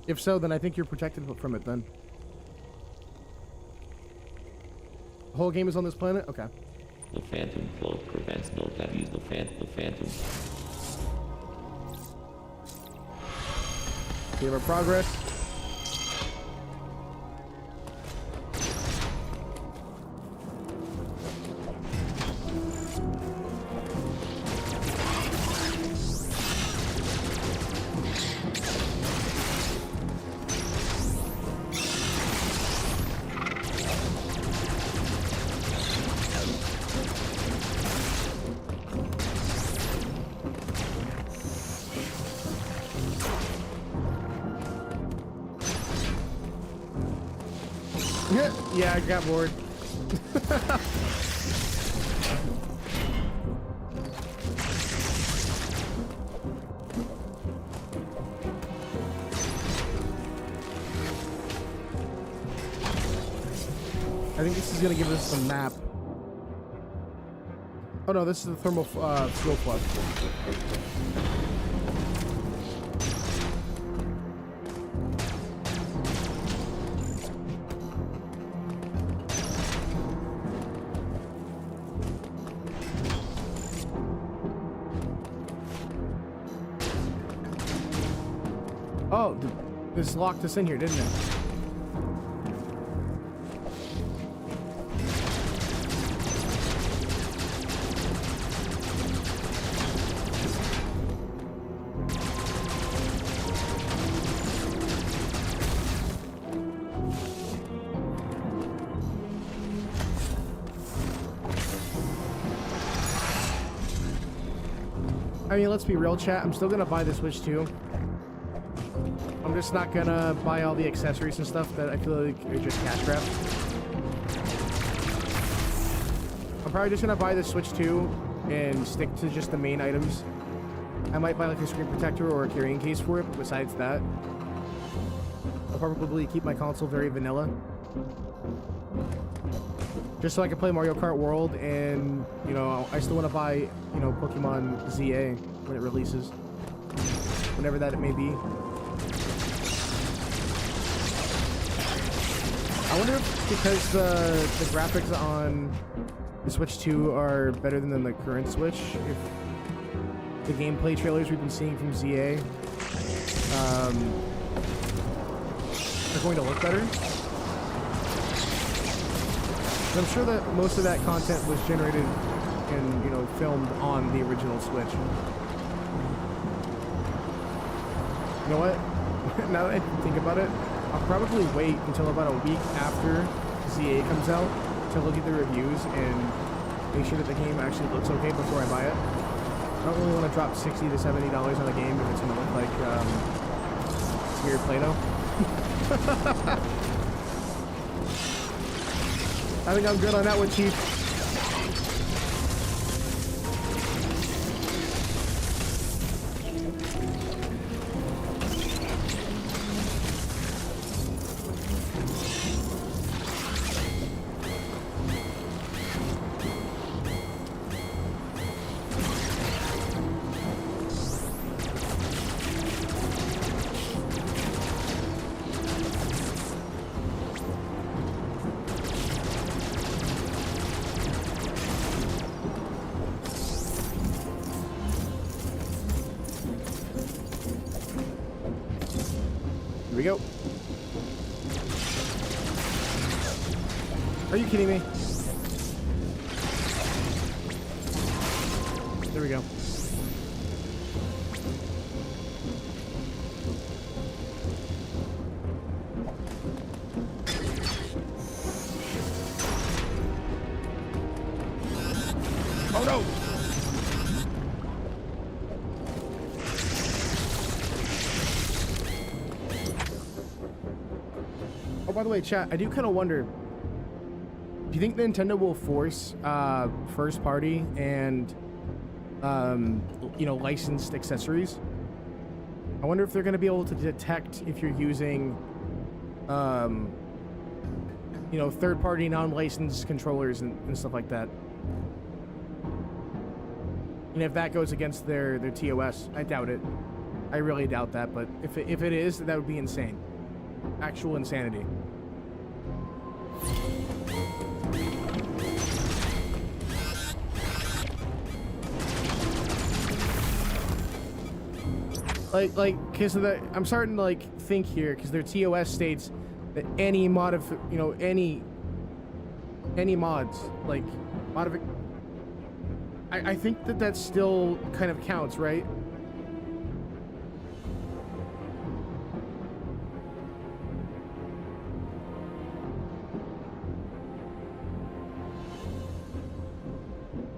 S1: If so, then I think you're protected from it then. The whole game is on this planet? Okay.
S3: The phantom cloak prevents no use the phantom.
S1: Save our progress. Yeah, I got bored. I think this is gonna give us the map. Oh no, this is the thermal fuel plug. Oh, this locked us in here, didn't it? I mean, let's be real, chat. I'm still gonna buy the Switch 2. I'm just not gonna buy all the accessories and stuff that I feel like are just cash grab. I'm probably just gonna buy the Switch 2 and stick to just the main items. I might buy like a screen protector or a carrying case for it, but besides that, I'll probably keep my console very vanilla. Just so I can play Mario Kart World, and, you know, I still want to buy, you know, Pokemon ZA when it releases. Whenever that it may be. I wonder if because the graphics on the Switch 2 are better than the current Switch, if the gameplay trailers we've been seeing from ZA are going to look better. I'm sure that most of that content was generated and, you know, filmed on the original Switch. You know what? Now that I think about it, I'll probably wait until about a week after ZA comes out to look at the reviews and make sure that the game actually looks okay before I buy it. I don't really want to drop $60 to $70 on a game if it's going to look like weird Play-Doh. I think I'm good on that one, Chief. Here we go. Are you kidding me? There we go. Oh no! Oh, by the way, chat, I do kind of wonder, do you think Nintendo will force first party and you know, licensed accessories? I wonder if they're going to be able to detect if you're using you know, third party non-licensed controllers and stuff like that. And if that goes against their TOS, I doubt it. I really doubt that, but if it is, that would be insane. Actual insanity. Cause of the, I'm starting to like think here, cause their TOS states that any any mods, like I think that still kind of counts, right?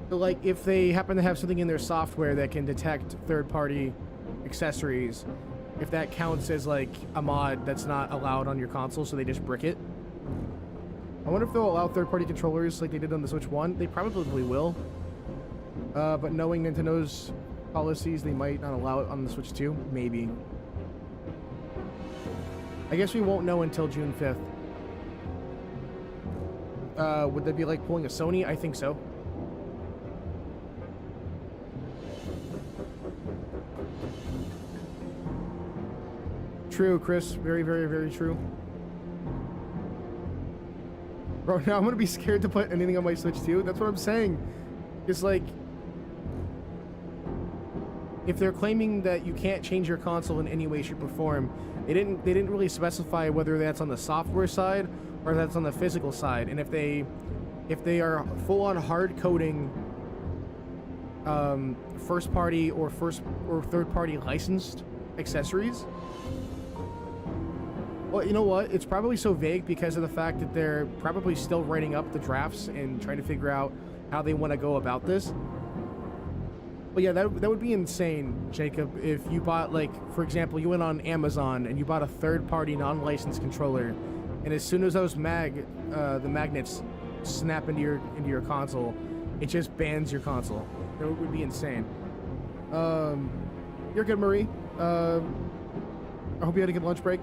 S1: So like if they happen to have something in their software that can detect third-party accessories, if that counts as like a mod that's not allowed on your console, so they just brick it. I wonder if they'll allow third-party controllers like they did on the Switch 1. They probably will. But knowing Nintendo's policies, they might not allow it on the Switch 2. Maybe. I guess we won't know until June 5th. Would that be like pulling a Sony? I think so. True, Chris. Very, very, very true. Bro, now I'm gonna be scared to put anything on my Switch 2. That's what I'm saying. It's like, if they're claiming that you can't change your console in any way, shape, or form, they didn't really specify whether that's on the software side or that's on the physical side. And if they are full on hard coding first party or third party licensed accessories, well, you know what? It's probably so vague because of the fact that they're probably still writing up the drafts and trying to figure out how they want to go about this. But yeah, that would be insane, Jacob, if you bought, like, for example, you went on Amazon and you bought a third-party non-licensed controller, and as soon as those the magnets snap into your console, it just bans your console. That would be insane. You're good, Marie. I hope you had a good lunch break.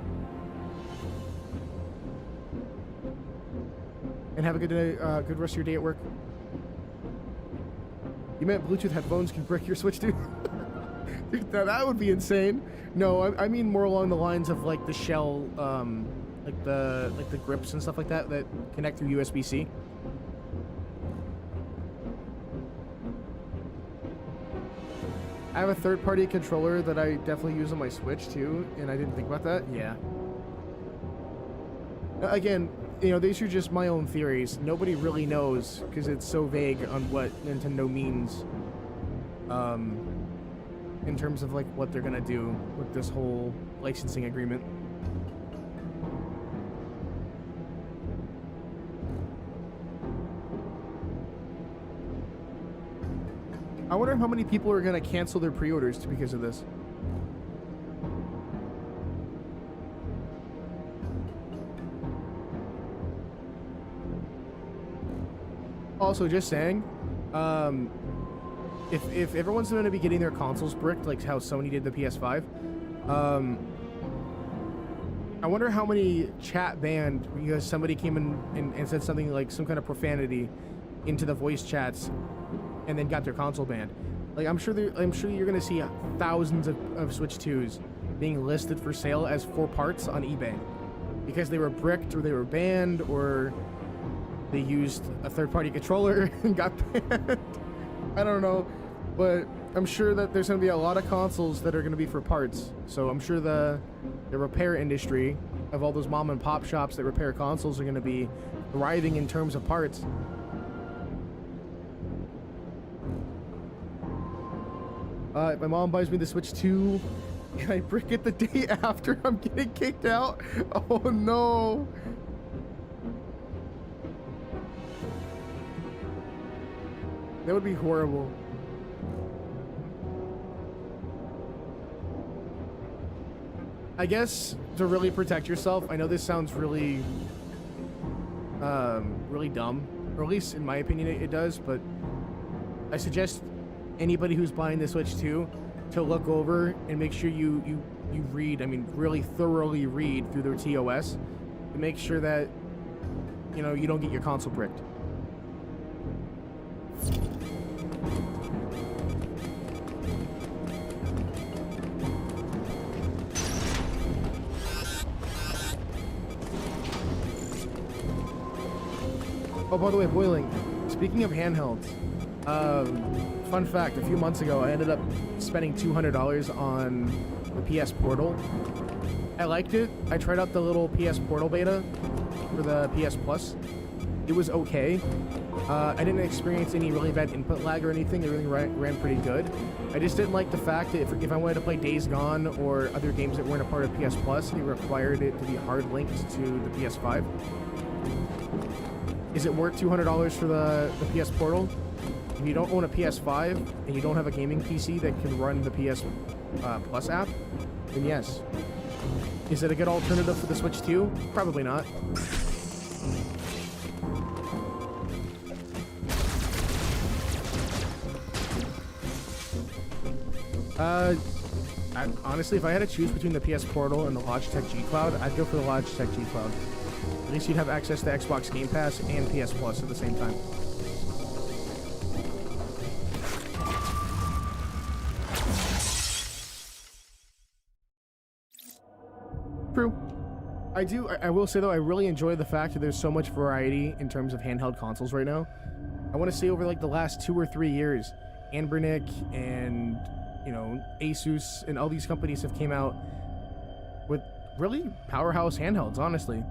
S1: And have a good day, good rest of your day at work. You meant Bluetooth headphones can brick your Switch, dude? Dude, that would be insane. No, I mean more along the lines of like the shell, like the grips and stuff like that that connect through USB-C. I have a third-party controller that I definitely use on my Switch too, and I didn't think about that. Yeah. Again, you know, these are just my own theories. Nobody really knows because it's so vague on what Nintendo means in terms of like what they're gonna do with this whole licensing agreement. I wonder how many people are gonna cancel their pre-orders because of this. Also, just saying, if everyone's going to be getting their consoles bricked, like how Sony did the PS5, I wonder how many chat banned because somebody came in and said something like some kind of profanity into the voice chats, and then got their console banned. Like I'm sure you're going to see thousands of Switch 2s being listed for sale as 4 parts on eBay because they were bricked or they were banned or they used a third-party controller and got banned. I don't know, but I'm sure that there's going to be a lot of consoles that are going to be for parts. So I'm sure the repair industry of all those mom and pop shops that repair consoles are going to be thriving in terms of parts. My mom buys me the Switch 2 and I brick it the day after I'm getting kicked out. Oh no. That would be horrible. I guess to really protect yourself, I know this sounds really, really dumb, or at least in my opinion it does, but I suggest anybody who's buying the Switch 2 to look over and make sure you read, I mean, really thoroughly read through their TOS to make sure that, you know, you don't get your console bricked. Oh, by the way, Boiling, speaking of handhelds, fun fact, a few months ago, I ended up spending $200 on the PS Portal. I liked it. I tried out the little PS Portal beta for the PS Plus. It was okay. I didn't experience any really bad input lag or anything. It really ran pretty good. I just didn't like the fact that if I wanted to play Days Gone or other games that weren't a part of PS Plus, it required it to be hard linked to the PS5. Is it worth $200 for the PS Portal? If you don't own a PS5 and you don't have a gaming PC that can run the PS Plus app, then yes. Is it a good alternative for the Switch 2? Probably not. Honestly, if I had to choose between the PS Portal and the Logitech G Cloud, I'd go for the Logitech G Cloud. At least you'd have access to Xbox Game Pass and PS Plus at the same time. True. I will say though, I really enjoy the fact that there's so much variety in terms of handheld consoles right now. I want to say over like the last 2 or 3 years, Anbernic and, you know, Asus and all these companies have came out with really powerhouse handhelds, honestly.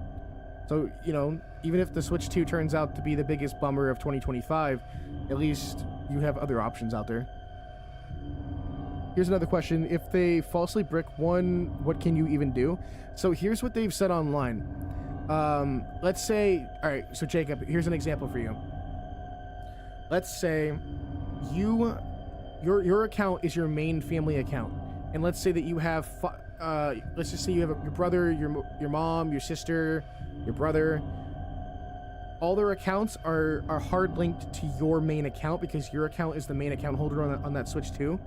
S1: So, you know, even if the Switch 2 turns out to be the biggest bummer of 2025, at least you have other options out there. Here's another question. If they falsely brick one, what can you even do? So here's what they've said online. Let's say, all right, so Jacob, here's an example for you. Let's say your account is your main family account. And let's say that you have, let's just say you have your brother, your mom, your sister, your brother. All their accounts are hard linked to your main account because your account is the main account holder on that Switch 2.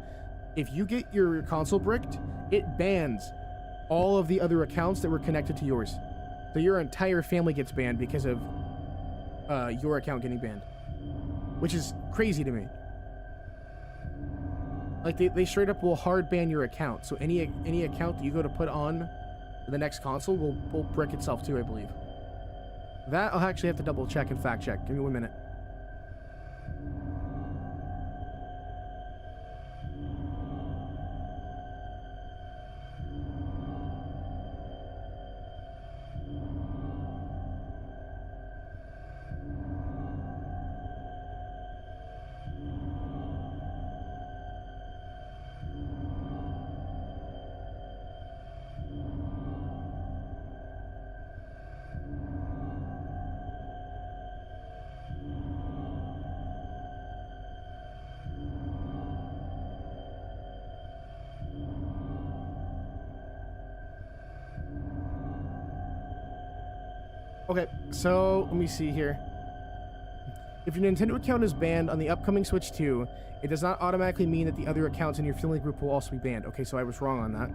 S1: If you get your console bricked, it bans all of the other accounts that were connected to yours. So your entire family gets banned because of your account getting banned, which is crazy to me. Like they straight up will hard ban your account. So any account that you go to put on the next console will brick itself too, I believe. That I'll actually have to double check and fact check. Give me 1 minute. Okay, so let me see here. If your Nintendo account is banned on the upcoming Switch 2, it does not automatically mean that the other accounts in your family group will also be banned. Okay, so I was wrong on that.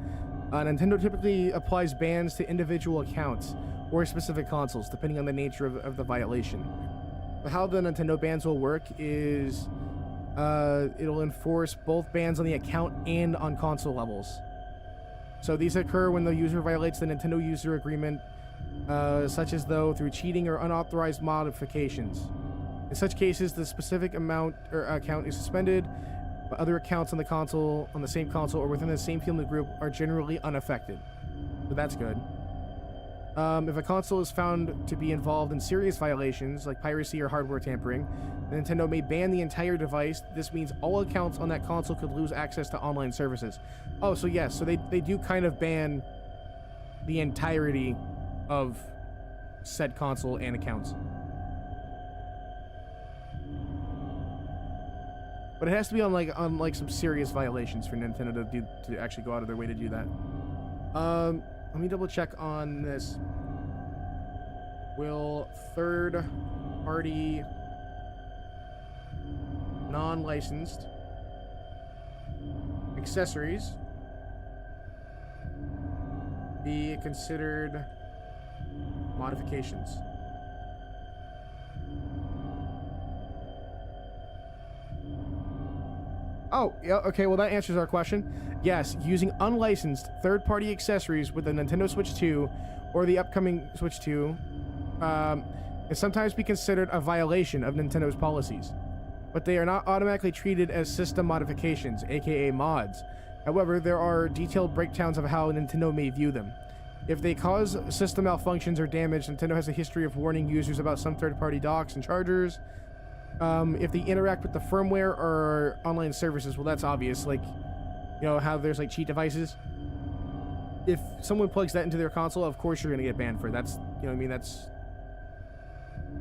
S1: Nintendo typically applies bans to individual accounts or specific consoles, depending on the nature of the violation. But how the Nintendo bans will work is it'll enforce both bans on the account and on console levels. So these occur when the user violates the Nintendo user agreement, such as though through cheating or unauthorized modifications. In such cases, the specific amount or account is suspended, but other accounts on the console, on the same console, or within the same family group are generally unaffected. So that's good. If a console is found to be involved in serious violations, like piracy or hardware tampering, Nintendo may ban the entire device. This means all accounts on that console could lose access to online services. Oh, so yes, so they do kind of ban the entirety of said console and accounts. But it has to be on like some serious violations for Nintendo to actually go out of their way to do that. Let me double check on this. Will third-party non-licensed accessories be considered modifications? Oh, yeah, okay, well that answers our question. Yes, using unlicensed third-party accessories with the Nintendo Switch 2 or the upcoming Switch 2 can sometimes be considered a violation of Nintendo's policies, but they are not automatically treated as system modifications, aka mods. However, there are detailed breakdowns of how Nintendo may view them. If they cause system malfunctions or damage, Nintendo has a history of warning users about some third-party docks and chargers. If they interact with the firmware or online services, well, that's obvious. Like, you know, how there's like cheat devices. If someone plugs that into their console, of course you're gonna get banned for it. That's, you know what I mean?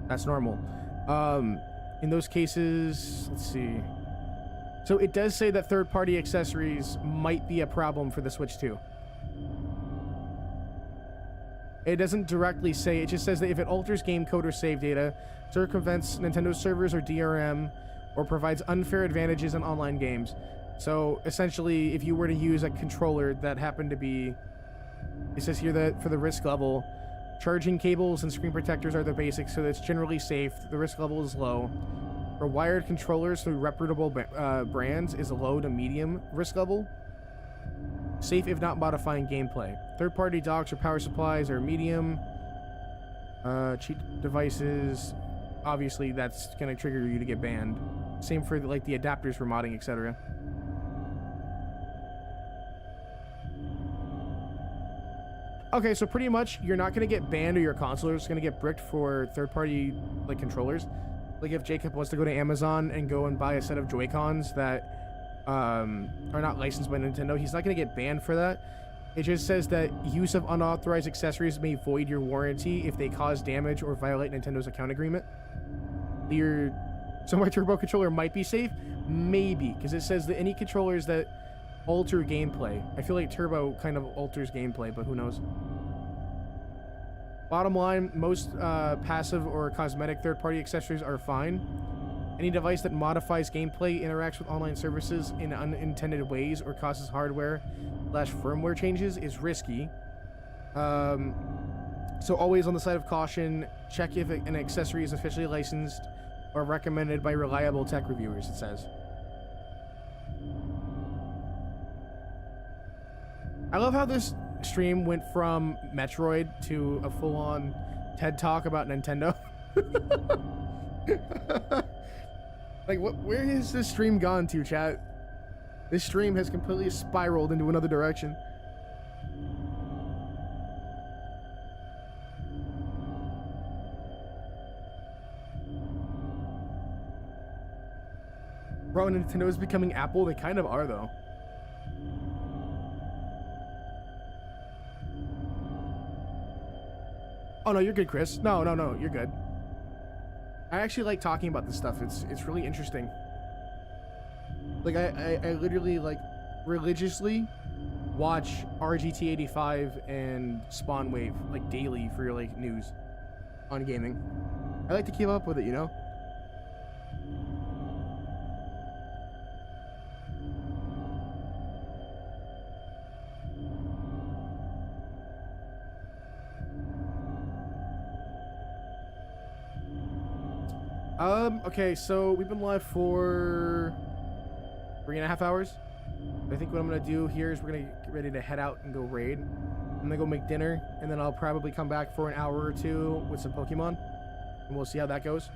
S1: That's normal. In those cases, let's see. So it does say that third-party accessories might be a problem for the Switch 2. It doesn't directly say, it just says that if it alters game code or save data, circumvents Nintendo servers or DRM, or provides unfair advantages in online games. So essentially, if you were to use a controller that happened to be, it says here that for the risk level, charging cables and screen protectors are the basics, so that's generally safe. The risk level is low. For wired controllers through reputable brands is a low to medium risk level. Safe if not modifying gameplay. Third-party docks or power supplies are medium. Cheat devices, obviously that's going to trigger you to get banned. Same for like the adapters for modding, etc. Okay, so pretty much you're not going to get banned or your console is going to get bricked for third-party like controllers. Like if Jacob wants to go to Amazon and go and buy a set of Joy-Cons that are not licensed by Nintendo, he's not going to get banned for that. It just says that use of unauthorized accessories may void your warranty if they cause damage or violate Nintendo's account agreement. So my Turbo controller might be safe? Maybe, because it says that any controllers that alter gameplay. I feel like Turbo kind of alters gameplay, but who knows. Bottom line, most passive or cosmetic third-party accessories are fine. Any device that modifies gameplay, interacts with online services in unintended ways, or causes hardware/firmware changes is risky. So always on the side of caution, check if an accessory is officially licensed or recommended by reliable tech reviewers, it says. I love how this stream went from Metroid to a full-on TED Talk about Nintendo. Like, where has this stream gone to, chat? This stream has completely spiraled into another direction. Bro, Nintendo is becoming Apple. They kind of are, though. Oh, no, you're good, Chris. No, you're good. I actually like talking about this stuff. It's really interesting. Like, I literally, like, religiously watch RGT85 and Spawn Wave, like, daily for, like, news on gaming. I like to keep up with it, you know? Okay, so we've been live for 3.5 hours. I think what I'm gonna do here is we're gonna get ready to head out and go raid. I'm gonna go make dinner, and then I'll probably come back for an hour or two with some Pokemon, and we'll see how that goes.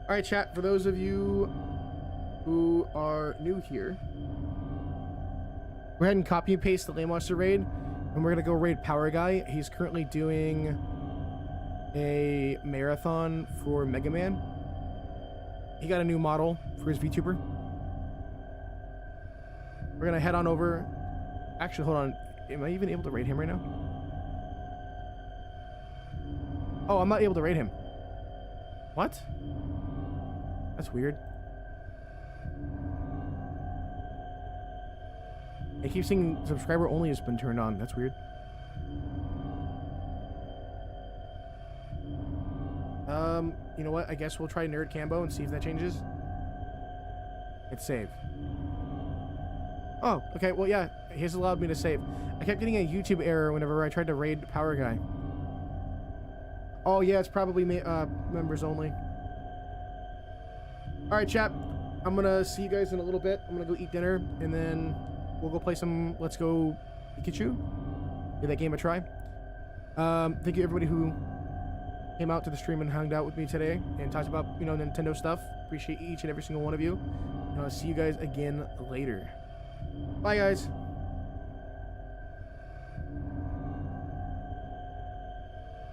S1: All right, chat, for those of you who are new here, go ahead and copy and paste the Laymonster raid, and we're gonna go raid Power Guy. He's currently doing a marathon for Mega Man. He got a new model for his VTuber. We're gonna head on over. Actually, hold on. Am I even able to raid him right now? Oh, I'm not able to raid him. What? That's weird. It keeps saying subscriber only has been turned on. That's weird. You know what? I guess we'll try Nerd Cambo and see if that changes. Hit save. Oh, okay. Well, yeah. His allowed me to save. I kept getting a YouTube error whenever I tried to raid Power Guy. Oh, yeah. It's probably members only. All right, chat. I'm gonna see you guys in a little bit. I'm gonna go eat dinner, and then we'll go play some Let's Go Pikachu. Give that game a try. Thank you everybody who came out to the stream and hung out with me today and talked about, you know, Nintendo stuff. Appreciate each and every single one of you. And I'll see you guys again later. Bye, guys.